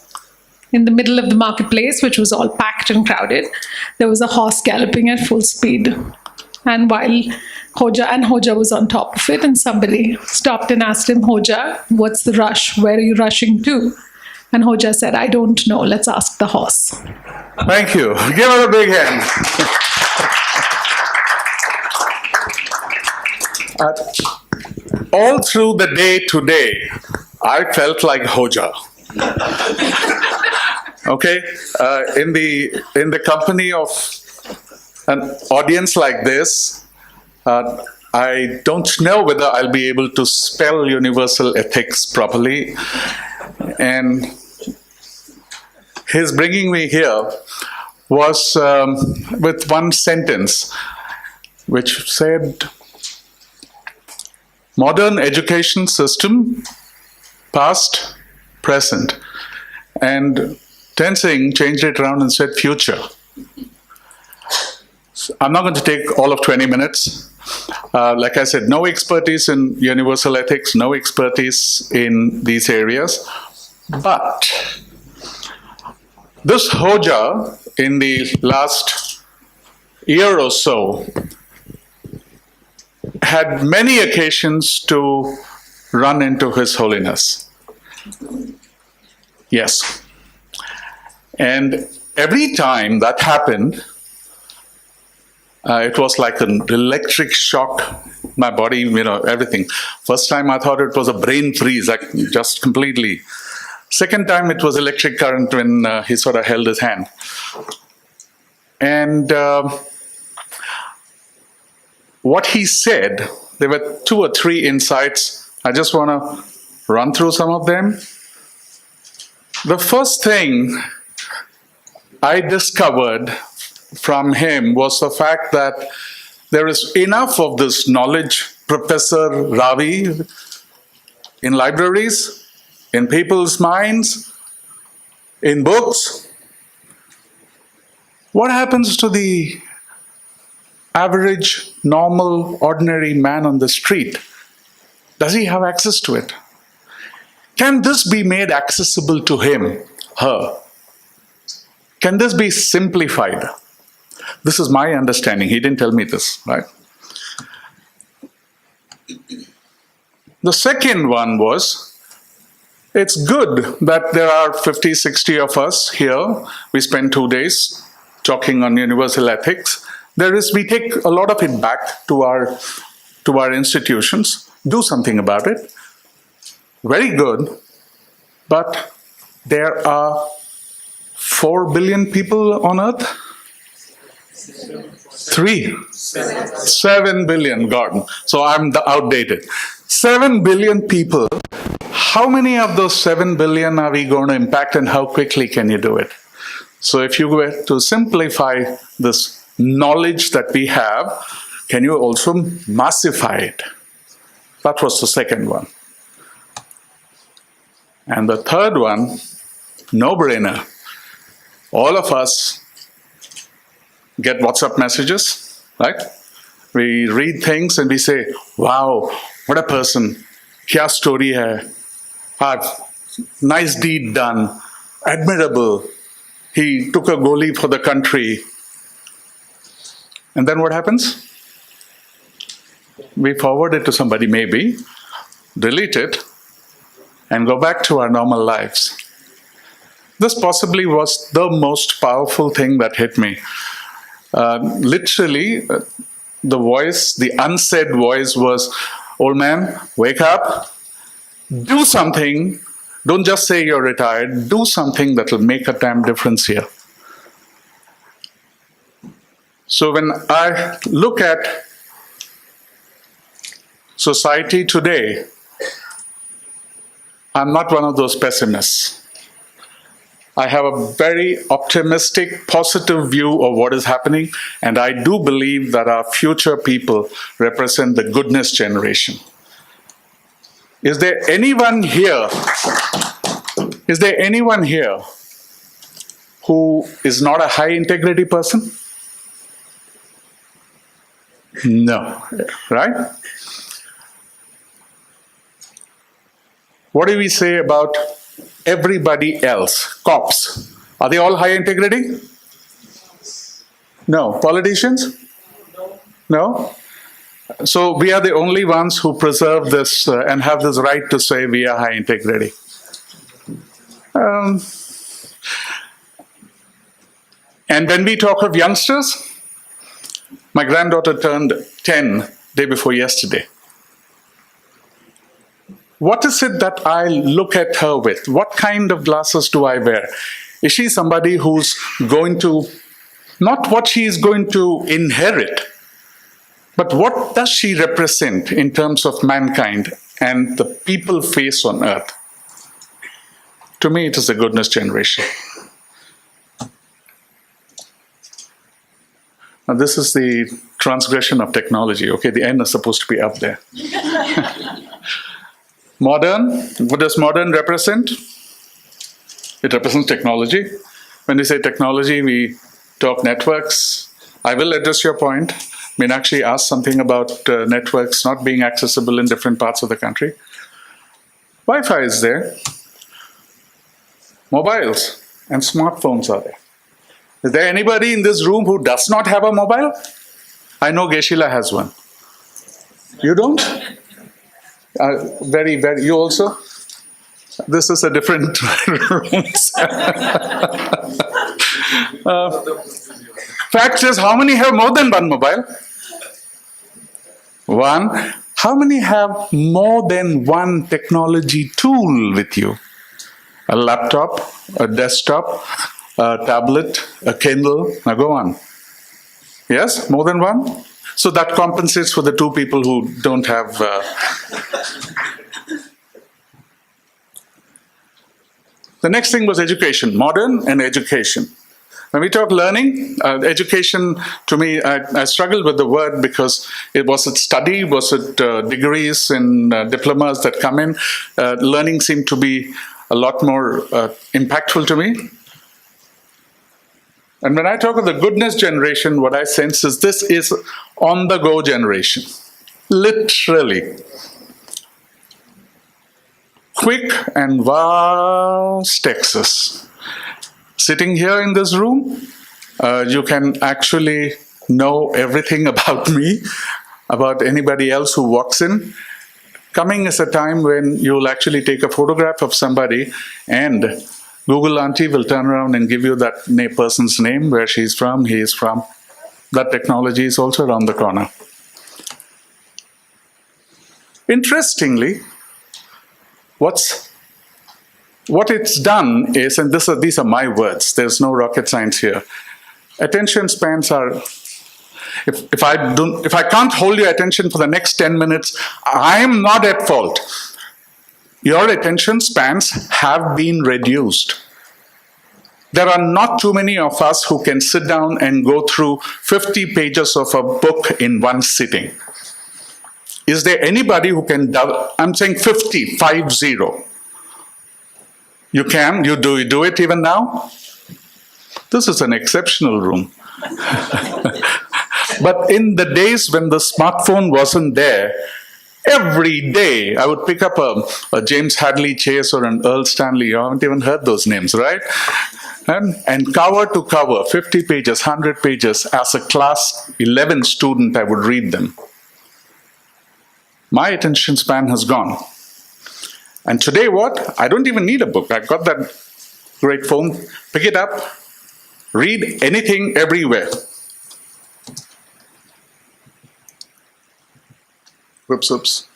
in the middle of the marketplace, which was all packed and crowded, there was a horse galloping at full speed. And while Hoxha was on top of it, and somebody stopped and asked him, Hoxha, what's the rush? Where are you rushing to? And Hoxha said, I don't know. Let's ask the horse. Thank you. Give her a big hand. All through the day today, I felt like Hoxha. Okay, in the company of an audience like this, I don't know whether I'll be able to spell universal ethics properly, and his bringing me here was with one sentence, which said, modern education system, past, present. And Tenzing changed it around and said future. So I'm not going to take all of 20 minutes. Like I said, no expertise in universal ethics, no expertise in these areas. But this Hoxha, in the last year or so, had many occasions to run into His Holiness. Yes. And every time that happened, it was like an electric shock. My body, everything. First time I thought it was a brain freeze, like just completely. Second time it was electric current when he sort of held his hand. And what he said, there were 2 or 3 insights. I just want to run through some of them. The first thing I discovered from him was the fact that there is enough of this knowledge, Professor Ravi, in libraries, in people's minds, in books. What happens to the average, normal, ordinary man on the street? Does he have access to it? Can this be made accessible to him, her? Can this be simplified? This is my understanding. He didn't tell me this, right? The second one was, it's good that there are 50, 60 of us here. We spend 2 days talking on universal ethics. We take a lot of it back to our institutions. Do something about it. Very good. But there are 4 billion people on Earth? 7 billion, God. So I'm outdated. 7 billion people. How many of those 7 billion are we going to impact, and how quickly can you do it? So if you were to simplify this knowledge that we have, can you also massify it? That was the second one. And the third one, no-brainer. All of us get WhatsApp messages, right? We read things and we say, wow, what a person. Kya story hai. Nice deed done. Admirable. He took a goalie for the country. And then what happens? We forward it to somebody, maybe, delete it, and go back to our normal lives. This possibly was the most powerful thing that hit me. Literally, the voice, the unsaid voice was, old man, wake up, do something. Don't just say you're retired. Do something that will make a damn difference here. So when I look at society today, I'm not one of those pessimists. I have a very optimistic, positive view of what is happening, and I do believe that our future people represent the goodness generation. Is there anyone here? Is there anyone here who is not a high integrity person? No, right? What do we say about everybody else? Cops, are they all high integrity? No. Politicians? No? So we are the only ones who preserve this and have this right to say we are high integrity. And when we talk of youngsters, my granddaughter turned 10 day before yesterday. What is it that I look at her with? What kind of glasses do I wear? Is she somebody who's going to, not what she is going to inherit, but what does she represent in terms of mankind and the people face on earth? To me, it is the goodness generation. Now, this is the transgression of technology. Okay, the N is supposed to be up there. Modern, what does modern represent? It represents technology. When we say technology, we talk networks. I will address your point. Meenakshi asked something about networks not being accessible in different parts of the country. Wi-Fi is there. Mobiles and smartphones are there. Is there anybody in this room who does not have a mobile? I know Geshila has one. You don't? Very, you also? This is a different room. Fact is, how many have more than one mobile? One. How many have more than one technology tool with you? A laptop, a desktop, a tablet, a Kindle. Now go on. Yes, more than one? So that compensates for the two people who don't have. The next thing was education, modern and education. When we talk learning, education, to me, I struggled with the word because was it study, was it degrees and diplomas that come in? Learning seemed to be a lot more impactful to me. And when I talk of the goodness generation, what I sense is this is on-the-go generation. Literally. Quick and vast access. Sitting here in this room, you can actually know everything about me, about anybody else who walks in. Coming is a time when you'll actually take a photograph of somebody and Google Auntie will turn around and give you that person's name, where she's from, he is from. That technology is also around the corner. Interestingly, what it's done is, and these are my words, there's no rocket science here. Attention spans are, if I can't hold your attention for the next 10 minutes, I'm not at fault. Your attention spans have been reduced. There are not too many of us who can sit down and go through 50 pages of a book in one sitting. Is there anybody who can, I'm saying 50, 50. You can, you do it even now? This is an exceptional room. But in the days when the smartphone wasn't there, every day I would pick up a James Hadley Chase or an Earl Stanley. You haven't even heard those names, right? And cover to cover, 50 pages, 100 pages, as a class 11 student, I would read them. My attention span has gone. And today what? I don't even need a book. I've got that great phone. Pick it up, read anything, everywhere. Oops.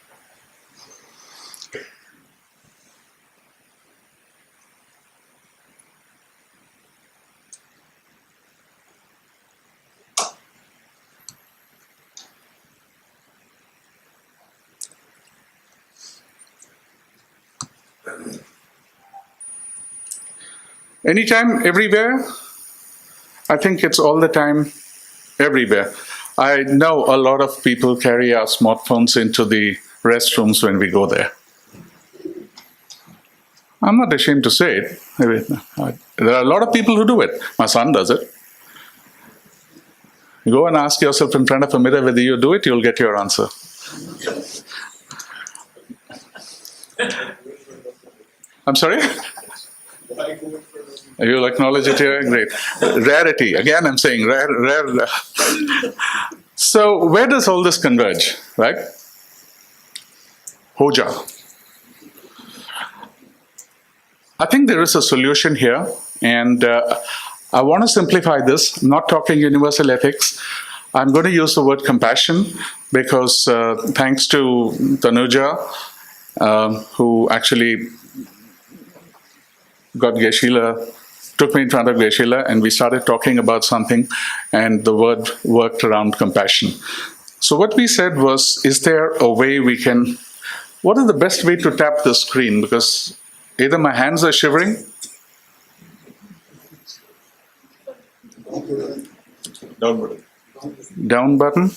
Anytime, everywhere? I think it's all the time, everywhere. I know a lot of people carry our smartphones into the restrooms when we go there. I'm not ashamed to say it. There are a lot of people who do it. My son does it. You go and ask yourself in front of a mirror whether you do it, you'll get your answer. I'm sorry? You'll acknowledge it here? Great. Rarity. Again, I'm saying rare. So where does all this converge, right? Hoja. I think there is a solution here, and I want to simplify this. I'm not talking universal ethics. I'm going to use the word compassion because thanks to Tanuja, who actually got Geshe-la, took me in front of Geshe-la, and we started talking about something, and the word worked around compassion. So what we said was, is there a way we can, what is the best way to tap the screen? Because either my hands are shivering. Down button. Down button?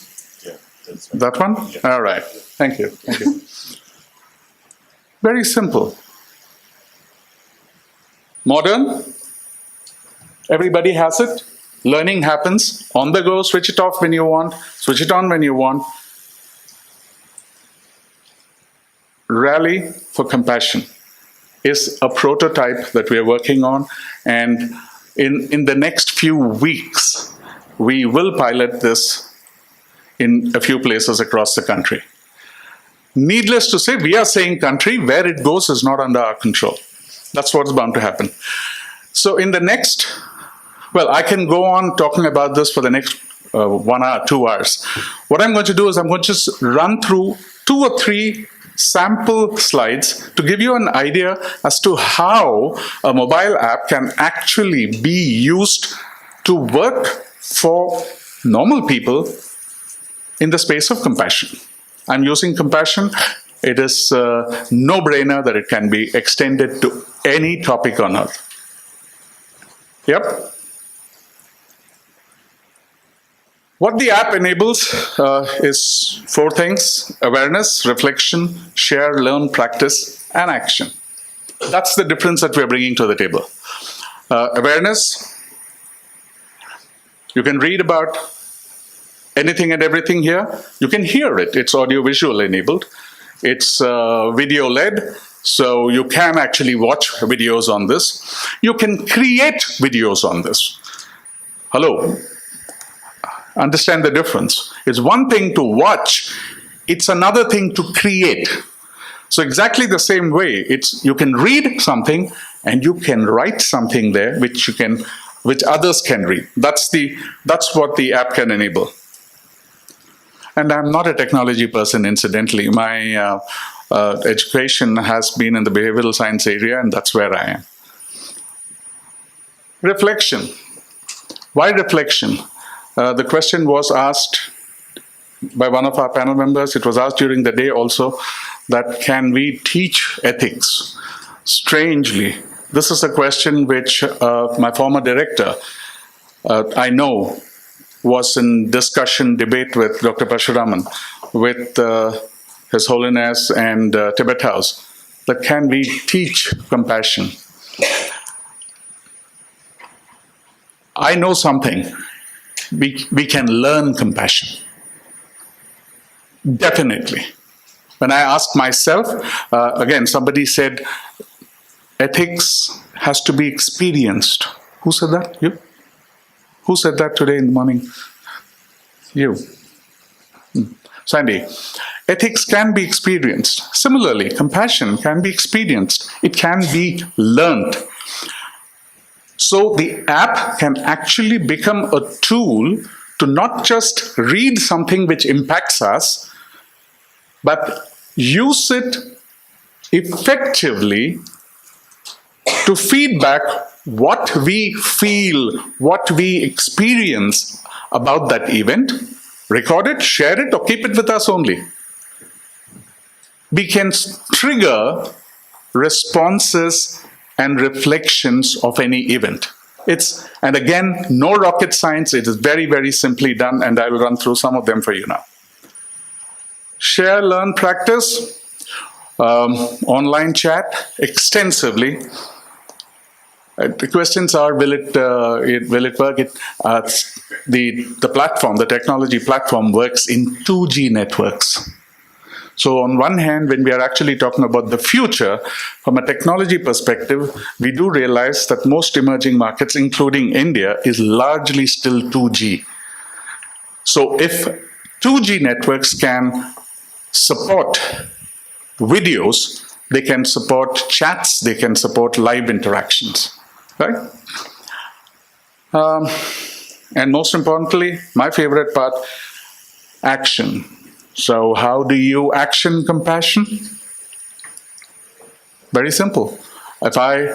Yeah, that's That one? Yeah. All right. Thank you. Thank you. Very simple. Modern. Everybody has it. Learning happens on the go. Switch it off when you want. Switch it on when you want. Rally for Compassion is a prototype that we are working on, and in the next few weeks, we will pilot this in a few places across the country. Needless to say, we are saying country, where it goes is not under our control. That's what's bound to happen. So in the next, well, I can go on talking about this for the next 1 hour, 2 hours. What I'm going to do is I'm going to just run through 2 or 3 sample slides to give you an idea as to how a mobile app can actually be used to work for normal people in the space of compassion. I'm using compassion. It is a no-brainer that it can be extended to any topic on earth. Yep. What the app enables is 4 things: awareness, reflection, share, learn, practice, and action. That's the difference that we're bringing to the table. Awareness, you can read about anything and everything here. You can hear it. It's audio-visual enabled. It's video-led, so you can actually watch videos on this. You can create videos on this. Hello. Understand the difference. It's one thing to watch, it's another thing to create. So exactly the same way, you can read something and you can write something there which others can read. That's what the app can enable. And I'm not a technology person, incidentally. My education has been in the behavioral science area, and that's where I am. Reflection. Why reflection? The question was asked by one of our panel members. It was asked during the day also, that can we teach ethics? Strangely, this is a question which my former director, I know, was in discussion, debate with Dr. Parshuraman, with His Holiness and Tibet House, that can we teach compassion? I know something. We can learn compassion. Definitely. When I asked myself, again, somebody said, ethics has to be experienced. Who said that? You? Who said that today in the morning? You. Sandy. Ethics can be experienced. Similarly, compassion can be experienced. It can be learned. So the app can actually become a tool to not just read something which impacts us, but use it effectively to feedback what we feel, what we experience about that event, record it, share it, or keep it with us only. We can trigger responses and reflections of any event. And again, no rocket science. It is very, very simply done, and I will run through some of them for you now. Share, learn, practice. Online chat extensively. The questions are: will it work? The platform, the technology platform, works in 2G networks. So on one hand, when we are actually talking about the future, from a technology perspective, we do realize that most emerging markets, including India, is largely still 2G. So if 2G networks can support videos, they can support chats, they can support live interactions, right? And most importantly, my favorite part, action. So how do you action compassion? Very simple. If I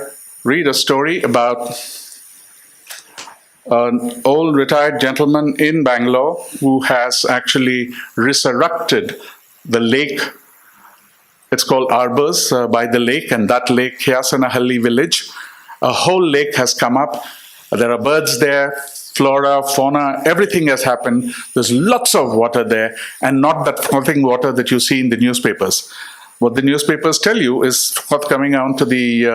read a story about an old retired gentleman in Bangalore who has actually resurrected the lake, it's called Arbors by the lake, and that lake, Hyasanahalli village, a whole lake has come up. There are birds there, flora, fauna, everything has happened. There's lots of water there, and not that frothing water that you see in the newspapers. What the newspapers tell you is what's coming onto the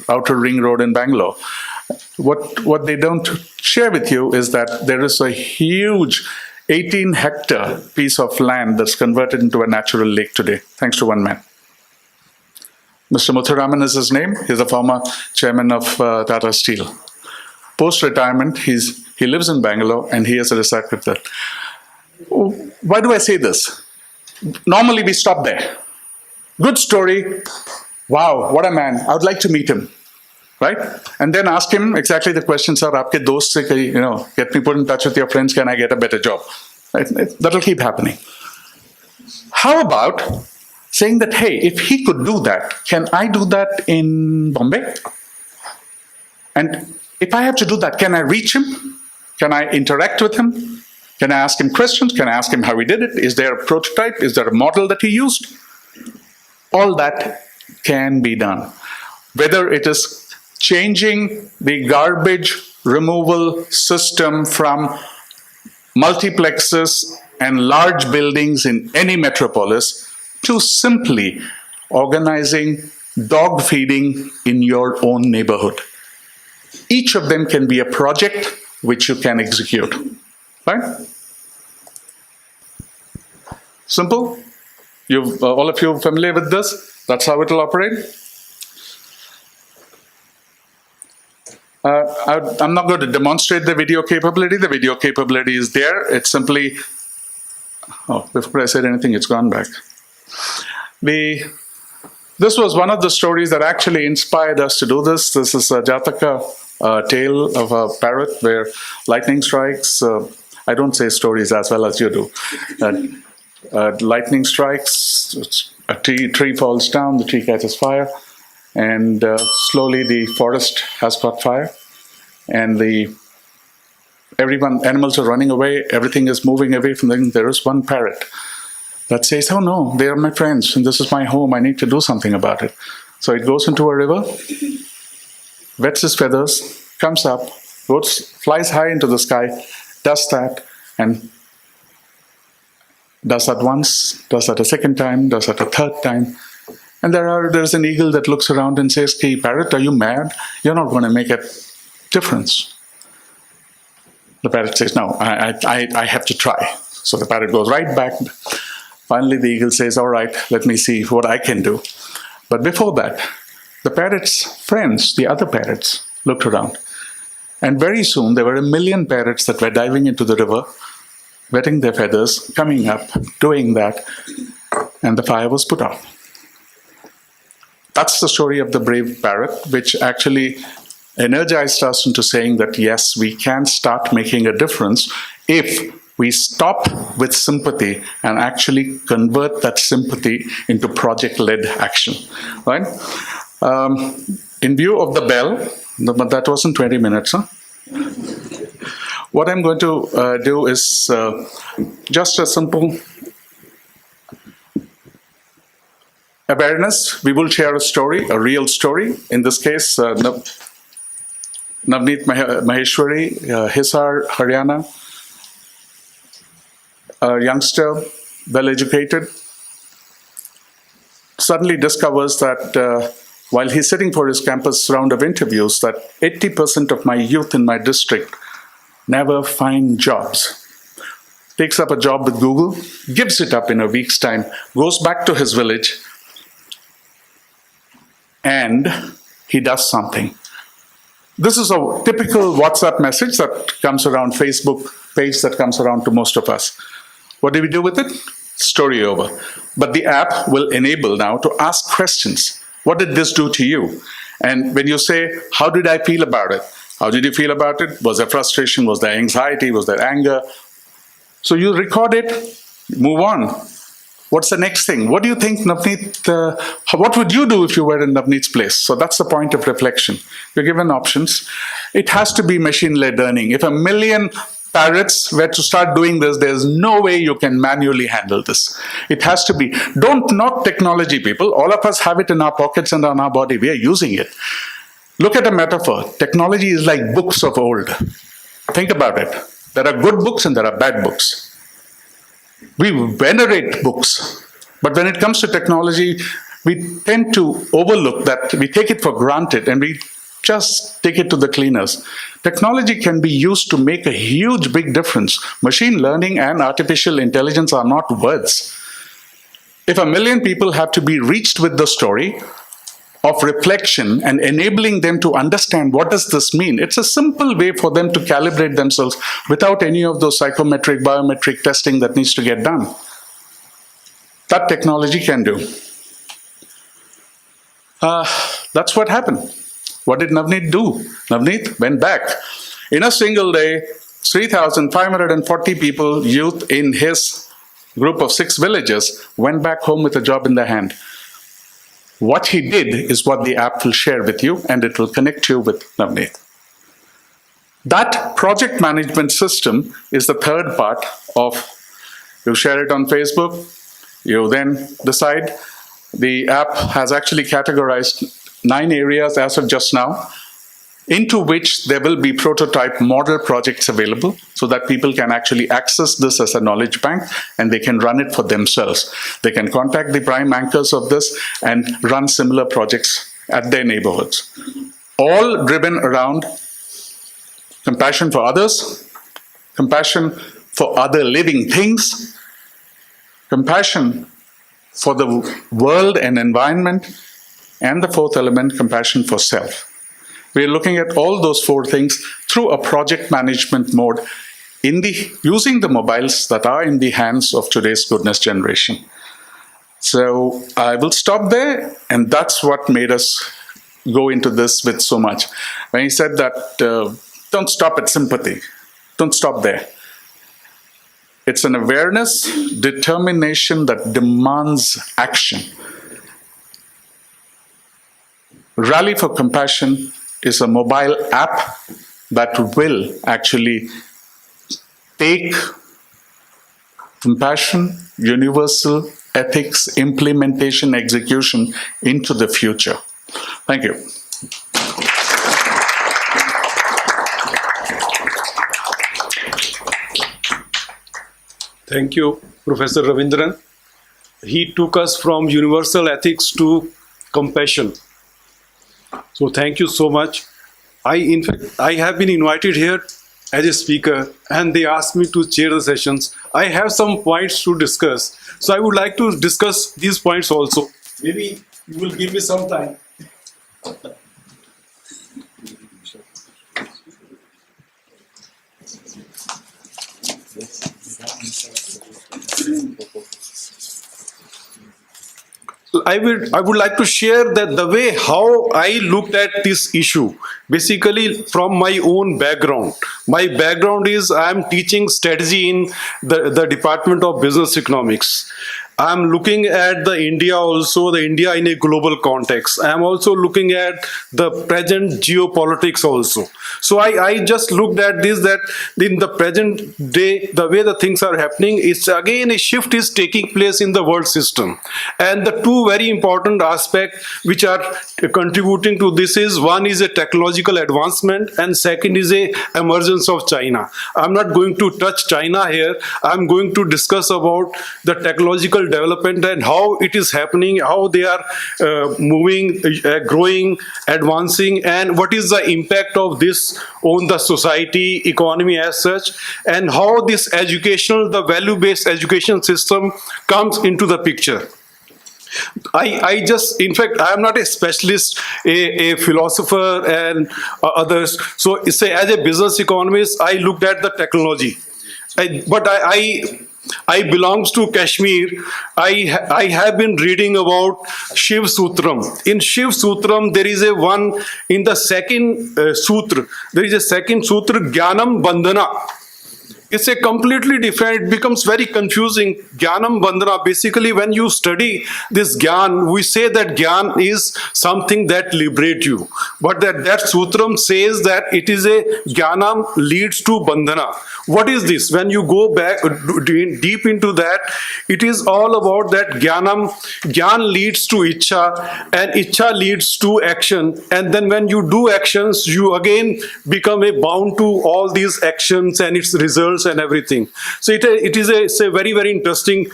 outer ring road in Bangalore. What they don't share with you is that there is a huge 18-hectare piece of land that's converted into a natural lake today, thanks to one man. Mr. Muthuraman is his name. He's a former chairman of Tata Steel. Post-retirement, he lives in Bangalore, and he has resurrected that. Why do I say this? Normally we stop there. Good story. Wow, what a man. I would like to meet him. Right? And then ask him exactly the questions are, aapke dost se, get me put in touch with your friends, can I get a better job? Right? That'll keep happening. How about saying that, hey, if he could do that, can I do that in Bombay? And if I have to do that, can I reach him? Can I interact with him? Can I ask him questions? Can I ask him how he did it? Is there a prototype? Is there a model that he used? All that can be done. Whether it is changing the garbage removal system from multiplexes and large buildings in any metropolis to simply organizing dog feeding in your own neighborhood. Each of them can be a project which you can execute, right? Simple. All of you familiar with this? That's how it will operate. I'm not going to demonstrate the video capability. The video capability is there. It's simply, before I said anything, it's gone back. This was one of the stories that actually inspired us to do this. This is a Jataka tale of a parrot where lightning strikes. I don't say stories as well as you do. Lightning strikes, a tree falls down, the tree catches fire, and slowly the forest has caught fire, and animals are running away, everything is moving away from them. There is one parrot that says, oh no, they are my friends, and this is my home, I need to do something about it. So it goes into a river, wets its feathers, comes up, flies high into the sky, does that, and does that once, does that a second time, does that a third time. And there's an eagle that looks around and says, hey, parrot, are you mad? You're not going to make a difference. The parrot says, no, I have to try. So the parrot goes right back. Finally, the eagle says, all right, let me see what I can do. But before that, the parrot's friends, the other parrots, looked around. And very soon, there were 1 million parrots that were diving into the river, wetting their feathers, coming up, doing that, and the fire was put out. That's the story of the brave parrot, which actually energized us into saying that, yes, we can start making a difference if we stop with sympathy and actually convert that sympathy into project-led action, right? In view of the bell, but that wasn't 20 minutes, huh? What I'm going to do is just a simple awareness, we will share a story, a real story. In this case, Navneet Maheshwari, Hisar, Haryana, a youngster, well-educated, suddenly discovers that while he's sitting for his campus round of interviews, that 80% of my youth in my district never find jobs. Takes up a job with Google, gives it up in a week's time, goes back to his village, and he does something. This is a typical WhatsApp message that comes around, Facebook page that comes around to most of us. What do we do with it? Story over. But the app will enable now to ask questions. What did this do to you? And when you say, how did I feel about it? How did you feel about it? Was there frustration? Was there anxiety? Was there anger? So you record it, move on. What's the next thing? What do you think, Navneet? What would you do if you were in Navneet's place? So that's the point of reflection. You're given options. It has to be machine-led learning. If 1 million parrots were to start doing this, there's no way you can manually handle this. It has to be. Don't knock technology, people. All of us have it in our pockets and on our body. We are using it. Look at a metaphor. Technology is like books of old. Think about it. There are good books and there are bad books. We venerate books, but when it comes to technology, we tend to overlook that. We take it for granted and we just take it to the cleaners. Technology can be used to make a huge, big difference. Machine learning and artificial intelligence are not words. If 1 million people have to be reached with the story of reflection and enabling them to understand what does this mean, it's a simple way for them to calibrate themselves without any of those psychometric, biometric testing that needs to get done. That technology can do. That's what happened. What did Navneet do? Navneet went back. In a single day, 3,540 people, youth in his group of 6 villages, went back home with a job in their hand. What he did is what the app will share with you, and it will connect you with Navneet. That project management system is the third part of, you share it on Facebook, you then decide. The app has actually categorized 9 areas as of just now, into which there will be prototype model projects available so that people can actually access this as a knowledge bank and they can run it for themselves. They can contact the prime anchors of this and run similar projects at their neighborhoods. All driven around compassion for others, compassion for other living things, compassion for the world and environment, and the fourth element, compassion for self. We're looking at all those 4 things through a project management mode using the mobiles that are in the hands of today's goodness generation. So I will stop there, and that's what made us go into this with so much. When he said that, don't stop at sympathy, don't stop there. It's an awareness, determination that demands action. Rally for Compassion is a mobile app that will actually take compassion, universal ethics, implementation, execution into the future. Thank you. Thank you, Professor Ravindran. He took us from universal ethics to compassion. So thank you so much. In fact, I have been invited here as a speaker and they asked me to chair the sessions. I have some points to discuss. So I would like to discuss these points also. Maybe you will give me some time. I would like to share that the way how I looked at this issue, basically from my own background. My background is I am teaching strategy in the Department of Business Economics. I'm looking at the India also, the India in a global context. I'm also looking at the present geopolitics also. So I just looked at this, that in the present day, the way the things are happening, it's again a shift is taking place in the world system. And the two very important aspects which are contributing to this is, one is a technological advancement and second is a emergence of China. I'm not going to touch China here. I'm going to discuss about the technological development and how it is happening, how they are moving, growing, advancing, and what is the impact of this on the society, economy as such, and how this educational, the value-based education system comes into the picture. I just, in fact, I am not a specialist, a philosopher and others. So say as a business economist, I looked at the technology. But I belongs to Kashmir. I have been reading about Shiv Sutram. In Shiv Sutram, there is a one, in the second sutra, there is a second sutra, Jnanam Bandhana. It's a completely different, it becomes very confusing. Jnanam Bandhana, basically when you study this Gyan, we say that Gyan is something that liberates you. But that Sutram says that it is a Jnanam leads to Bandhana. What is this? When you go back deep into that, it is all about that Gyan leads to Ichha and Ichha leads to action. And then when you do actions, you again become a bound to all these actions and its results and everything. So it is a very, very interesting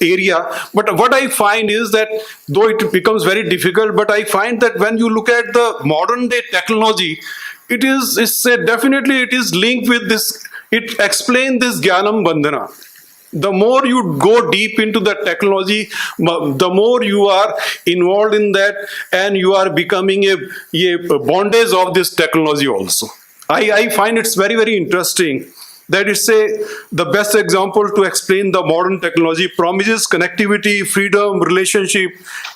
area. But what I find is that though it becomes very difficult, but I find that when you look at the modern day technology, definitely it is linked with this. It explains this Jnanam Bandhana. The more you go deep into the technology, the more you are involved in that, and you are becoming a bondage of this technology also. I find it's very, very interesting that it's the best example to explain the modern technology promises connectivity, freedom, relationship.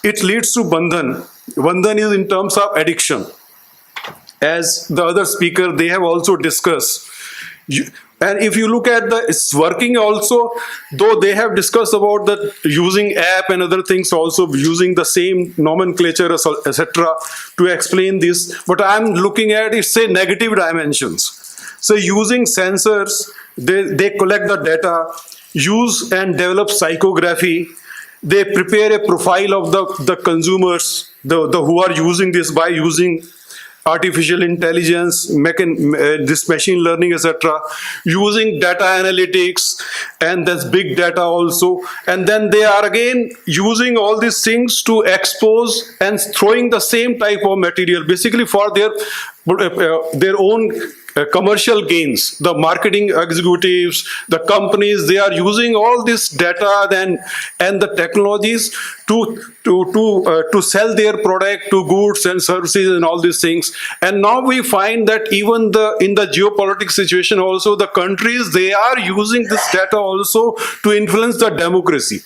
It leads to bandhan. Bandhan is in terms of addiction. As the other speaker, they have also discussed. And if you look at it's working also, though they have discussed about the using app and other things also, using the same nomenclature, etc. to explain this. But I'm looking at it's a negative dimensions. So using sensors, they collect the data, use and develop psychography. They prepare a profile of the consumers, the who are using this by using artificial intelligence, this machine learning, etc., using data analytics, and that's big data also. And then they are again using all these things to expose and throwing the same type of material, basically for their own commercial gains. The marketing executives, the companies, they are using all this data and the technologies to sell their product to goods and services and all these things. And now we find that even in the geopolitics situation also, the countries, they are using this data also to influence the democracy.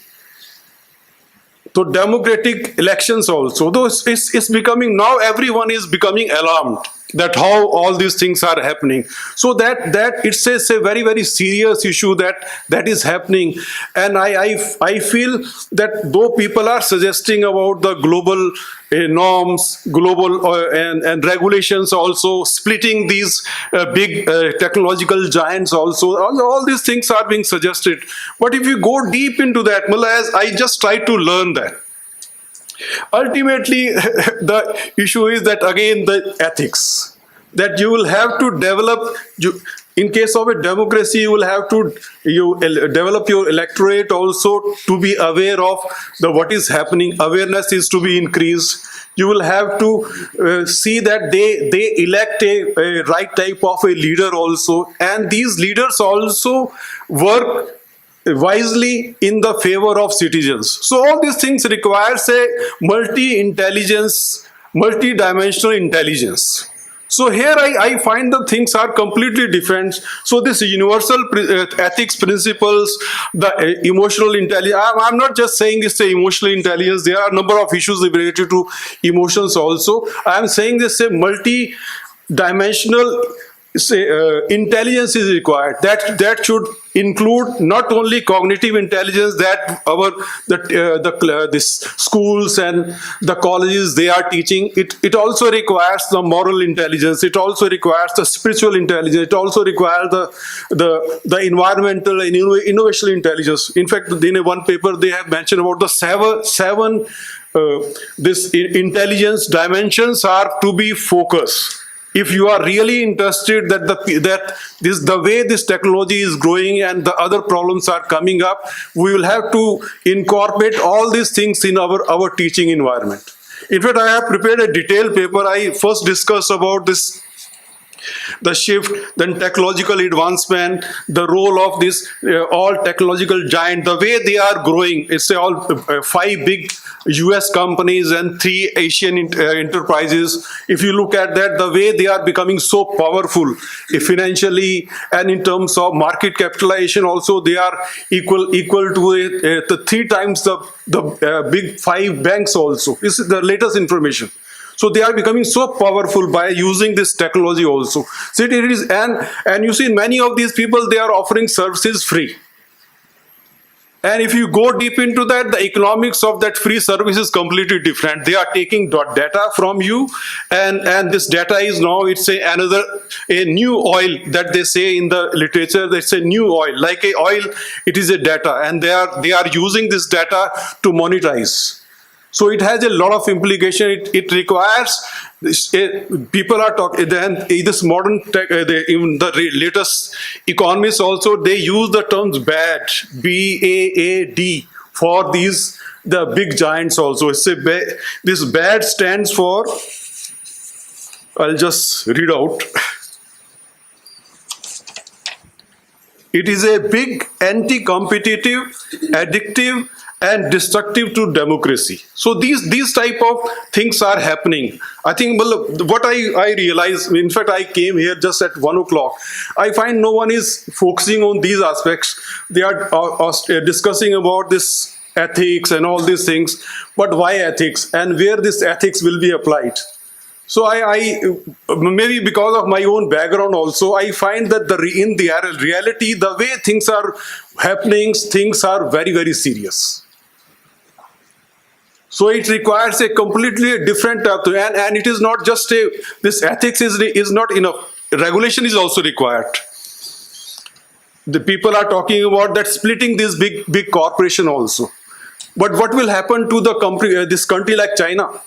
So democratic elections also, though it's becoming, now everyone is becoming alarmed that how all these things are happening. So that it's a very, very serious issue that is happening. And I feel that though people are suggesting about the global norms, global and regulations also, splitting these big technological giants also, all these things are being suggested. But if you go deep into that, as I just try to learn that. Ultimately, the issue is that again the ethics, that you will have to develop. In case of a democracy, you will have to develop your electorate also to be aware of what is happening. Awareness is to be increased. You will have to see that they elect a right type of a leader also, and these leaders also work wisely in the favor of citizens. So all these things requires a multi-dimensional intelligence. So here I find the things are completely different. So this universal ethics principles, the emotional intelligence, I'm not just saying it's the emotional intelligence, there are a number of issues related to emotions also. I'm saying this a multi-dimensional say intelligence is required. That should include not only cognitive intelligence that this schools and the colleges they are teaching. It also requires the moral intelligence. It also requires the spiritual intelligence. It also requires the environmental and innovational intelligence. In fact, in one paper they have mentioned about the seven this intelligence dimensions are to be focused. If you are really interested that the way this technology is growing and the other problems are coming up, we will have to incorporate all these things in our teaching environment. In fact, I have prepared a detailed paper. I first discussed about the shift, then technological advancement, the role of this all technological giant, the way they are growing. It's all 5 big US companies and 3 Asian enterprises. If you look at that, the way they are becoming so powerful financially and in terms of market capitalization, also they are equal to the 3 times the big 5 banks also. This is the latest information. So they are becoming so powerful by using this technology also. So it is, and you see many of these people, they are offering services free. And if you go deep into that, the economics of that free service is completely different. They are taking data from you, and this data is now, it's a new oil that they say in the literature. It's a new oil, like a oil. It is a data, and they are using this data to monetize. So it has a lot of implication. It requires people are talking. Then this modern tech, even the latest economists also, they use the terms BAD, BAAD, for the big giants also. This BAD stands for. I'll just read out. It is a big anti-competitive, addictive, and destructive to democracy. So these type of things are happening. I think what I realized, in fact, I came here just at 1 o'clock. I find no one is focusing on these aspects. They are discussing about this ethics and all these things. But why ethics, and where this ethics will be applied? So I maybe because of my own background also, I find that in the reality, the way things are happening, things are very, very serious. So it requires a completely different type of, and it is not just this ethics is not enough. Regulation is also required. The people are talking about that splitting this big corporation also. But what will happen to this country like China?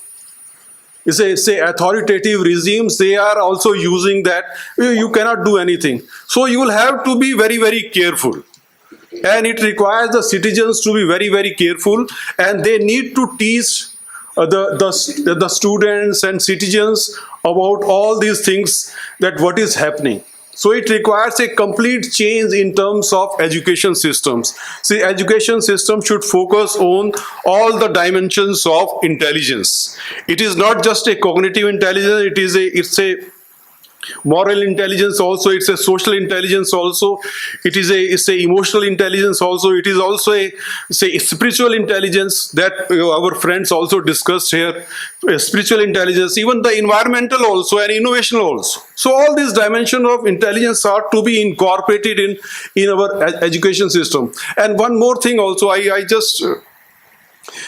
Say authoritative regimes, they are also using that. You cannot do anything. So you will have to be very, very careful. And it requires the citizens to be very, very careful, and they need to teach the students and citizens about all these things, that what is happening. So it requires a complete change in terms of education systems. See, education system should focus on all the dimensions of intelligence. It is not just a cognitive intelligence, it's a moral intelligence also, it's a social intelligence also, it's a emotional intelligence also, it is also a spiritual intelligence that our friends also discussed here, spiritual intelligence, even the environmental also and innovation also. So all these dimensions of intelligence are to be incorporated in our education system. And one more thing also, I just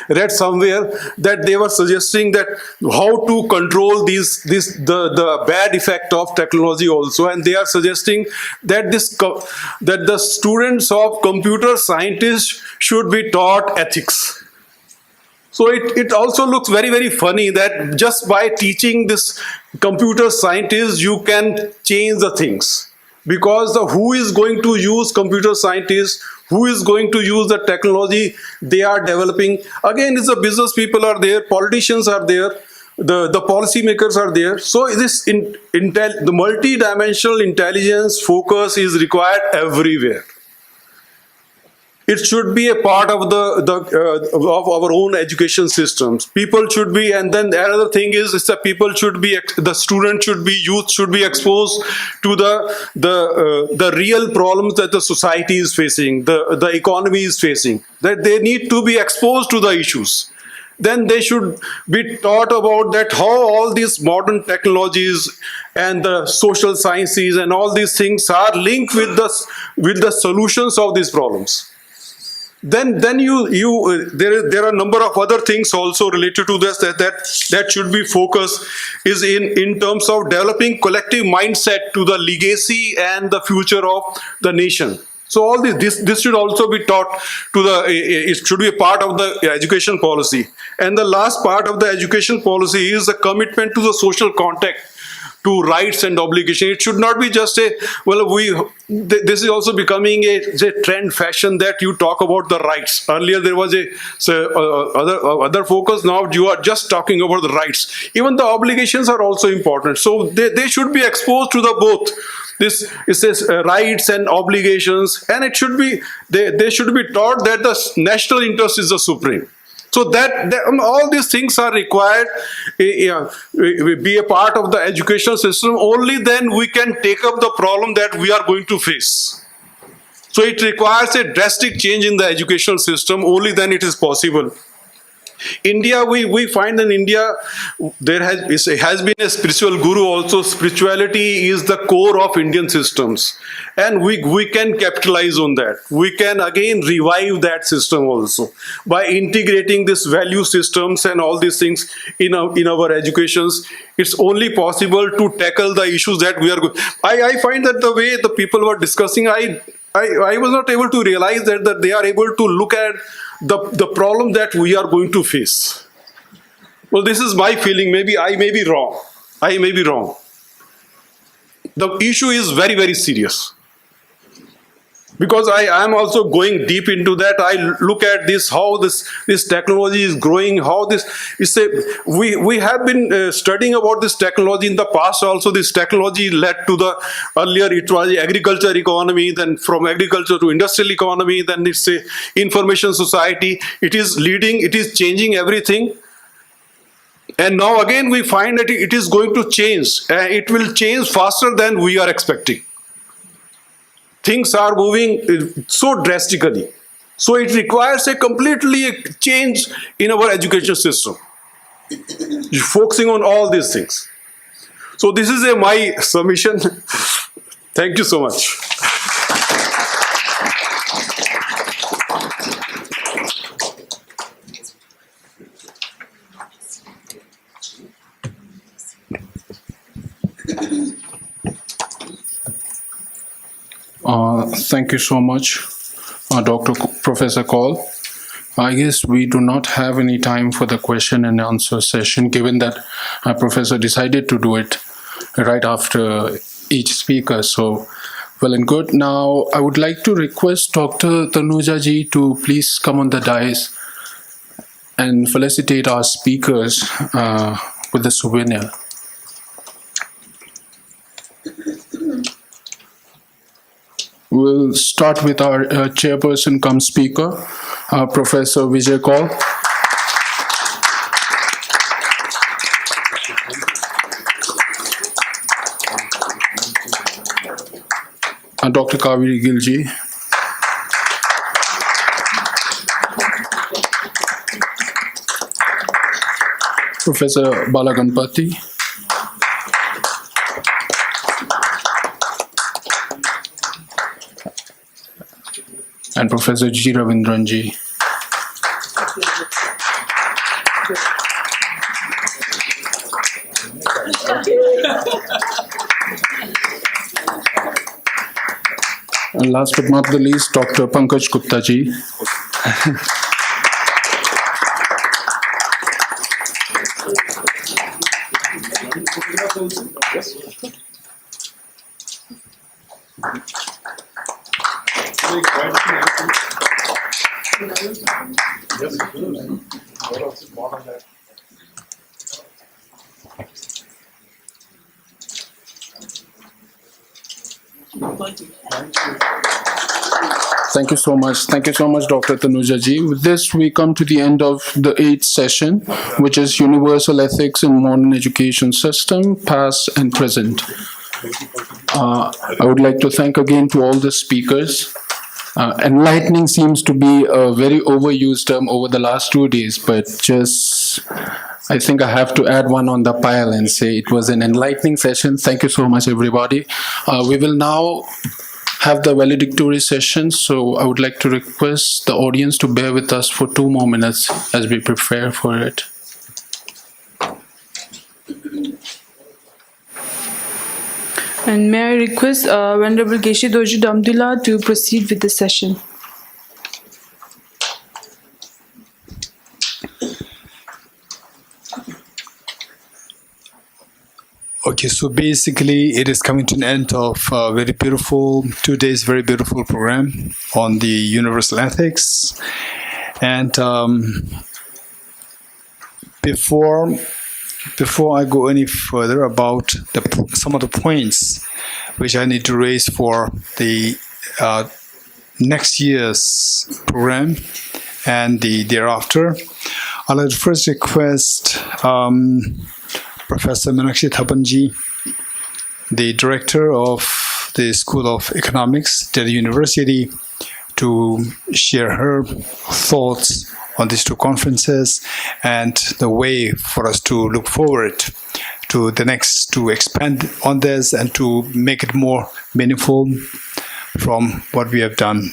read somewhere that they were suggesting that how to control the bad effect of technology also, and they are suggesting that that the students of computer scientists should be taught ethics. So it also looks very, very funny that just by teaching this computer scientists you can change the things, because who is going to use computer scientists, who is going to use the technology they are developing? Again, it's the business people are there, politicians are there, the policymakers are there. So the multi-dimensional intelligence focus is required everywhere. It should be a part of of our own education systems. People should be, and then another thing is that the student should be, youth should be exposed to the real problems that the society is facing, the economy is facing. That they need to be exposed to the issues. then they should be taught about that how all these modern technologies and the social sciences and all these things are linked with the solutions of these problems. Then there are a number of other things also related to this that should be focused is in terms of developing collective mindset to the legacy and the future of the nation. So all this should also be taught to it should be a part of the education policy. And the last part of the education policy is the commitment to the social contact, to rights and obligation. It should not be just this is also becoming a trend fashion that you talk about the rights. Earlier there was other focus, now you are just talking about the rights. Even the obligations are also important. So they should be exposed to the both. This says rights and obligations, and it should be they should be taught that the national interest is the supreme. So that all these things are required be a part of the educational system. Only then we can take up the problem that we are going to face. So it requires a drastic change in the educational system. Only then it is possible. India, we find in India there has been a spiritual guru also. Spirituality is the core of Indian systems, and we can capitalize on that. We can again revive that system also by integrating this value systems and all these things in our educations. It's only possible to tackle the issues that we are. I find that the way the people were discussing, I was not able to realize that they are able to look at the problem that we are going to face. Well, this is my feeling. Maybe I may be wrong. The issue is very, very serious. Because I am also going deep into that. I look at this, how this technology is growing, how this is we have been studying about this technology in the past also. This technology led to earlier it was agriculture economy, then from agriculture to industrial economy, then it's a information society. It is changing everything. And now again we find that it is going to change. It will change faster than we are expecting. Things are moving so drastically. So it requires a completely change in our education system, focusing on all these things. So this is my submission. Thank you so much. Thank you so much, Professor Kaul. I guess we do not have any time for the question and answer session, given that our professor decided to do it right after each speaker. So, well and good. Now, I would like to request Dr. Tanuja ji to please come on the dais and felicitate our speakers with the souvenir. We'll start with our chairperson cum speaker, Professor Vijay Kaul. Dr. Kaveri Gilji. Professor Balaganpati. And Professor G. Ravindranji. And last but not the least, Dr. Pankaj Gupta ji. Thank you so much. Thank you so much, Dr. Tanuja ji. With this, we come to the end of the 8th session, which is Universal Ethics in Modern Education System, Past and Present. I would like to thank again to all the speakers Enlightening seems to be a very overused term over the last 2 days, but just I think I have to add one on the pile and say it was an enlightening session. Thank you so much, everybody. We will now have the valedictory session, so I would like to request the audience to bear with us for 2 more minutes as we prepare for it. And may I request Venerable Geshe Doji Damdula to proceed with the session. Okay, so basically it is coming to an end of a very beautiful, 2 days, very beautiful program on the universal ethics. And before I go any further about some of the points which I need to raise for the next year's program and the thereafter, I'd like to first request Professor Meenakshi Thapanji, the director of the School of Economics, Delhi University, to share her thoughts on these 2 conferences and the way for us to look forward to the next, to expand on this and to make it more meaningful from what we have done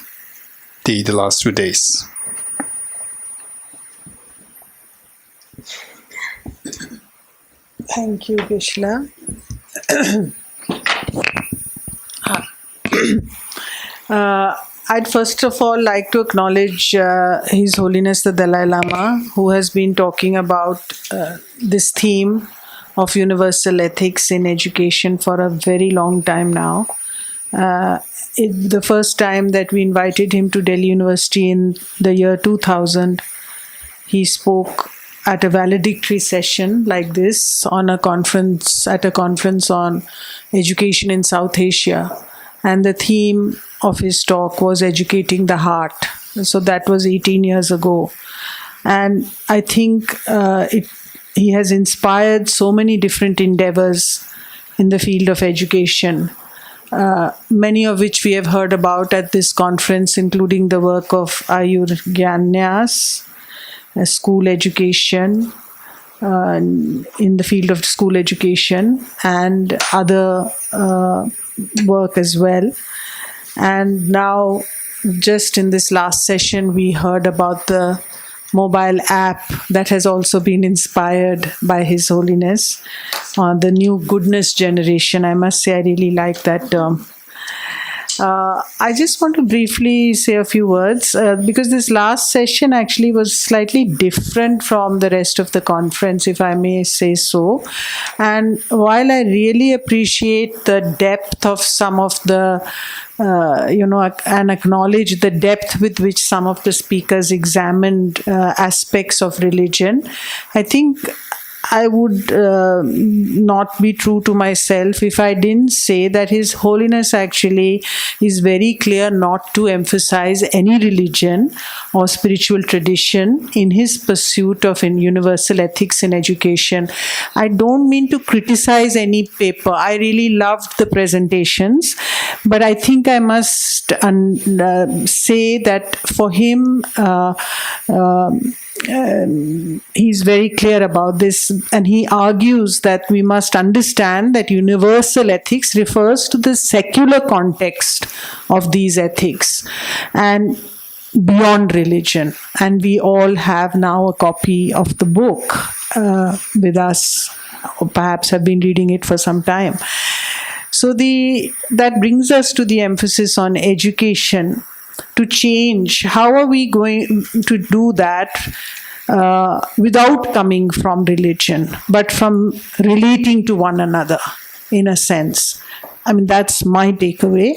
the last 2 days. Thank you, Gishla. I'd first of all like to acknowledge His Holiness the Dalai Lama, who has been talking about this theme of universal ethics in education for a very long time now. The first time that we invited him to Delhi University in the year 2000, he spoke at a valedictory session like this at a conference on education in South Asia. And the theme of his talk was educating the heart. So that was 18 years ago. And I think he has inspired so many different endeavors in the field of education, many of which we have heard about at this conference, including the work of Ayur Gyanyas, school education, in the field of school education, and other work as well. And now, just in this last session, we heard about the mobile app that has also been inspired by His Holiness, the new goodness generation. I must say I really like that term. I just want to briefly say a few words because this last session actually was slightly different from the rest of the conference, if I may say so. And while I really appreciate the depth of some of the and acknowledge the depth with which some of the speakers examined aspects of religion, I think I would not be true to myself if I didn't say that His Holiness actually is very clear not to emphasize any religion or spiritual tradition in his pursuit of universal ethics in education. I don't mean to criticize any paper. I really loved the presentations, but I think I must say that for him, he's very clear about this, and he argues that we must understand that universal ethics refers to the secular context of these ethics and beyond religion. And we all have now a copy of the book with us, or perhaps have been reading it for some time. So that brings us to the emphasis on education. To change, how are we going to do that without coming from religion, but from relating to one another in a sense? I mean, that's my takeaway.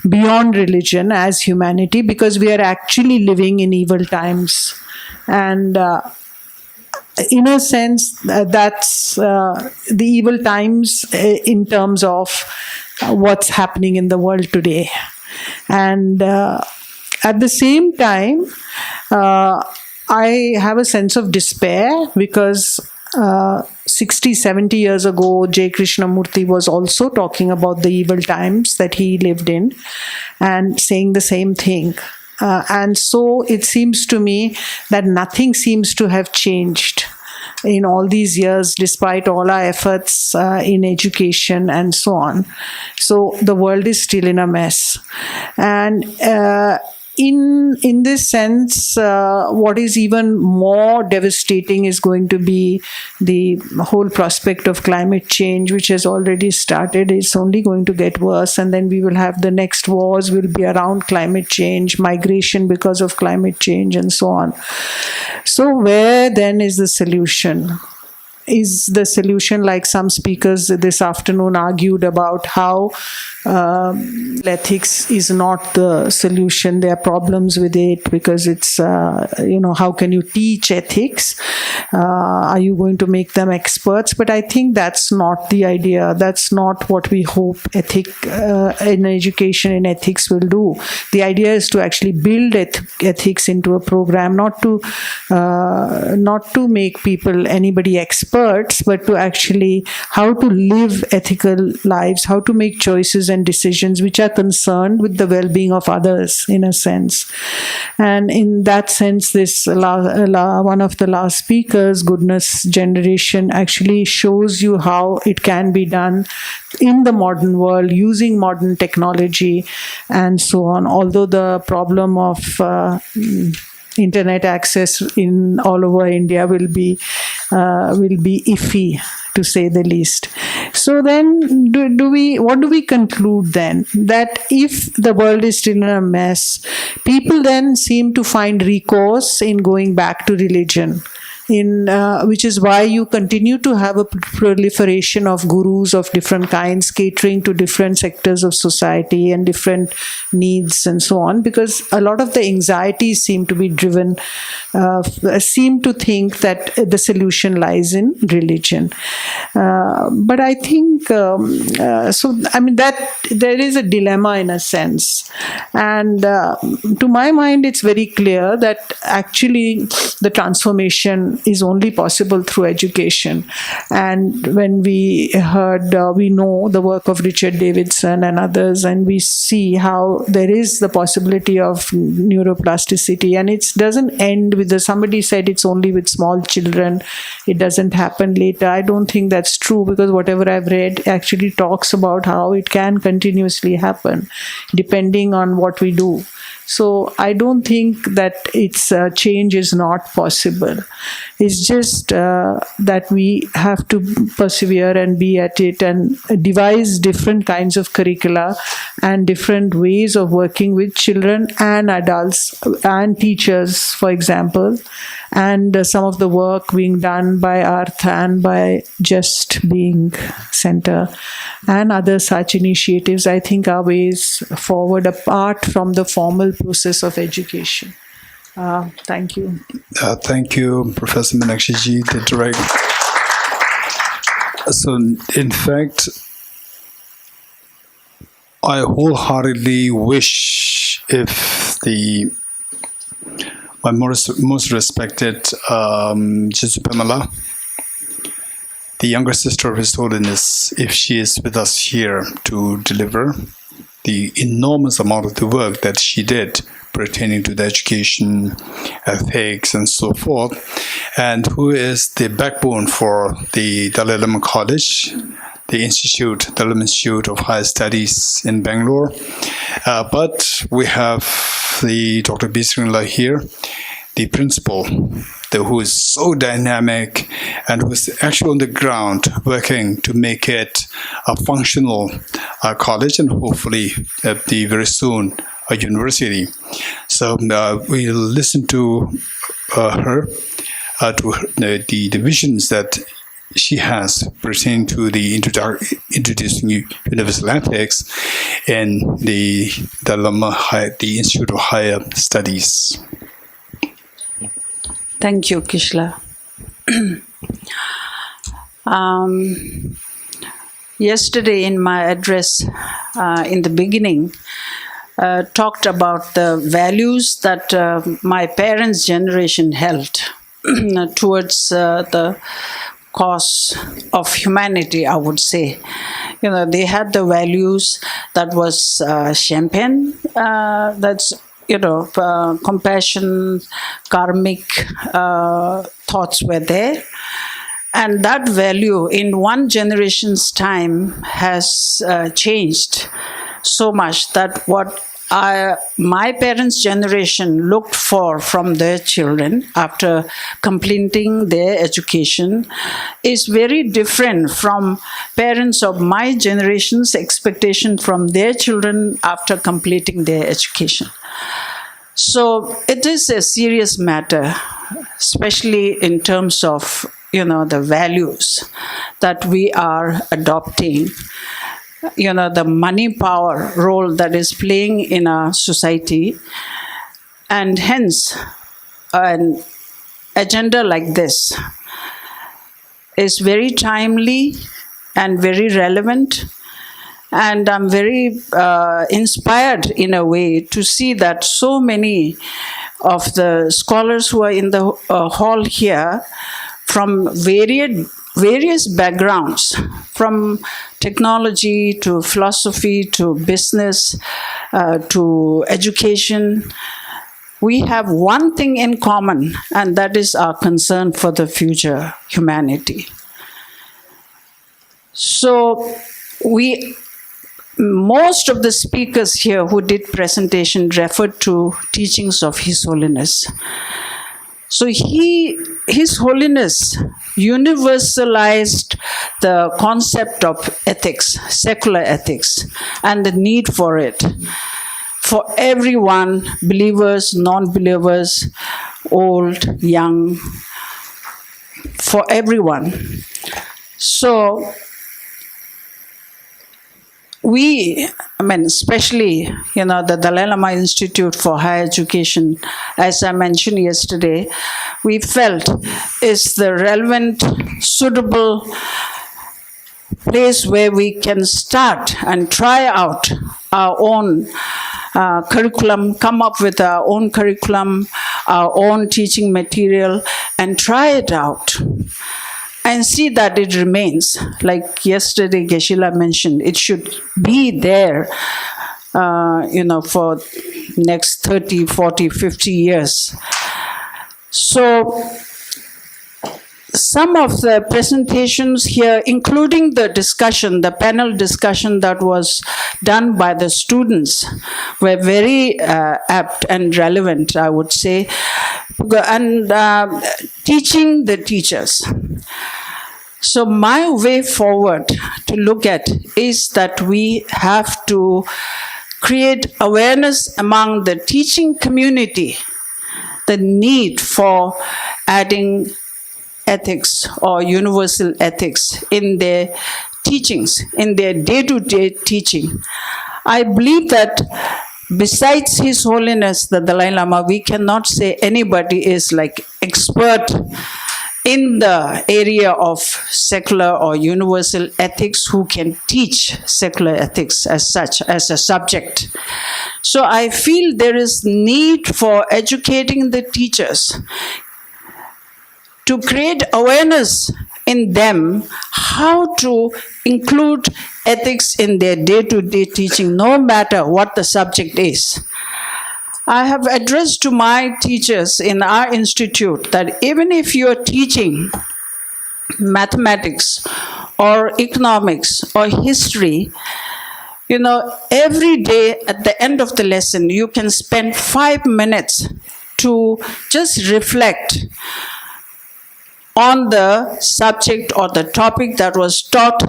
Beyond religion as humanity, because we are actually living in evil times. And in a sense, that's the evil times in terms of what's happening in the world today. And at the same time, I have a sense of despair because 60, 70 years ago, J. Krishnamurti was also talking about the evil times that he lived in and saying the same thing. And so it seems to me that nothing seems to have changed in all these years, despite all our efforts in education and so on. So the world is still in a mess. And in this sense, what is even more devastating is going to be the whole prospect of climate change, which has already started. It's only going to get worse, and then we will have the next wars will be around climate change, migration because of climate change, and so on. So where then is the solution? Is the solution, like some speakers this afternoon argued about, how ethics is not the solution. There are problems with it because it's, how can you teach ethics? Are you going to make them experts? But I think that's not the idea. That's not what we hope in education in ethics will do. The idea is to actually build ethics into a program, not to make anybody experts, but to actually how to live ethical lives, how to make choices and decisions which are concerned with the well-being of others, in a sense. And in that sense, this one of the last speakers, Goodness Generation, actually shows you how it can be done in the modern world using modern technology and so on. Although the problem of internet access in all over India will be iffy, to say the least. So then, what do we conclude then? That if the world is still in a mess, people then seem to find recourse in going back to religion. Which is why you continue to have a proliferation of gurus of different kinds catering to different sectors of society and different needs and so on, because a lot of the anxieties seem to be driven, seem to think that the solution lies in religion. But I think, that there is a dilemma in a sense. And to my mind, it's very clear that actually the transformation is only possible through education. And when we know the work of Richard Davidson and others, and we see how there is the possibility of neuroplasticity, and it doesn't end with somebody said it's only with small children, it doesn't happen later. I don't think that's true, because whatever I've read actually talks about how it can continuously happen depending on what we do. So I don't think that change is not possible. It's just that we have to persevere and be at it and devise different kinds of curricula and different ways of working with children and adults and teachers, for example, and some of the work being done by Arth and by Just Being Center and other such initiatives, I think, are ways forward apart from the formal process of education. Thank you. Thank you, Professor Meenakshi-ji, the director. So, in fact, I wholeheartedly wish if my most respected Jesu Pamela, the younger sister of His Holiness, if she is with us here to deliver the enormous amount of the work that she did pertaining to the education, ethics, and so forth, and who is the backbone for the Dalai Lama College, the Dalai Lama Institute of Higher Studies in Bangalore. But we have the Dr. B. Sringla here, the principal, who is so dynamic and who is actually on the ground working to make it a functional college and hopefully very soon a university. So we'll listen to her, to the visions that she has pertaining to the introducing universal ethics in the Institute of Higher Studies. Thank you, Kishla. Yesterday in my address, in the beginning, talked about the values that my parents' generation held towards the cause of humanity, I would say. They had the values that was champagne, that's, compassion, karmic thoughts were there. And that value in one generation's time has changed so much that what my parents' generation looked for from their children after completing their education is very different from parents of my generation's expectation from their children after completing their education. So it is a serious matter, especially in terms of the values that we are adopting, the money power role that is playing in our society. And hence, an agenda like this is very timely and very relevant. And I'm very inspired in a way to see that so many of the scholars who are in the hall here from various backgrounds, from technology to philosophy to business to education, we have one thing in common, and that is our concern for the future humanity. So most of the speakers here who did presentation referred to teachings of His Holiness. So His Holiness universalized the concept of ethics, secular ethics, and the need for it for everyone, believers, non-believers, old, young, for everyone. So especially, the Dalai Lama Institute for Higher Education, as I mentioned yesterday, we felt is the relevant, suitable place where we can start and try out our own curriculum, come up with our own curriculum, our own teaching material, and try it out. And see that it remains. Like yesterday, Geshe-la mentioned, it should be there, for next 30, 40, 50 years. So some of the presentations here, including the discussion, the panel discussion that was done by the students, were very apt and relevant, I would say, and teaching the teachers. So my way forward to look at is that we have to create awareness among the teaching community, the need for adding ethics or universal ethics in their teachings, in their day-to-day teaching. I believe that besides His Holiness, the Dalai Lama, we cannot say anybody is like expert in the area of secular or universal ethics who can teach secular ethics as such, as a subject. So I feel there is need for educating the teachers to create awareness in them how to include ethics in their day-to-day teaching, no matter what the subject is. I have addressed to my teachers in our institute that even if you are teaching mathematics or economics or history, every day at the end of the lesson, you can spend 5 minutes to just reflect on the subject or the topic that was taught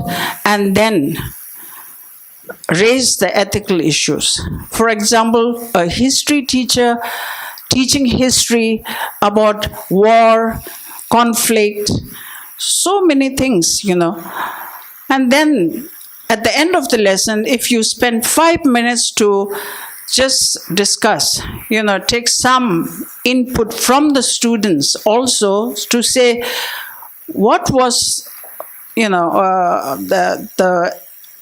and then raise the ethical issues. For example, a history teacher teaching history about war, conflict, so many things, And then at the end of the lesson, if you spend 5 minutes to just discuss, take some input from the students also to say what was, the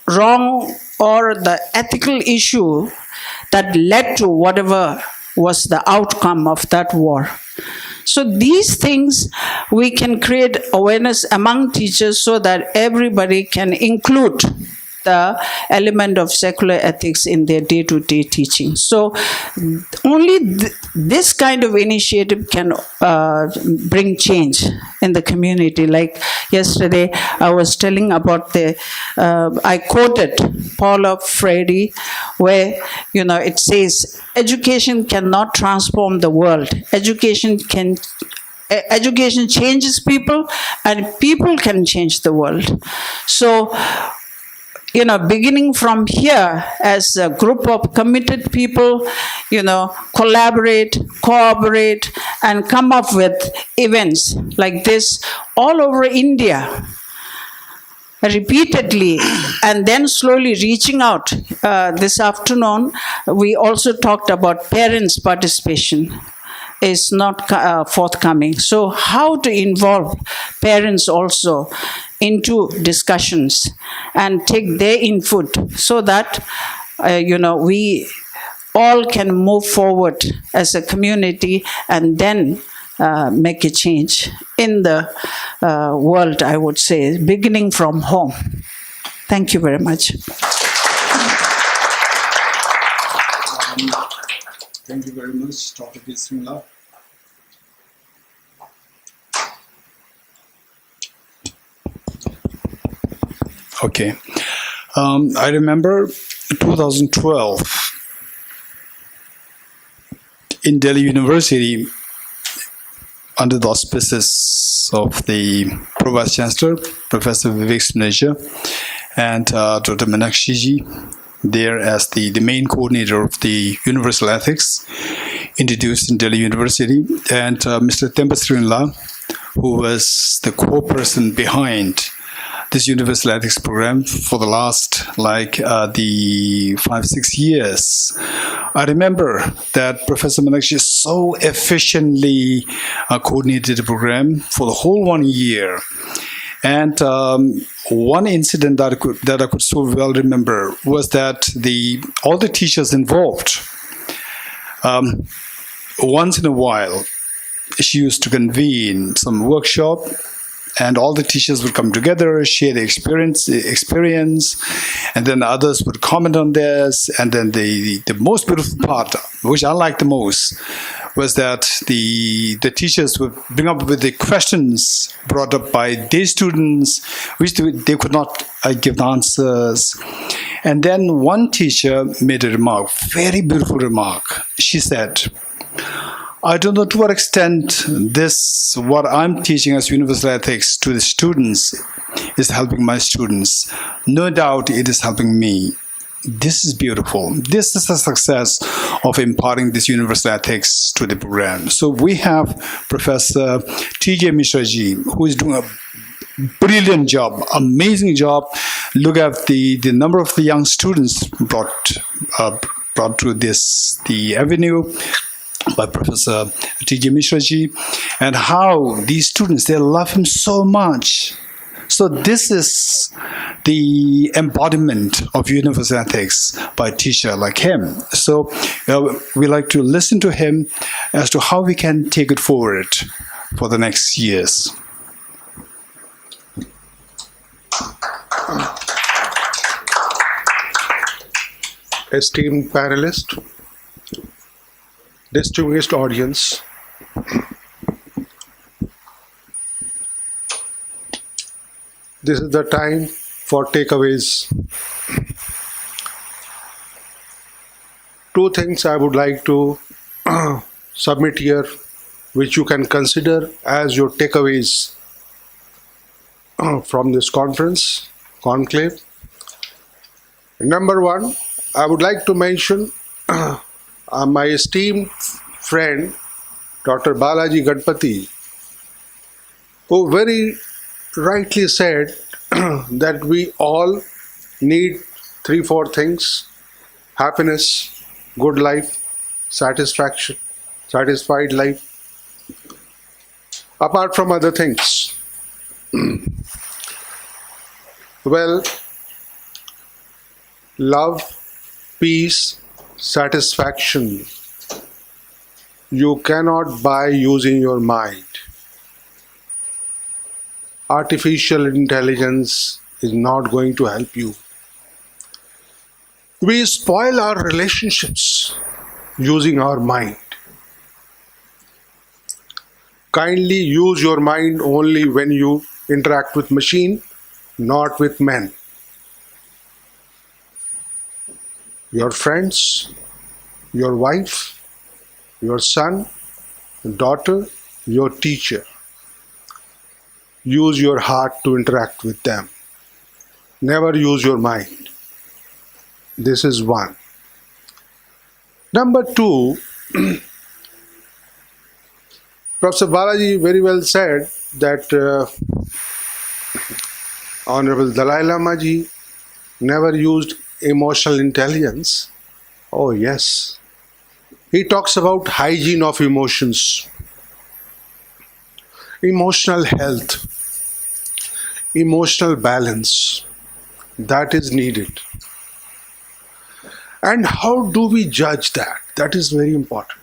wrong or the ethical issue that led to whatever was the outcome of that war. So these things we can create awareness among teachers so that everybody can include the element of secular ethics in their day-to-day teaching. So only this kind of initiative can bring change in the community. Like yesterday, I was telling about I quoted Paulo Freire, where, it says, education cannot transform the world. Education changes people, and people can change the world. So, beginning from here as a group of committed people, collaborate, cooperate, and come up with events like this all over India repeatedly, and then slowly reaching out. This afternoon, we also talked about parents' participation is not forthcoming. So how to involve parents also into discussions and take their input so that, we all can move forward as a community and then make a change in the world, I would say, beginning from home. Thank you very much. Thank you very much, Dr. Bismillah. Okay. I remember 2012 in Delhi University, under the auspices of the Pro-Vice Chancellor, Professor Vivek Sneja, and Dr. Meenakshi, there as the main coordinator of the Universal Ethics, introduced in Delhi University, and Mr. Tembasrinla, who was the core person behind this Universal Ethics program for the last the 5-6 years. I remember that Professor Meenakshi so efficiently coordinated the program for the whole 1 year. And one incident that I could so well remember was that all the teachers involved, once in a while, she used to convene some workshop, and all the teachers would come together, share their experience, and then others would comment on this. And then the most beautiful part, which I liked the most, was that the teachers would bring up with the questions brought up by their students, which they could not give the answers. And then one teacher made a remark, very beautiful remark. She said, I don't know to what extent what I'm teaching as universal ethics to the students is helping my students. No doubt it is helping me. This is beautiful. This is the success of imparting this universal ethics to the program. So we have Professor T.J. Mishraji, who is doing a brilliant job, amazing job. Look at the number of the young students brought to the avenue by Professor T.J. Mishraji, and how these students, they love him so much. So this is the embodiment of universal ethics by a teacher like him. So we like to listen to him as to how we can take it forward for the next years. Esteemed panelist, distinguished audience, this is the time for takeaways. Two things I would like to submit here, which you can consider as your takeaways from this conclave. Number one, I would like to mention my esteemed friend, Dr. Balaji Gadpati, who very rightly said that we all need 3-4 things: happiness, good life, satisfaction, satisfied life, apart from other things. Well, love, peace, satisfaction, you cannot buy using your mind. Artificial intelligence is not going to help you. We spoil our relationships using our mind. Kindly use your mind only when you interact with machine, not with men. Your friends, your wife, your son, daughter, your teacher. Use your heart to interact with them. Never use your mind. This is one. Number two, Professor Balaji very well said that Honorable Dalai Lama ji never used emotional intelligence. Oh yes. He talks about hygiene of emotions, emotional health, emotional balance. That is needed. And how do we judge that? That is very important.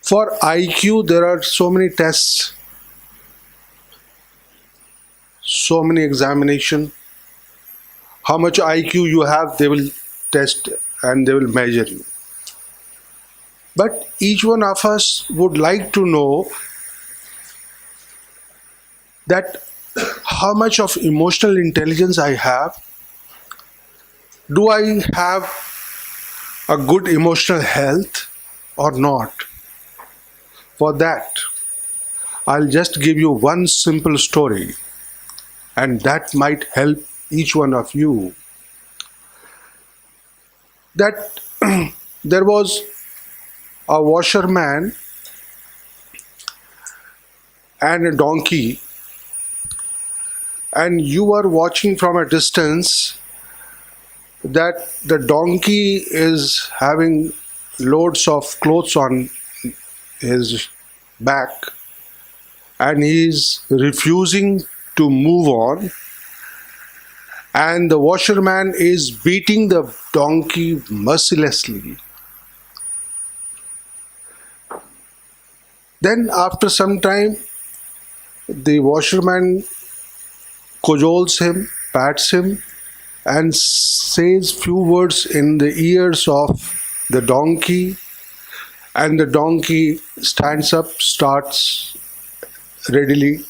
For IQ, there are so many tests, so many examinations. How much IQ you have, they will test and they will measure you. But each one of us would like to know that how much of emotional intelligence I have. Do I have a good emotional health or not? For that, I'll just give you one simple story, and that might help each one of you. That there was a washerman and a donkey, and you are watching from a distance that the donkey is having loads of clothes on his back and he is refusing to move on, and the washerman is beating the donkey mercilessly. Then after some time, the washerman cajoles him, pats him, and says few words in the ears of the donkey, and the donkey stands up, starts readily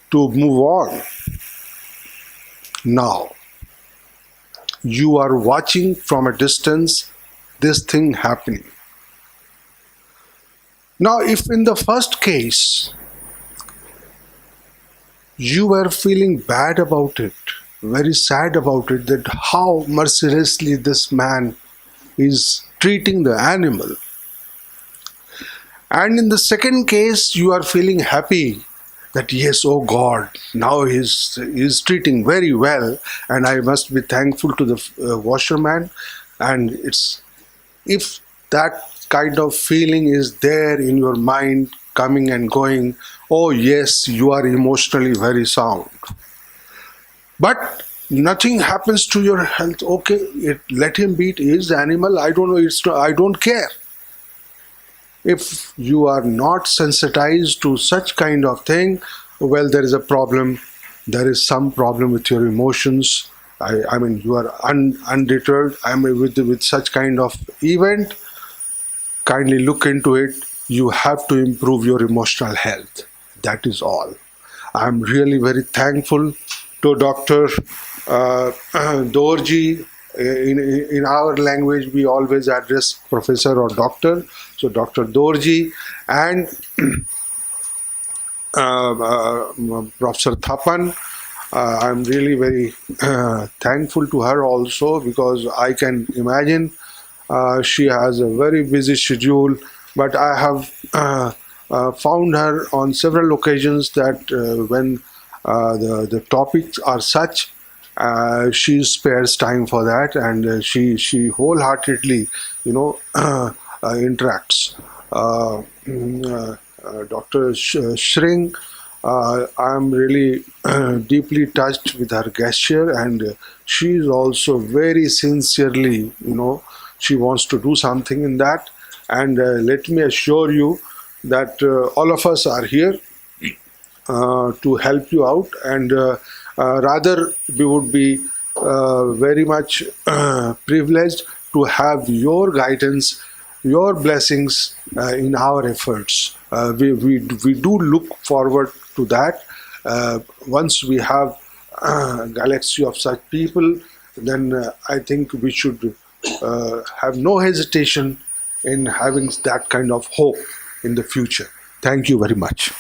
to move on. Now, you are watching from a distance this thing happening. Now, if in the first case, you were feeling bad about it, very sad about it, that how mercilessly this man is treating the animal. And in the second case, you are feeling happy that yes, oh God, now he's treating very well, and I must be thankful to the washerman. And it's, if that kind of feeling is there in your mind, coming and going, oh yes, you are emotionally very sound. But nothing happens to your health. Okay, let him beat his animal. I don't know. I don't care. If you are not sensitized to such kind of thing, well, there is a problem. There is some problem with your emotions. I mean, you are undeterred. I mean, with such kind of event, kindly look into it. You have to improve your emotional health. That is all. I'm really very thankful to Dr. Dorji. In our language, we always address professor or doctor. So Dr. Dorji and Professor Thapan, I'm really very thankful to her also, because I can imagine she has a very busy schedule, but I have found her on several occasions that when the topics are such, she spares time for that, and she wholeheartedly, interacts. Dr. Shring, I'm really deeply touched with her gesture, and she is also very sincerely, she wants to do something in that, And let me assure you that all of us are here to help you out, and rather we would be very much privileged to have your guidance, your blessings in our efforts. We do look forward to that. Once we have a galaxy of such people, then I think we should have no hesitation in having that kind of hope in the future. Thank you very much.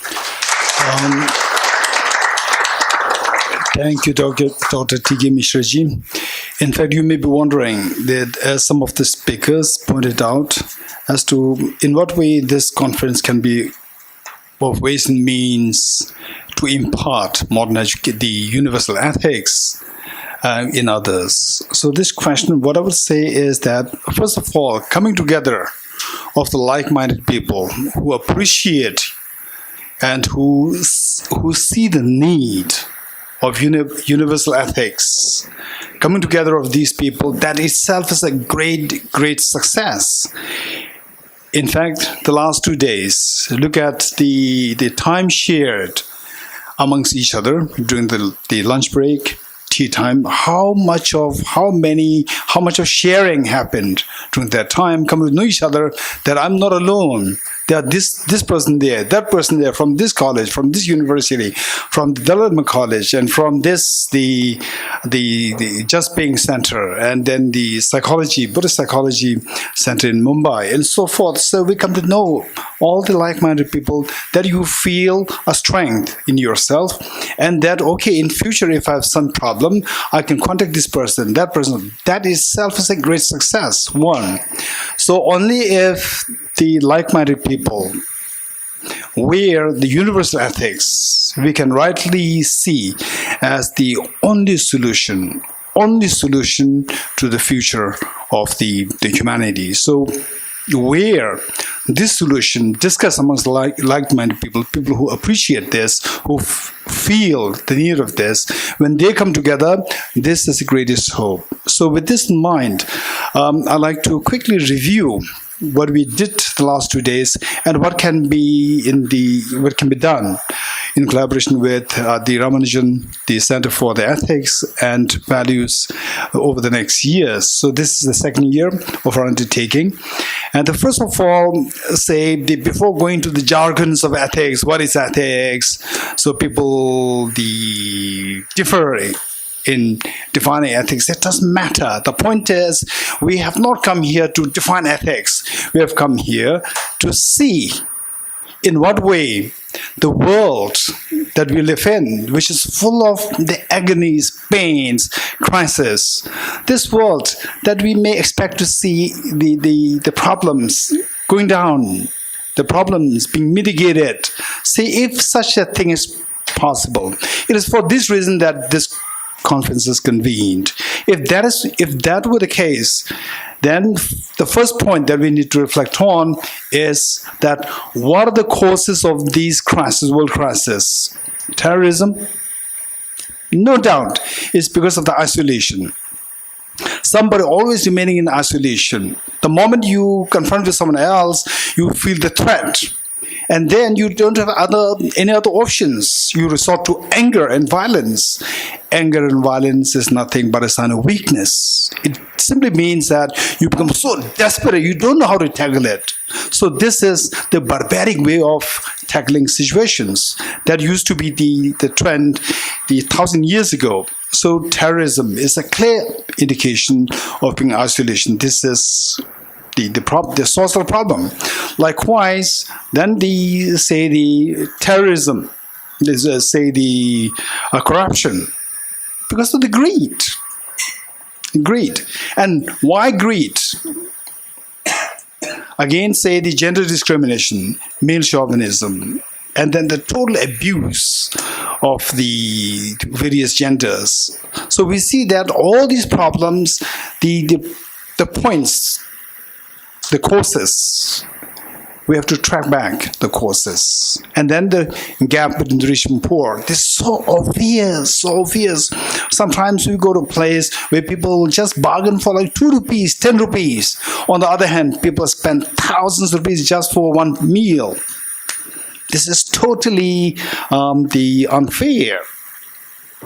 Thank you, Dr. T.K. Mishraji. In fact, you may be wondering that, as some of the speakers pointed out, as to in what way this conference can be of ways and means to impart the universal ethics in others. So this question, what I would say is that, first of all, coming together of the like-minded people who appreciate and who see the need of universal ethics, coming together of these people, that itself is a great success. In fact, the last 2 days, look at the time shared amongst each other during the lunch break, tea time, how much of sharing happened during that time, coming to know each other, that I'm not alone. There this person there, that person there, from this college, from this university, from the development college, and from this the Just Being Center, and then the Buddhist Psychology Center in Mumbai, and so forth. So we come to know all the like-minded people, that you feel a strength in yourself, and that, okay, in future, if I have some problem, I can contact this person, that person. That itself is a great success, one. So only if the like-minded people wear the universal ethics, we can rightly see as the only solution to the future of the humanity. So where this solution discussed amongst like-minded people who appreciate this, who feel the need of this, when they come together, this is the greatest hope. So with this in mind, I'd like to quickly review what we did the last 2 days and what can be done in collaboration with the Ramanujan, the Center for the Ethics and Values over the next years. So this is the second year of our undertaking. And the first of all, before going to the jargons of ethics, what is ethics? So people differ in defining ethics. It doesn't matter. The point is, we have not come here to define ethics. We have come here to see in what way the world that we live in, which is full of the agonies, pains, crisis, this world that we may expect to see the problems going down, the problems being mitigated. See if such a thing is possible. It is for this reason that this conference is convened. If that were the case, then the first point that we need to reflect on is that what are the causes of these crises, world crisis? Terrorism? No doubt it's because of the isolation. Somebody always remaining in isolation. The moment you confront with someone else, you feel the threat. And then you don't have any other options. You resort to anger and violence. Anger and violence is nothing but a sign of weakness. It simply means that you become so desperate, you don't know how to tackle it. So this is the barbaric way of tackling situations. That used to be the trend 1,000 years ago. So terrorism is a clear indication of being isolation. This is the source of the problem. Likewise, then the terrorism, the corruption, because of the greed. And why greed? Again, the gender discrimination, male chauvinism, and then the total abuse of the various genders. So we see that all these problems, the points, the causes, we have to track back the causes. And then the gap between the rich and poor. This is so obvious, so obvious. Sometimes we go to a place where people just bargain for like 2 rupees, 10 rupees. On the other hand, people spend thousands of rupees just for one meal. This is totally unfair.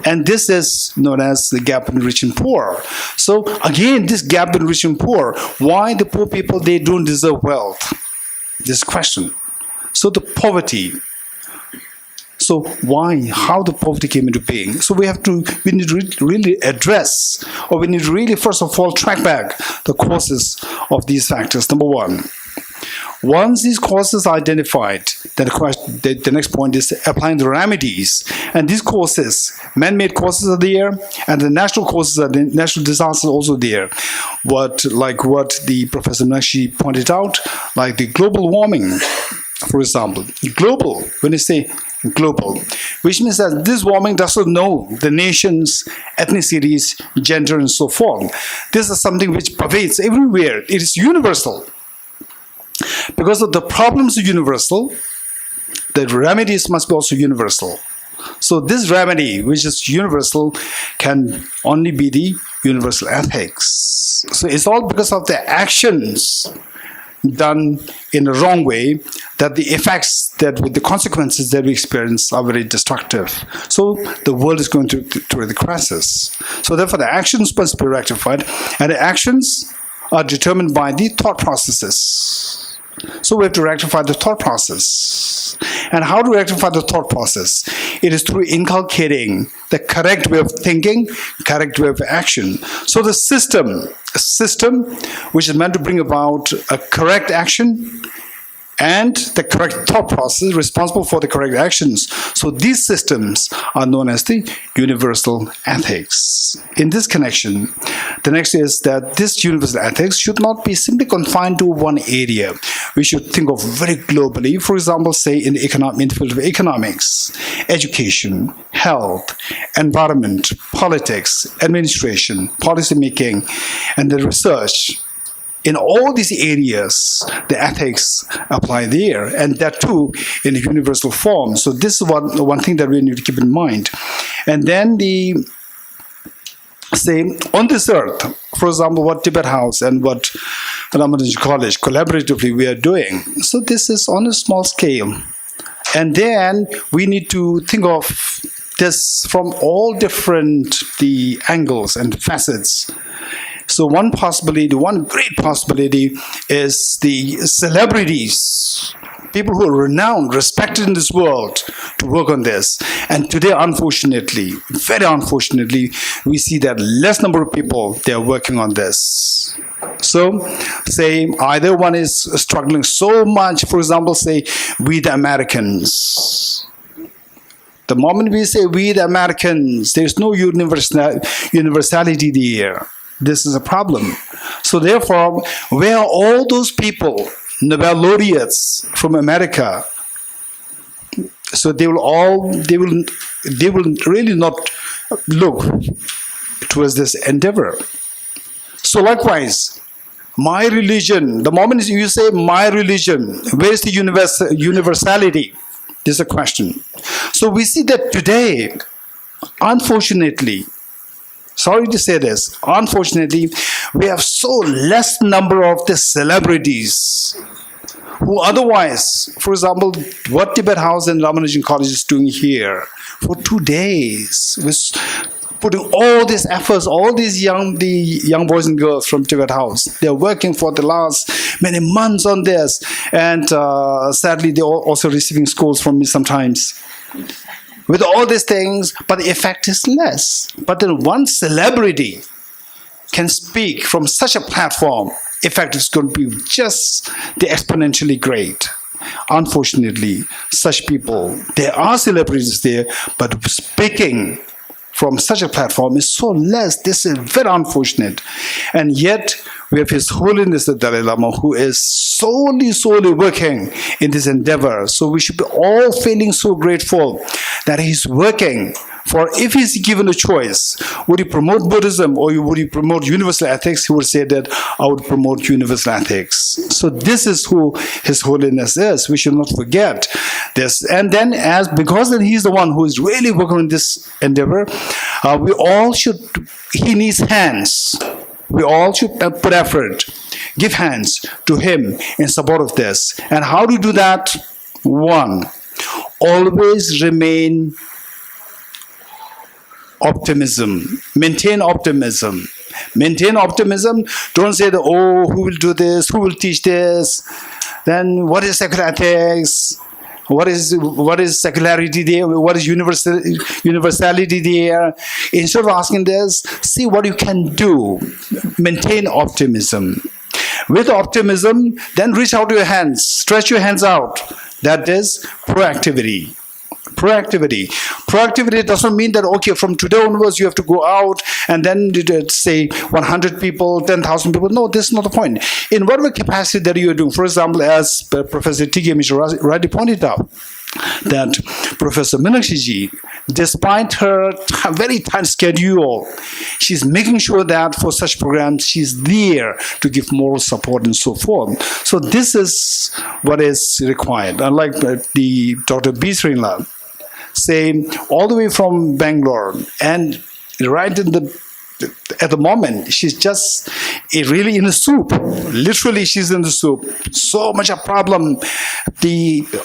And this is known as the gap in rich and poor. So again, this gap in rich and poor, why the poor people, they don't deserve wealth? This question. So the poverty. So why, how the poverty came into being? So we need to really address, or we need to really first of all track back the causes of these factors. Number one. Once these causes are identified, then the next point is applying the remedies. And these causes, man-made causes are there, and the natural causes are the natural disasters also there. What the Professor Nakshi pointed out, like the global warming, for example. Global, when you say global, which means that this warming doesn't know the nation's ethnicities, gender, and so forth. This is something which pervades everywhere. It is universal. Because of the problems are universal, the remedies must be also universal. So this remedy, which is universal, can only be the universal ethics. So it's all because of the actions done in a wrong way that the effects, that with the consequences that we experience are very destructive. So the world is going through the crisis. So therefore the actions must be rectified, and the actions are determined by the thought processes. So we have to rectify the thought process. And how to rectify the thought process? It is through inculcating the correct way of thinking, correct way of action. So the system which is meant to bring about a correct action and the correct thought process responsible for the correct actions. So these systems are known as the universal ethics. In this connection, the next is that this universal ethics should not be simply confined to one area. We should think of very globally, for example, say in the field of economics, education, health, environment, politics, administration, policy making, and the research. In all these areas, the ethics apply there, and that too in a universal form. So this is one thing that we need to keep in mind. And then on this earth, for example, what Tibet House and what Ramanujan College collaboratively we are doing. So this is on a small scale. And then we need to think of this from all different the angles and facets. So one great possibility is the celebrities, people who are renowned, respected in this world, to work on this. And today, unfortunately, very unfortunately, we see that less number of people, they are working on this. So, say either one is struggling so much, for example, say we the Americans. The moment we say we the Americans, there's no universality there. This is a problem. So therefore, where are all those people, Nobel laureates from America? So they will really not look towards this endeavor. So likewise, my religion, the moment you say my religion, where is the universality? This is a question. So we see that today, unfortunately, sorry to say this, unfortunately, we have so less number of the celebrities who otherwise, for example, what Tibet House and Ramanujan College is doing here for 2 days, with putting all these efforts, all these young boys and girls from Tibet House, they're working for the last many months on this, and sadly, they're also receiving scores from me sometimes. With all these things, but the effect is less. But then one celebrity can speak from such a platform, effect is going to be just the exponentially great. Unfortunately, such people, there are celebrities there, but speaking from such a platform is so less. This is very unfortunate. And yet, we have His Holiness the Dalai Lama, who is solely working in this endeavor. So we should be all feeling so grateful that he's working For if he's given a choice, would he promote Buddhism or would he promote universal ethics? He would say that I would promote universal ethics. So this is who His Holiness is. We should not forget this. And then because then he's the one who is really working on this endeavor, we all should, he needs hands. We all should put effort, give hands to him in support of this. And how to do that? One, always remain optimism. Maintain optimism. Maintain optimism. Don't say that, oh, who will do this? Who will teach this? Then what is secular ethics? What is secularity there? What is universality there? Instead of asking this, see what you can do. Maintain optimism. With optimism, then reach out your hands. Stretch your hands out. That is proactivity. Proactivity. Proactivity doesn't mean that, okay, from today onwards you have to go out and then say 100 people, 10,000 people. No, this is not the point. In whatever capacity that you are doing, for example, as Professor T.K. Mishra rightly pointed out, that Professor Meenakshi, despite her very tight schedule, she's making sure that for such programs, she's there to give moral support and so forth. So this is what is required. Unlike the Dr. B. Srinla, say all the way from Bangalore, and right at the moment, she's just really in the soup. Literally, she's in the soup. So much a problem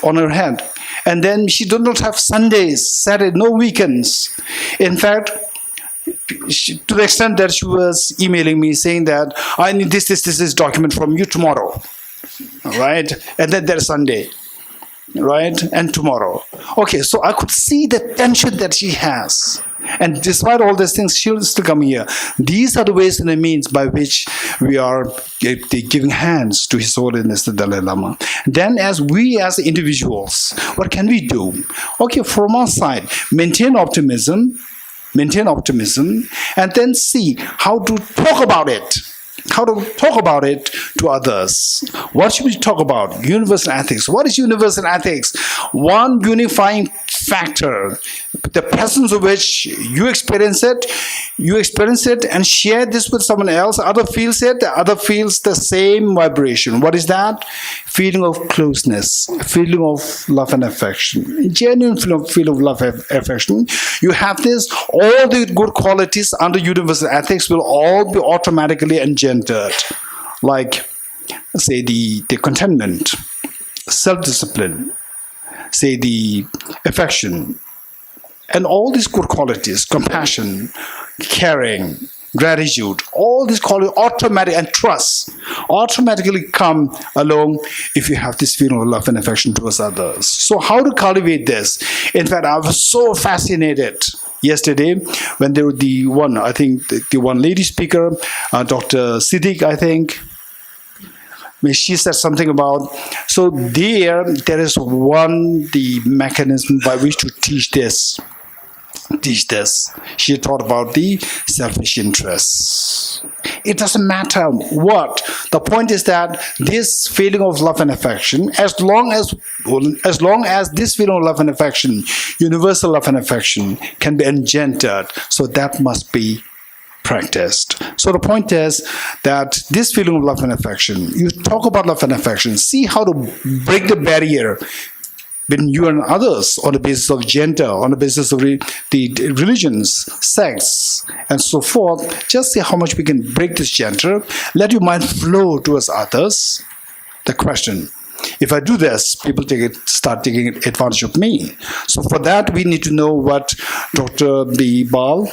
on her hand. And then she does not have Sundays, Saturday, no weekends. In fact, to the extent that she was emailing me saying that I need this document from you tomorrow, right? And then there's Sunday, right? And tomorrow. Okay, so I could see the tension that she has. And despite all these things, she'll still come here. These are the ways and the means by which we are giving hands to His Holiness the Dalai Lama. Then as individuals, what can we do? Okay, from our side, maintain optimism, and then see how to talk about it. How to talk about it to others. What should we talk about? Universal ethics. What is universal ethics? One unifying factor, the presence of which you experience it and share this with someone else. Other feels it, the other feels the same vibration. What is that? Feeling of closeness, feeling of love and affection, genuine feeling of love and affection. You have this, all the good qualities under universal ethics will all be automatically engendered, like say the contentment, self-discipline, say the affection, and all these good qualities, compassion, caring, gratitude, all these qualities and trust automatically come along if you have this feeling of love and affection towards others. So how to cultivate this? In fact, I was so fascinated yesterday when there was the one lady speaker, Dr. Siddiq, I think. She said something about, so there is the mechanism by which to teach this. She taught about the selfish interests. It doesn't matter what. The point is that this feeling of love and affection, as long as this feeling of love and affection, universal love and affection, can be engendered, so that must be practiced. So the point is that this feeling of love and affection, you talk about love and affection, see how to break the barrier between you and others on the basis of gender, on the basis of the religions, sects, and so forth. Just see how much we can break this gender. Let your mind flow towards others. The question, if I do this, people start taking advantage of me. So for that, we need to know what Dr. B. Bal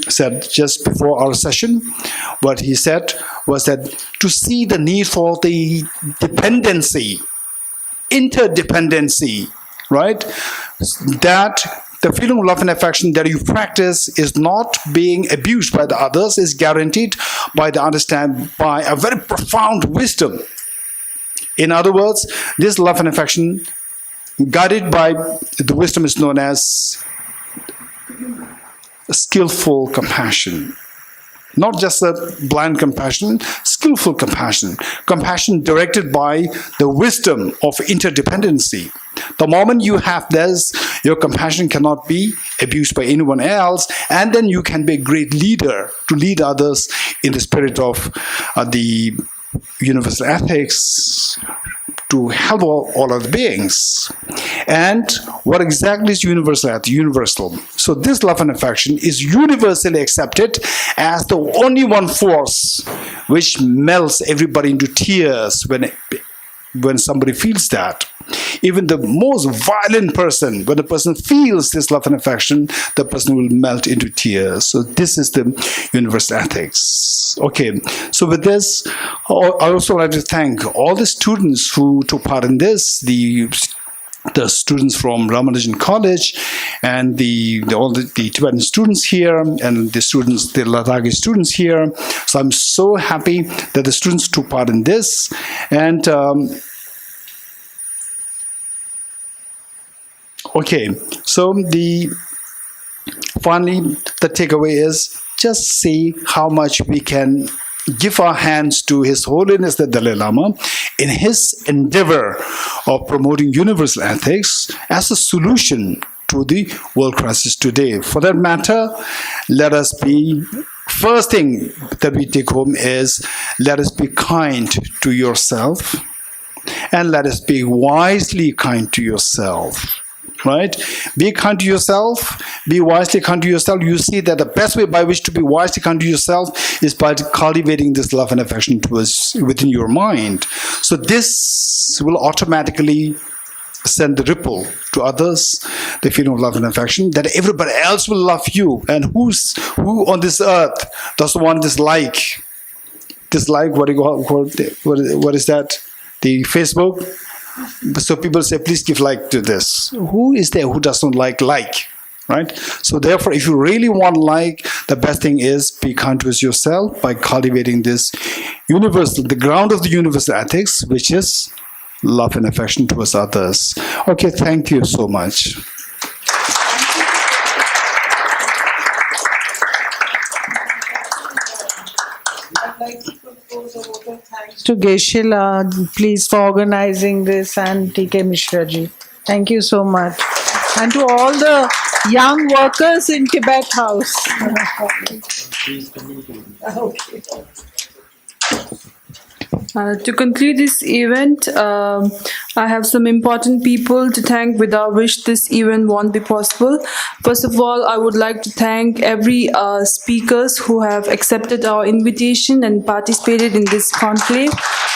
said just before our session. What he said was that to see the need for the dependency, interdependency, right? That the feeling of love and affection that you practice is not being abused by the others, is guaranteed by a very profound wisdom. In other words, this love and affection, guided by the wisdom, is known as skillful compassion. Not just a blind compassion, skillful compassion. Compassion directed by the wisdom of interdependency. The moment you have this, your compassion cannot be abused by anyone else, and then you can be a great leader to lead others in the spirit of the universal ethics, to help all other beings. And what exactly is universal? So this love and affection is universally accepted as the only one force which melts everybody into tears when somebody feels that. Even the most violent person, when a person feels this love and affection, the person will melt into tears. So this is the universal ethics. Okay, so with this, I also like to thank all the students who took part in this, the students from Ramanujan College and all the Tibetan students here and the Ladakhi students here. So I'm so happy that the students took part in this. And okay, so finally the takeaway is just see how much we can give our hands to His Holiness the Dalai Lama in his endeavor of promoting universal ethics as a solution to the world crisis today. For that matter, let us be, first thing that we take home is, let us be kind to yourself and let us be wisely kind to yourself. Right? Be kind to yourself, be wisely kind to yourself. You see that the best way by which to be wisely kind to yourself is by cultivating this love and affection towards within your mind. So this will automatically send the ripple to others, the feeling of love and affection, that everybody else will love you. And who on this earth doesn't want dislike? Dislike, what is that? The Facebook? So people say, please give like to this. Who is there who doesn't like? Right? So therefore, if you really want like, the best thing is be kind with yourself by cultivating this universal, the ground of the universal ethics, which is love and affection towards others. Okay, thank you so much. I'd like to propose a vote of thanks to Geshila, please, for organizing this, and TK Mishra ji. Thank you so much. And to all the young workers in Tibet House. Okay. To conclude this event, I have some important people to thank without which this event won't be possible. First of all, I would like to thank every speakers who have accepted our invitation and participated in this conclave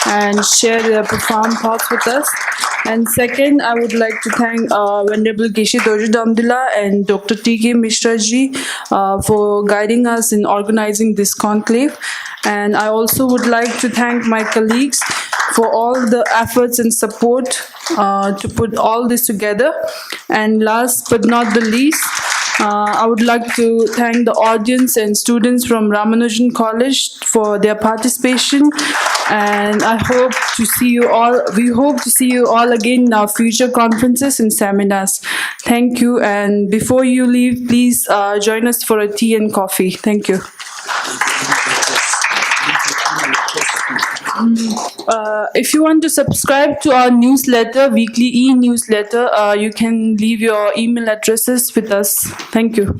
and share their profound thoughts with us. And second, I would like to thank Venerable Geshe Dorje Damdila and Dr. T.K. Mishra ji for guiding us in organizing this conclave. And I also would like to thank my colleagues for all the efforts and support to put all this together. And last but not the least, I would like to thank the audience and students from Ramanujan College for their participation. And I hope to see you all. We hope to see you all again in our future conferences and seminars. Thank you. And before you leave, please join us for a tea and coffee. Thank you. If you want to subscribe to our newsletter, weekly e-newsletter, you can leave your email addresses with us. Thank you.